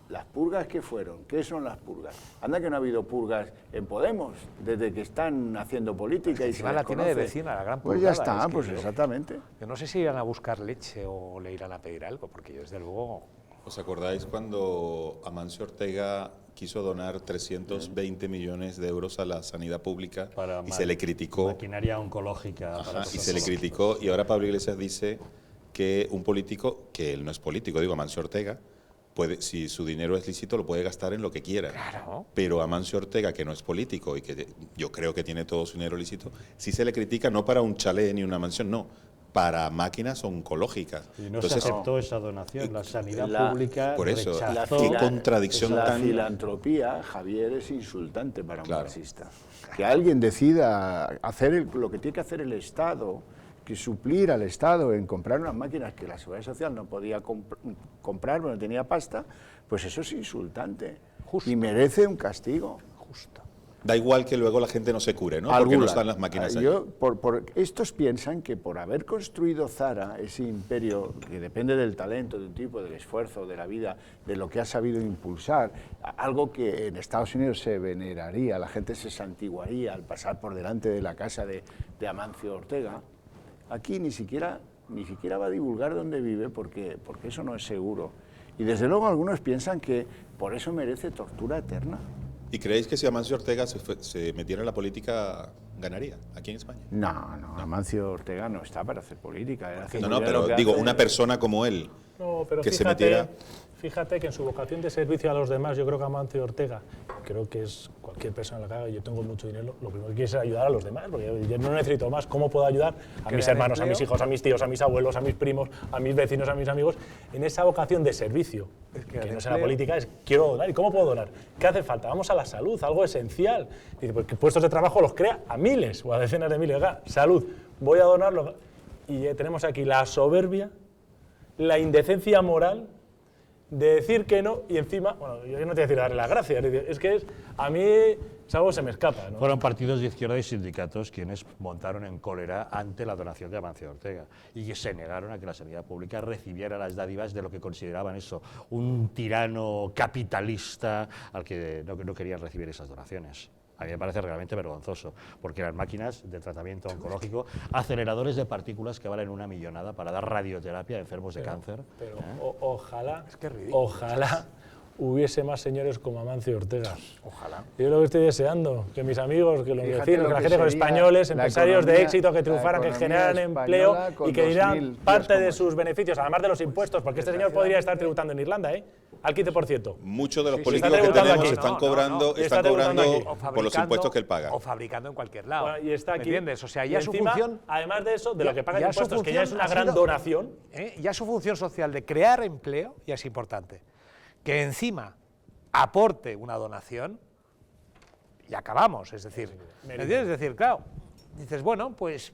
Las purgas que fueron, ¿qué son las purgas? Anda que no ha habido purgas en Podemos desde que están haciendo política y se la tiene de vecina, la gran purgada. Pues ya está, pues exactamente. Yo no sé si irán a buscar leche o le irán a pedir algo, porque yo desde luego... ¿Os acordáis cuando Amancio Ortega quiso donar 320 millones de euros a la sanidad pública y se le criticó? Maquinaria oncológica. Ajá, y se le criticó, y ahora Pablo Iglesias dice que un político, que él no es político, digo Amancio Ortega, si su dinero es lícito lo puede gastar en lo que quiera. Claro. Pero Amancio Ortega, que no es político y que yo creo que tiene todo su dinero lícito, sí se le critica no para un chalet ni una mansión, no, para máquinas oncológicas. Y no se aceptó esa donación, la sanidad pública por eso, rechazó. qué contradicción la tan... filantropía, Javier, es insultante para un marxista. Que alguien decida hacer lo que tiene que hacer el Estado, que suplir al Estado en comprar unas máquinas que la Seguridad Social no podía comprar, no tenía pasta, pues eso es insultante. Justo. Y merece un castigo. Justo. Da igual que luego la gente no se cure, ¿no? Porque no están las máquinas ahí. Estos piensan que por haber construido Zara, ese imperio que depende del talento, de un tipo, del esfuerzo, de la vida, de lo que ha sabido impulsar, algo que en Estados Unidos se veneraría, la gente se santiguaría al pasar por delante de la casa de Amancio Ortega, aquí ni siquiera va a divulgar dónde vive porque eso no es seguro. Y desde luego algunos piensan que por eso merece tortura eterna. ¿Y creéis que si Amancio Ortega se metiera en la política, ganaría aquí en España? No, Amancio Ortega no está para hacer política. No, pero digo, una persona como él, que se metiera... Fíjate que en su vocación de servicio a los demás, yo creo que Amancio Ortega, creo que es cualquier persona la que haga, yo tengo mucho dinero, lo primero que quiero es ayudar a los demás, porque yo no necesito más. ¿Cómo puedo ayudar a mis hermanos, a mis hijos, a mis tíos, a mis abuelos, a mis primos, a mis vecinos, a mis amigos? En esa vocación de servicio, que no es en la política, es quiero donar. ¿Y cómo puedo donar? ¿Qué hace falta? Vamos a la salud, algo esencial. Dice, porque puestos de trabajo los crea a miles o a decenas de miles. Oiga, salud, voy a donarlo. Y tenemos aquí la soberbia, la indecencia moral de decir que no, y encima, bueno, yo no te voy a decir darle las gracias, es que a mí algo se me escapa, ¿no? Fueron partidos de izquierda y sindicatos quienes montaron en cólera ante la donación de Amancio Ortega y que se negaron a que la sanidad pública recibiera las dádivas de lo que consideraban eso, un tirano capitalista al que no querían recibir esas donaciones. A mí me parece realmente vergonzoso, porque las máquinas de tratamiento oncológico, aceleradores de partículas que valen una millonada para dar radioterapia a enfermos de cáncer. Pero ojalá, ojalá hubiese más señores como Amancio Ortega. Ojalá. Yo lo que estoy deseando, que mis amigos, que los Fíjate vecinos, lo que la que gente con sería españoles, la empresarios de economía- éxito, que la triunfaran, que economía generaran empleo española con y que 2000 dieran días parte de como sus beneficios, además de los impuestos, porque este señor podría estar tributando en Irlanda, al 15%. Muchos de los Sí, políticos está que tributando tenemos aquí. están No, cobrando, está están tributando cobrando aquí. por los impuestos que él paga. O fabricando en cualquier lado. Bueno, y está aquí. ¿Me entiendes? O sea, Y ya su encima, función... además de eso, de lo que paga ya en su impuestos, que ya es función una ha gran sido- donación. Ya su función social de crear empleo ya es importante. Que encima aporte una donación y acabamos. Es decir, ¿me entiendes? Es decir, claro, dices, bueno, pues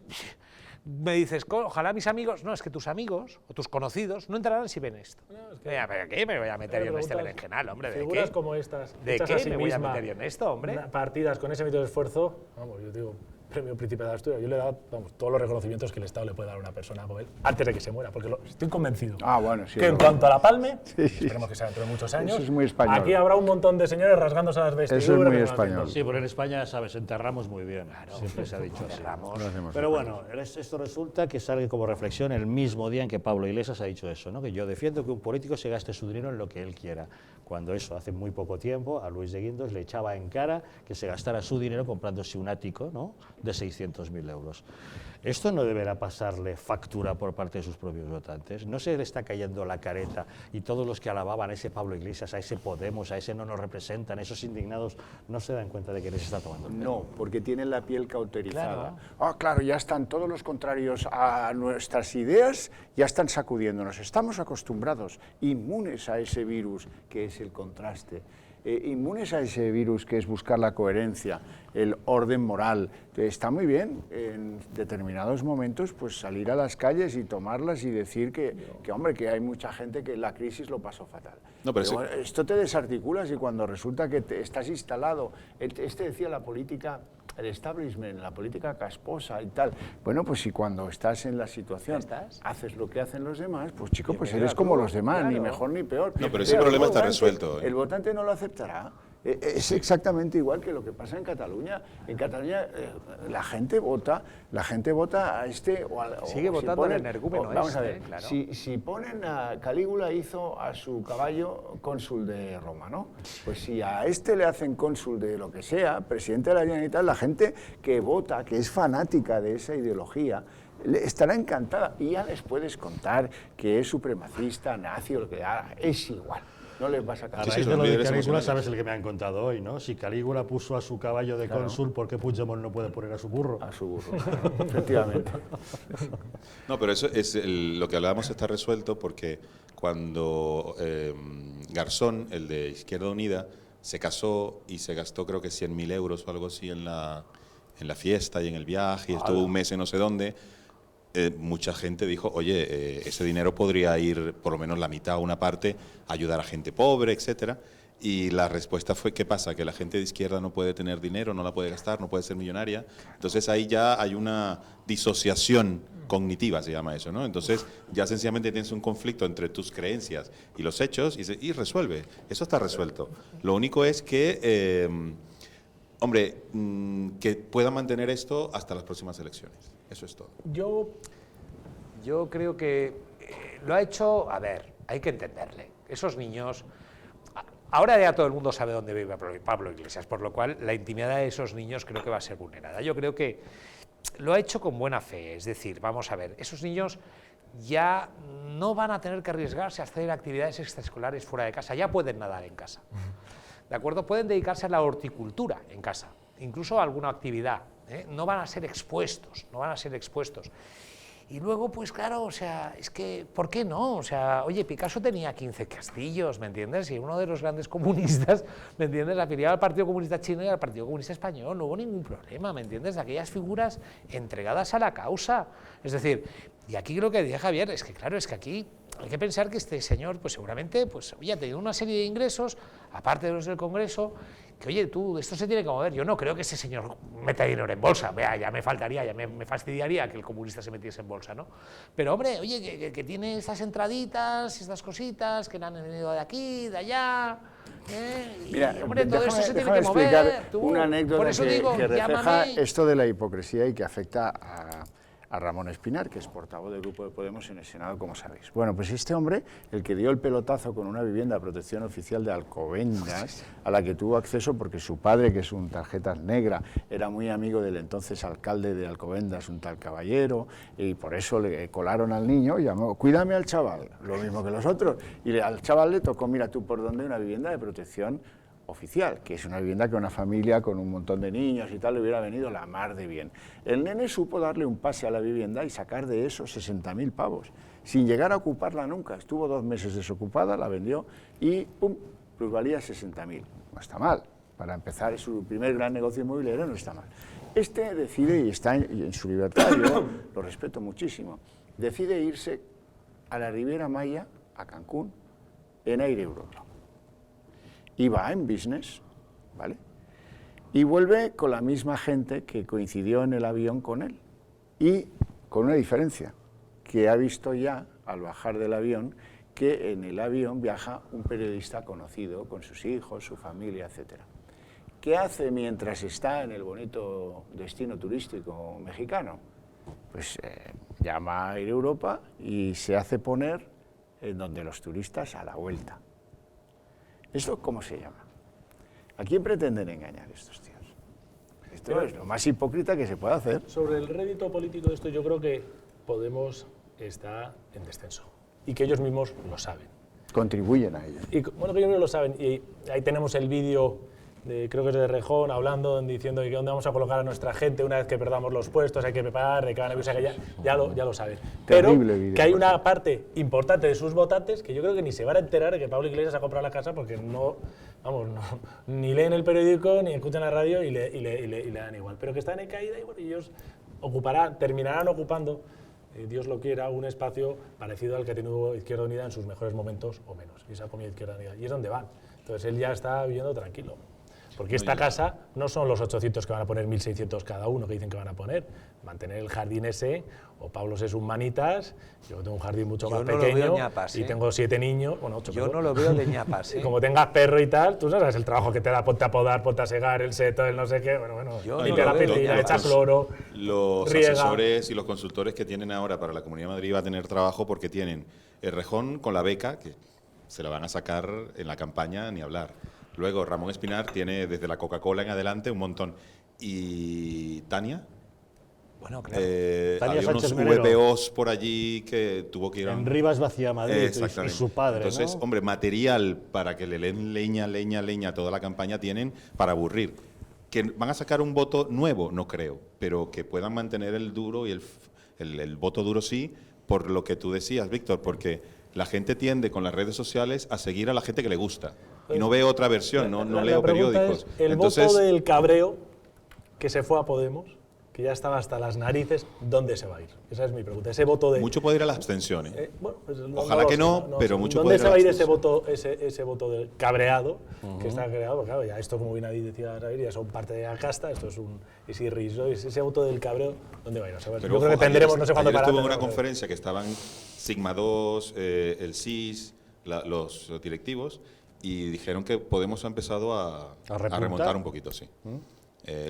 me dices, ojalá mis amigos, no, es que tus amigos o tus conocidos no entrarán si ven esto. Mira, ¿pero qué me voy a meter yo en este berenjenal, hombre? ¿De Figuras qué? como estas, ¿De hechas qué a sí me voy a misma, meter yo en esto, hombre? Partidas con ese método de esfuerzo, vamos, yo digo, premio Príncipe de Asturias, yo le he dado, vamos, todos los reconocimientos que el Estado le puede dar a una persona como él, antes de que se muera, porque estoy convencido Bueno, sí. que en cuanto a la Palme, esperemos que sea dentro de muchos años, Eso es muy español. aquí habrá un montón de señores rasgándose las vestiduras. Eso es muy reconociendo. español. Sí, pero en España, sabes, enterramos muy bien. Siempre se ha dicho así. Pero bueno, esto resulta que sale como reflexión el mismo día en que Pablo Iglesias ha dicho eso, ¿no? Que yo defiendo que un político se gaste su dinero en lo que él quiera. Cuando eso, hace muy poco tiempo, a Luis de Guindos le echaba en cara que se gastara su dinero comprándose un ático, ¿no?, de 600.000 euros. Esto no deberá pasarle factura por parte de sus propios votantes. No se le está cayendo la careta y todos los que alababan a ese Pablo Iglesias, a ese Podemos, a ese no nos representan, esos indignados, no se dan cuenta de que les está tomando el pelo. No, porque tienen la piel cauterizada. Claro. Claro, ya están todos los contrarios a nuestras ideas, ya están sacudiéndonos. Estamos acostumbrados, inmunes a ese virus que es el contraste. Inmunes a ese virus que es buscar la coherencia, el orden moral. Está muy bien en determinados momentos pues salir a las calles y tomarlas y decir que hombre, que hay mucha gente que la crisis lo pasó fatal. No, pero Bueno, esto te desarticulas y cuando resulta que estás instalado, decía la política, el establishment, la política casposa y tal. Bueno, pues si cuando estás en la situación haces lo que hacen los demás, pues chico, pues eres como los demás, ni mejor ni peor. No, pero ese problema está resuelto. El votante no lo aceptará. Es exactamente igual que lo que pasa en Cataluña. En Cataluña la gente vota a este o al... Sigue votando el energúmeno Vamos a ver, este, claro. si ponen a Calígula hizo a su caballo cónsul de Roma, ¿no? Pues si a este le hacen cónsul de lo que sea, presidente de la Generalitat, la gente que vota, que es fanática de esa ideología, estará encantada y ya les puedes contar que es supremacista, nazi o lo que haga, es igual. No les vas a A cambiar. raíz de lo de Calígula, sabes el que me han contado hoy, ¿no? Si Calígula puso a su caballo de Claro. cónsul, ¿por qué Puigdemont no puede poner a su burro? A su burro, efectivamente. No, pero eso es lo que hablábamos está resuelto porque cuando Garzón, el de Izquierda Unida, se casó y se gastó creo que 100.000 euros o algo así en la fiesta y en el viaje y estuvo un mes en no sé dónde, mucha gente dijo, oye, ese dinero podría ir por lo menos la mitad o una parte a ayudar a gente pobre, etcétera. Y la respuesta fue, ¿qué pasa? Que la gente de izquierda no puede tener dinero, no la puede gastar, no puede ser millonaria. Entonces ahí ya hay una disociación cognitiva, se llama eso, ¿no? Entonces ya sencillamente tienes un conflicto entre tus creencias y los hechos y resuelve. Eso está resuelto. Lo único es que, hombre, que pueda mantener esto hasta las próximas elecciones. Eso es todo. Yo creo que lo ha hecho, a ver, hay que entenderle. Esos niños... Ahora ya todo el mundo sabe dónde vive Pablo Iglesias, por lo cual la intimidad de esos niños creo que va a ser vulnerada. Yo creo que lo ha hecho con buena fe, es decir, vamos a ver, esos niños ya no van a tener que arriesgarse a hacer actividades extraescolares fuera de casa, ya pueden nadar en casa, ¿de acuerdo? Pueden dedicarse a la horticultura en casa, incluso a alguna actividad, no van a ser expuestos, no van a ser expuestos. Y luego, pues claro, o sea, es que, ¿por qué no? O sea, oye, Picasso tenía 15 castillos, ¿me entiendes? Y uno de los grandes comunistas, ¿me entiendes? Afiliado al Partido Comunista Chino y al Partido Comunista Español, no hubo ningún problema, ¿me entiendes? De aquellas figuras entregadas a la causa. Es decir, y aquí lo que decía Javier es que, claro, es que aquí hay que pensar que este señor, pues seguramente, pues oye, ha tenido una serie de ingresos, aparte de los del Congreso, que oye, esto se tiene que mover. Yo no creo que ese señor meta dinero en bolsa, vea, ya me faltaría, ya me fastidiaría que el comunista se metiese en bolsa, ¿no? Pero hombre, oye, que tiene estas entraditas, estas cositas, que le han venido de aquí, de allá, Mira, y, hombre, todo eso se tiene déjame que mover. explicar una anécdota que refleja llámame. esto de la hipocresía y que afecta a Ramón Espinar, que es portavoz del Grupo de Podemos en el Senado, como sabéis. Bueno, pues este hombre, el que dio el pelotazo con una vivienda de protección oficial de Alcobendas, a la que tuvo acceso porque su padre, que es un tarjetas negra, era muy amigo del entonces alcalde de Alcobendas, un tal Caballero, y por eso le colaron al niño y llamó, cuídame al chaval, lo mismo que los otros. Y al chaval le tocó, mira tú por dónde, una vivienda de protección oficial, que es una vivienda que una familia con un montón de niños y tal le hubiera venido la mar de bien. El nene supo darle un pase a la vivienda y sacar de eso 60.000 pavos, sin llegar a ocuparla nunca. Estuvo 2 meses desocupada, la vendió y ¡pum!, plusvalía 60.000. No está mal. Para empezar, es su primer gran negocio inmobiliario, no está mal. Este decide, y está en su libertad, yo lo respeto muchísimo, decide irse a la Riviera Maya, a Cancún, en Air Europa. Y va en business, ¿vale? Y vuelve con la misma gente que coincidió en el avión con él. Y con una diferencia, que ha visto ya, al bajar del avión, que en el avión viaja un periodista conocido, con sus hijos, su familia, etc. ¿Qué hace mientras está en el bonito destino turístico mexicano? Pues llama a Air Europa y se hace poner en donde los turistas a la vuelta. ¿Esto cómo se llama? ¿A quién pretenden engañar estos tíos? Esto es lo más hipócrita que se puede hacer. Sobre el rédito político de esto, yo creo que Podemos está en descenso y que ellos mismos lo saben. Contribuyen a ello. Y, bueno, que ellos mismos lo saben. Y ahí tenemos el vídeo, creo que es de Rejón, hablando, diciendo que dónde vamos a colocar a nuestra gente una vez que perdamos los puestos, hay que preparar, de que van a avisar, que ya lo saben. Pero que hay una parte importante de sus votantes que yo creo que ni se van a enterar de que Pablo Iglesias ha comprado la casa porque ni leen el periódico, ni escuchan la radio y le dan igual. Pero que están en caída y bueno, ellos terminarán ocupando, Dios lo quiera, un espacio parecido al que ha tenido Izquierda Unida en sus mejores momentos o menos. Y se ha comido Izquierda Unida. Y es donde van. Entonces él ya está viviendo tranquilo. Porque esta casa no son los 800 que van a poner 1.600 cada uno, que dicen que van a poner. Mantener el jardín ese, o Pablo es un manitas, yo tengo un jardín mucho más pequeño ñapas, y tengo 7 niños, bueno 8. Yo no lo veo de ñapas. Y como tengas perro y tal, tú sabes el trabajo que te da, ponte a podar, ponte a segar el seto, el no sé qué, mete la pepilla, echa cloro, Los riega. asesores y los consultores que tienen ahora para la Comunidad de Madrid va a tener trabajo porque tienen el Rejón con la beca, que se la van a sacar en la campaña, ni hablar. Luego Ramón Espinar tiene desde la Coca-Cola en adelante un montón. Y Tania, bueno, claro. Tania había unos Sánchez Melero. VPOs por allí que tuvo que ir a... En Rivas Vacía Madrid y su padre, Entonces, ¿no? hombre, material para que le den leña a toda la campaña tienen para aburrir. ¿Que van a sacar un voto nuevo? No creo, pero que puedan mantener el duro y el voto duro sí, por lo que tú decías, Víctor, porque la gente tiende con las redes sociales a seguir a la gente que le gusta. Y no veo otra versión, no leo periódicos. El voto del cabreo que se fue a Podemos, que ya estaba hasta las narices, ¿dónde se va a ir? Esa es mi pregunta. Ese voto de... Mucho puede ir a las abstenciones. Pues Ojalá que no, pero mucho puede ir. ¿Dónde se va a ir abstención? ese voto del cabreado, que está creado? Porque claro, ya esto, como bien decía David, ya son parte de la casta, esto es irrisorio, ese voto del cabreo, ¿dónde va a ir? O sea, yo creo que tendremos, no sé cuándo parar. Estuve en una conferencia que estaban Sigma 2, el CIS, los directivos, y dijeron que Podemos ha empezado a remontar un poquito, sí.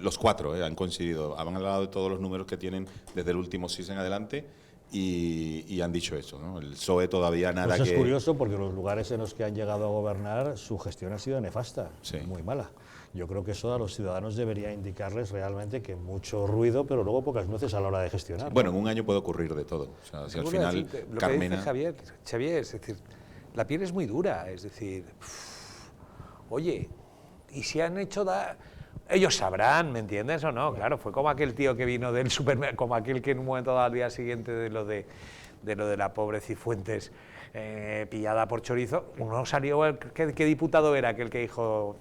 Los 4 han coincidido, han hablado de todos los números que tienen desde el último CIS en adelante y han dicho eso, ¿no? El PSOE todavía nada pues que... Es curioso porque los lugares en los que han llegado a gobernar, su gestión ha sido nefasta, muy mala. Yo creo que eso a los ciudadanos debería indicarles realmente que mucho ruido, pero luego pocas nueces a la hora de gestionar. Bueno, en un año puede ocurrir de todo. O sea, si al final lo Carmena... que dice Xavier, es decir, la piel es muy dura, es decir, oye, y si han hecho... Ellos sabrán, ¿me entiendes o no? Claro, fue como aquel tío que vino del supermercado, como aquel que en un momento dado al día siguiente de lo de la pobre Cifuentes pillada por chorizo, uno salió, ¿qué diputado era aquel que dijo,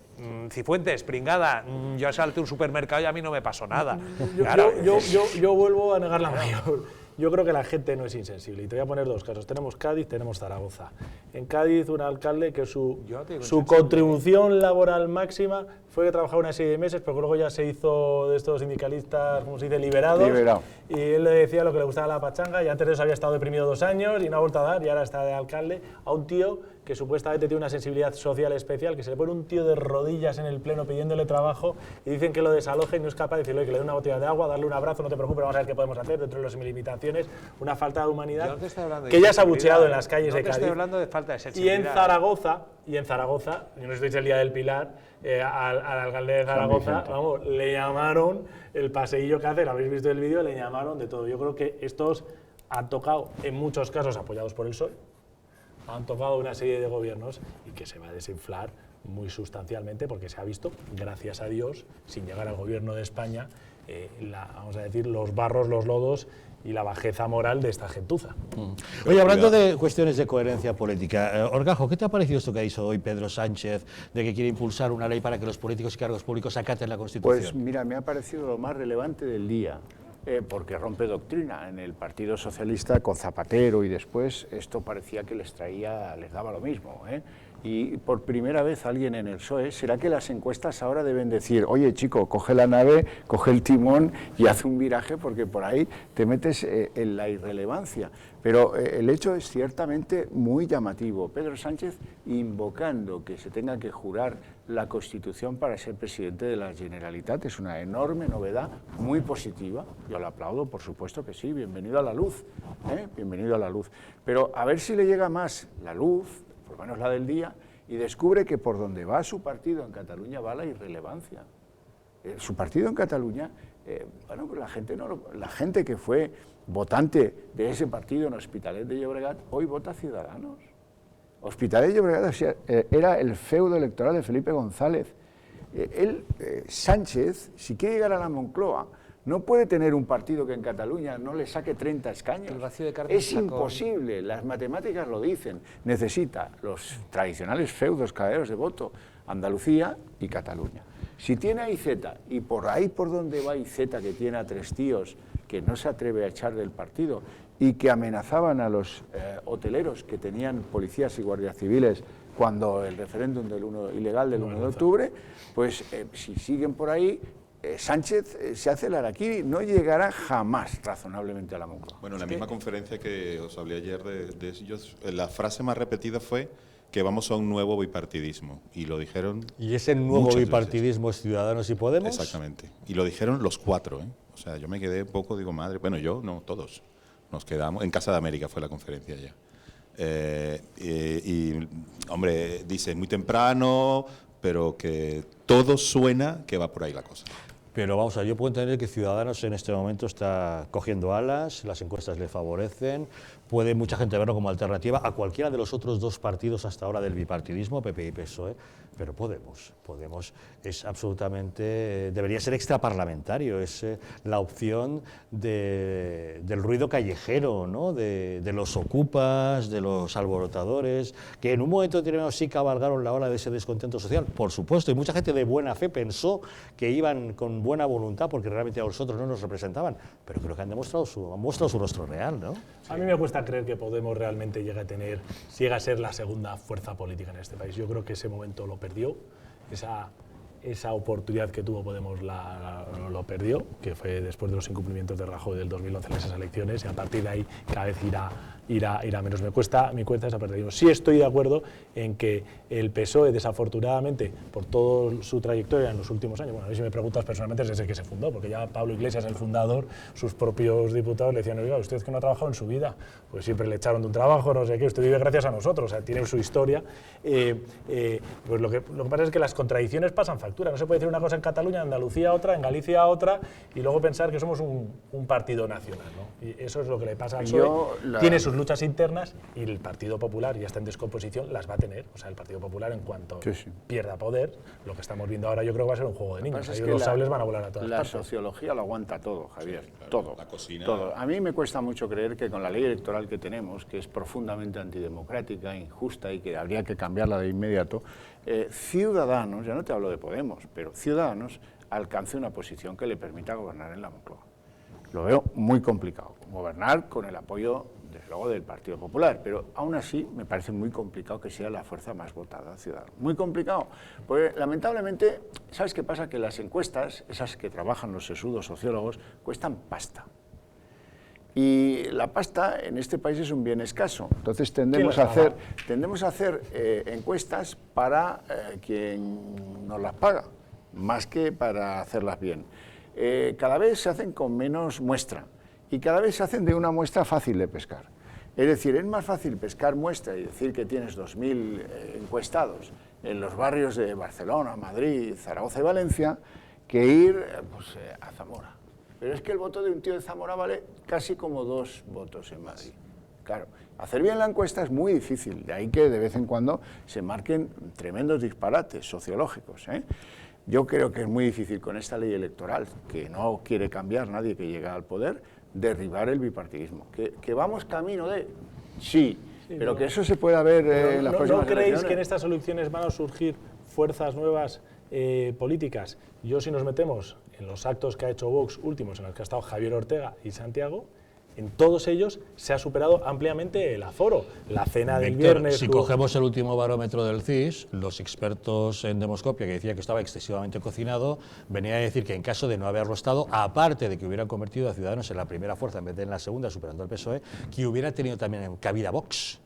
Cifuentes, pringada, yo asalté un supermercado y a mí no me pasó nada? Yo vuelvo a negar la mayor. Yo creo que la gente no es insensible. Y te voy a poner dos casos. Tenemos Cádiz, tenemos Zaragoza. En Cádiz, un alcalde que su contribución laboral máxima fue que trabajaba una serie de meses, pero luego ya se hizo de estos sindicalistas, ¿cómo se dice?, liberados. Liberado. Y él le decía lo que le gustaba la pachanga, y antes de eso había estado deprimido 2 años y no ha vuelto a dar, y ahora está de alcalde, a un tío que supuestamente tiene una sensibilidad social especial, que se le pone un tío de rodillas en el pleno pidiéndole trabajo y dicen que lo desaloje y no es capaz de decirle que le dé una botella de agua, darle un abrazo, no te preocupes, vamos a ver qué podemos hacer dentro de las limitaciones, una falta de humanidad que ya se ha abucheado en las calles de Cádiz. Estoy hablando de falta de Y sensibilidad. en Zaragoza, yo no estoy el día del Pilar, al alcalde de Zaragoza, vamos, le llamaron el paseillo que hace, lo habéis visto el vídeo, le llamaron de todo. Yo creo que estos han tocado, en muchos casos apoyados por el PSOE, han tocado una serie de gobiernos y que se va a desinflar muy sustancialmente porque se ha visto, gracias a Dios, sin llegar al gobierno de España, vamos a decir, los barros, los lodos y la bajeza moral de esta gentuza. Oye, hablando de cuestiones de coherencia política, Orgajo, ¿qué te ha parecido esto que ha dicho hoy Pedro Sánchez, de que quiere impulsar una ley para que los políticos y cargos públicos acaten la Constitución? Pues mira, me ha parecido lo más relevante del día. Porque rompe doctrina. En el Partido Socialista, con Zapatero y después, esto parecía que les daba lo mismo. Y por primera vez alguien en el PSOE, ¿será que las encuestas ahora deben decir, oye chico, coge la nave, coge el timón y haz un viraje porque por ahí te metes en la irrelevancia? Pero el hecho es ciertamente muy llamativo. Pedro Sánchez invocando que se tenga que jurar la Constitución para ser presidente de la Generalitat es una enorme novedad, muy positiva. Yo lo aplaudo, por supuesto que sí, bienvenido a la luz, bienvenido a la luz. Pero a ver si le llega más la luz, por lo menos la del día, y descubre que por donde va su partido en Cataluña va la irrelevancia. Su partido en Cataluña, bueno, pues la gente que fue votante de ese partido en Hospitalet de Llobregat, hoy vota Ciudadanos. Hospitalet de Llobregat era el feudo electoral de Felipe González. Sánchez, si quiere llegar a la Moncloa, no puede tener un partido que en Cataluña no le saque 30 escaños. El vacío de carne es imposible, las matemáticas lo dicen. Necesita los tradicionales feudos caderos de voto, Andalucía y Cataluña. Si tiene a IZ, y por ahí por donde va IZ, que tiene a 3 tíos que no se atreve a echar del partido y que amenazaban a los hoteleros que tenían policías y guardias civiles cuando el referéndum ilegal del 1 de octubre, pues si siguen por ahí, Sánchez se hace el harakiri, no llegará jamás razonablemente a la Moncloa. Bueno, en la misma conferencia que os hablé ayer de ellos, la frase más repetida fue que vamos a un nuevo bipartidismo, y lo dijeron. ¿Y ese nuevo bipartidismo es Ciudadanos y Podemos? Exactamente, y lo dijeron los 4, O sea, yo me quedé un poco, digo, madre, bueno, yo, no, todos, nos quedamos, en Casa de América fue la conferencia ya. Hombre, dice, muy temprano, pero que todo suena que va por ahí la cosa. Pero vamos a ver, yo puedo entender que Ciudadanos en este momento está cogiendo alas, las encuestas le favorecen, puede mucha gente verlo como alternativa a cualquiera de los otros 2 partidos hasta ahora del bipartidismo, PP y PSOE, pero Podemos es absolutamente, debería ser extraparlamentario, es la opción del ruido callejero, ¿no? de los ocupas, de los alborotadores, que en un momento determinado sí cabalgaron la ola de ese descontento social, por supuesto, y mucha gente de buena fe pensó que iban con buena voluntad porque realmente a nosotros no nos representaban, pero creo que han mostrado su rostro real, ¿no? A mí me cuesta creer que Podemos realmente llegue a ser la segunda fuerza política en este país. Yo creo que ese momento lo perdió, esa oportunidad que tuvo Podemos lo perdió, que fue después de los incumplimientos de Rajoy del 2011 en esas elecciones, y a partir de ahí cada vez irá menos. Me cuesta esa pérdida. Sí estoy de acuerdo en que el PSOE, desafortunadamente, por toda su trayectoria en los últimos años, bueno, a mí si me preguntas personalmente es desde que se fundó, porque ya Pablo Iglesias, el fundador, pues diputados le decían, oiga, usted que no ha trabajado en su vida, pues siempre le echaron de un trabajo, no sé qué, usted vive gracias a nosotros, o sea, tiene su historia. Pues lo que pasa es que las contradicciones pasan factura, no se puede decir una cosa en Cataluña, en Andalucía otra, en Galicia otra, y luego pensar que somos un partido nacional, ¿no? Y eso es lo que le pasa al PSOE. Tiene sus luchas internas y el Partido Popular ya está en descomposición, las va a tener. O sea, el Partido Popular, en cuanto pierda poder, lo que estamos viendo ahora yo creo que va a ser un juego de niños. Ahí los sables van a volar a todas partes. La sociología lo aguanta todo, Javier, claro, todo. La cocina. Todo. A mí me cuesta mucho creer que con la ley electoral que tenemos, que es profundamente antidemocrática, injusta y que habría que cambiarla de inmediato, Ciudadanos, ya no te hablo de Podemos, pero Ciudadanos alcance una posición que le permita gobernar en la Moncloa. Lo veo muy complicado. gobernar con el apoyo, desde luego, del Partido Popular, pero aún así me parece muy complicado que sea la fuerza más votada ciudadana. Muy complicado, porque lamentablemente, ¿sabes qué pasa? Que las encuestas, esas que trabajan los sesudos sociólogos, cuestan pasta. Y la pasta en este país es un bien escaso, entonces tendemos a hacer encuestas para quien nos las paga, más que para hacerlas bien. Cada vez se hacen con menos muestra y cada vez se hacen de una muestra fácil de pescar. Es decir, es más fácil pescar muestra y decir que tienes 2.000 encuestados en los barrios de Barcelona, Madrid, Zaragoza y Valencia que ir a Zamora. Pero es que el voto de un tío de Zamora vale casi como 2 votos en Madrid. Claro, hacer bien la encuesta es muy difícil, de ahí que de vez en cuando se marquen tremendos disparates sociológicos, ¿eh? Yo creo que es muy difícil con esta ley electoral, que no quiere cambiar nadie que llega al poder, derribar el bipartidismo. ¿Que vamos camino de...? Sí, pero que eso se pueda ver en las próximas elecciones. ¿No creéis que en elecciones? estas elecciones van a surgir fuerzas nuevas políticas? Yo, si nos metemos en los actos que ha hecho Vox últimos, en los que ha estado Javier Ortega y Santiago, en todos ellos se ha superado ampliamente el aforo. La cena del Víctor, viernes... si cogemos el último barómetro del CIS, los expertos en demoscopia, que decía que estaba excesivamente cocinado, venía a decir que en caso de no haberlo estado, aparte de que hubieran convertido a Ciudadanos en la primera fuerza en vez de en la segunda, superando al PSOE, que hubiera tenido también cabida Vox.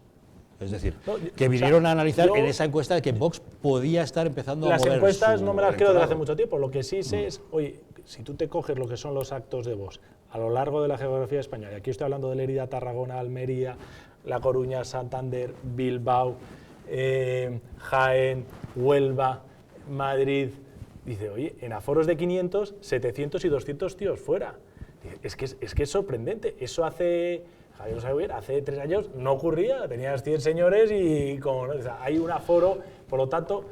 Es decir, que vinieron a analizar en esa encuesta de que Vox podía estar empezando a mover las encuestas no me las creo desde hace electorado. mucho tiempo. Lo que sí sé es, oye, si tú te coges lo que son los actos de Vox a lo largo de la geografía española, y aquí estoy hablando de Lérida, Tarragona, Almería, La Coruña, Santander, Bilbao, Jaén, Huelva, Madrid, dice, oye, en aforos de 500, 700 y 200 tíos fuera. Es que es sorprendente. Eso hace 3 años no ocurría, tenías 100 señores y hay un aforo, por lo tanto,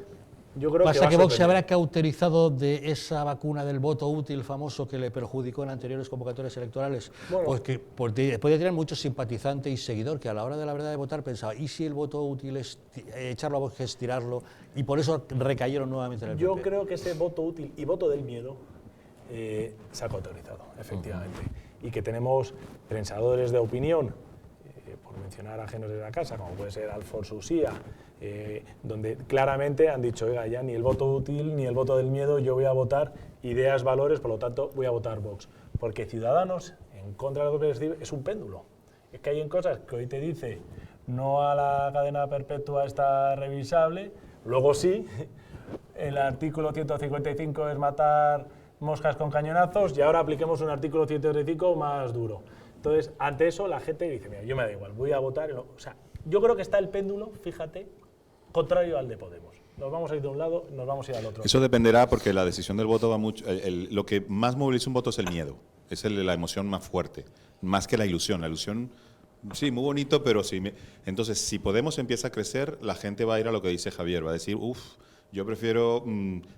yo creo Pasa que Vox se habrá cauterizado de esa vacuna del voto útil famoso que le perjudicó en anteriores convocatorias electorales, Bueno. pues que podía tener mucho simpatizante y seguidor que a la hora de la verdad de votar pensaba, ¿y si el voto útil es echarlo a Vox, es tirarlo? Y por eso recayeron nuevamente en el Yo PP. creo que ese voto útil y voto del miedo se ha cauterizado, efectivamente. Y que tenemos pensadores de opinión, por mencionar ajenos de la casa, como puede ser Alfonso Usía, donde claramente han dicho, oiga, ya ni el voto útil ni el voto del miedo, yo voy a votar ideas, valores, por lo tanto voy a votar Vox. Porque Ciudadanos, en contra de lo que es un péndulo. Es que hay en cosas que hoy te dice no a la cadena perpetua está revisable, luego sí, el artículo 155 es matar moscas con cañonazos y ahora apliquemos un artículo 135 más duro. Entonces, ante eso la gente dice, mira, yo me da igual, voy a votar. O sea, yo creo que está el péndulo, fíjate, contrario al de Podemos. Nos vamos a ir de un lado, nos vamos a ir al otro. Eso dependerá porque la decisión del voto va mucho... lo que más moviliza un voto es el miedo, es la emoción más fuerte, más que la ilusión. La ilusión, sí, muy bonito, pero sí... Entonces, si Podemos empieza a crecer, la gente va a ir a lo que dice Javier, va a decir, yo prefiero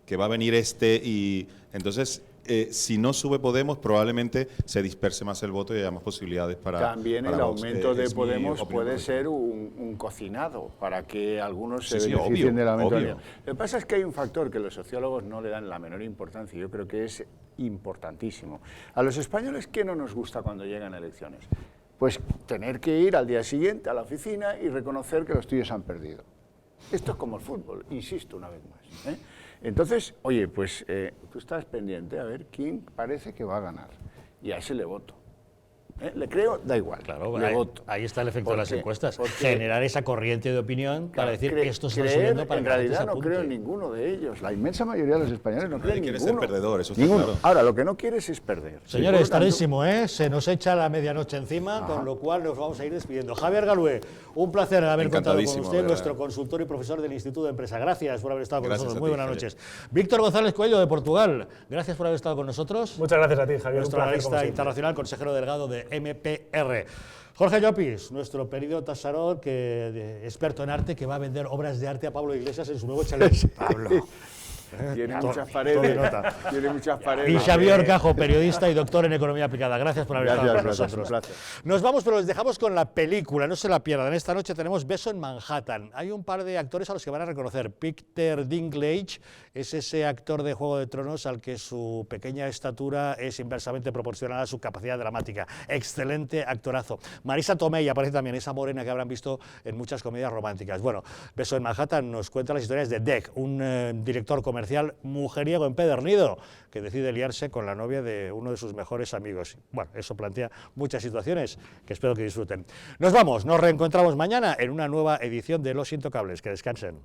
que va a venir y... Entonces, si no sube Podemos, probablemente se disperse más el voto y haya más posibilidades para También para el Vox. aumento de Es mi Podemos opinión puede personal. ser un cocinado para que algunos se Sí, sí, beneficien obvio, del aumento. obvio. Lo que pasa es que hay un factor que los sociólogos no le dan la menor importancia y yo creo que es importantísimo. A los españoles, ¿qué no nos gusta cuando llegan elecciones? Pues tener que ir al día siguiente a la oficina y reconocer que los tuyos han perdido. Esto es como el fútbol, insisto una vez más, ¿eh? Entonces, oye, pues tú estás pendiente a ver quién parece que va a ganar y a ese le voto. ¿Le creo? Da igual, Claro, le voto. ahí está el efecto de las Porque- encuestas. porque- Generar esa corriente de opinión para decir esto está creer, subiendo para en que la gente realidad se no apunte. creo en ninguno de ellos. La inmensa mayoría de los españoles no creen en quiere ser ninguno. perdedor, eso está Ninguno. claro. Ahora, lo que no quieres es perder. Señores, Por lo tanto, tardísimo, ¿eh? Se nos echa la medianoche encima, con lo cual nos vamos a ir despidiendo. Javier Galué, un placer haber contado con Encantadísimo, usted, de verdad. nuestro consultor y profesor del Instituto de Empresa. Gracias por haber estado con Gracias nosotros. a Muy ti, buenas Javier. noches. Víctor González Coelho, de Portugal, gracias por haber estado con nosotros. Muchas gracias a ti, Javier. Nuestro un placer, como analista siempre. internacional, consejero delegado de MPR. Jorge Llopis, nuestro querido Tasarot, experto en arte, que va a vender obras de arte a Pablo Iglesias en su nuevo chalet. Pablo. Tiene Todo- muchas todo paredes. denota. Tiene muchas paredes. Y Xavier Orcajo, periodista y doctor en economía aplicada. Gracias por haber estado con Gracias, nosotros. un placer. Nos vamos, pero les dejamos con la película, no se la pierdan. Esta noche tenemos Beso en Manhattan. Hay un par de actores a los que van a reconocer. Peter Dinklage es ese actor de Juego de Tronos al que su pequeña estatura es inversamente proporcional a su capacidad dramática. Excelente actorazo. Marisa Tomei aparece también, esa morena que habrán visto en muchas comedias románticas. Bueno, Beso en Manhattan nos cuenta las historias de Deck, un director comercial mujeriego empedernido que decide liarse con la novia de uno de sus mejores amigos. Bueno, eso plantea muchas situaciones que espero que disfruten. Nos vamos, nos reencontramos mañana en una nueva edición de Los Intocables. Que descansen.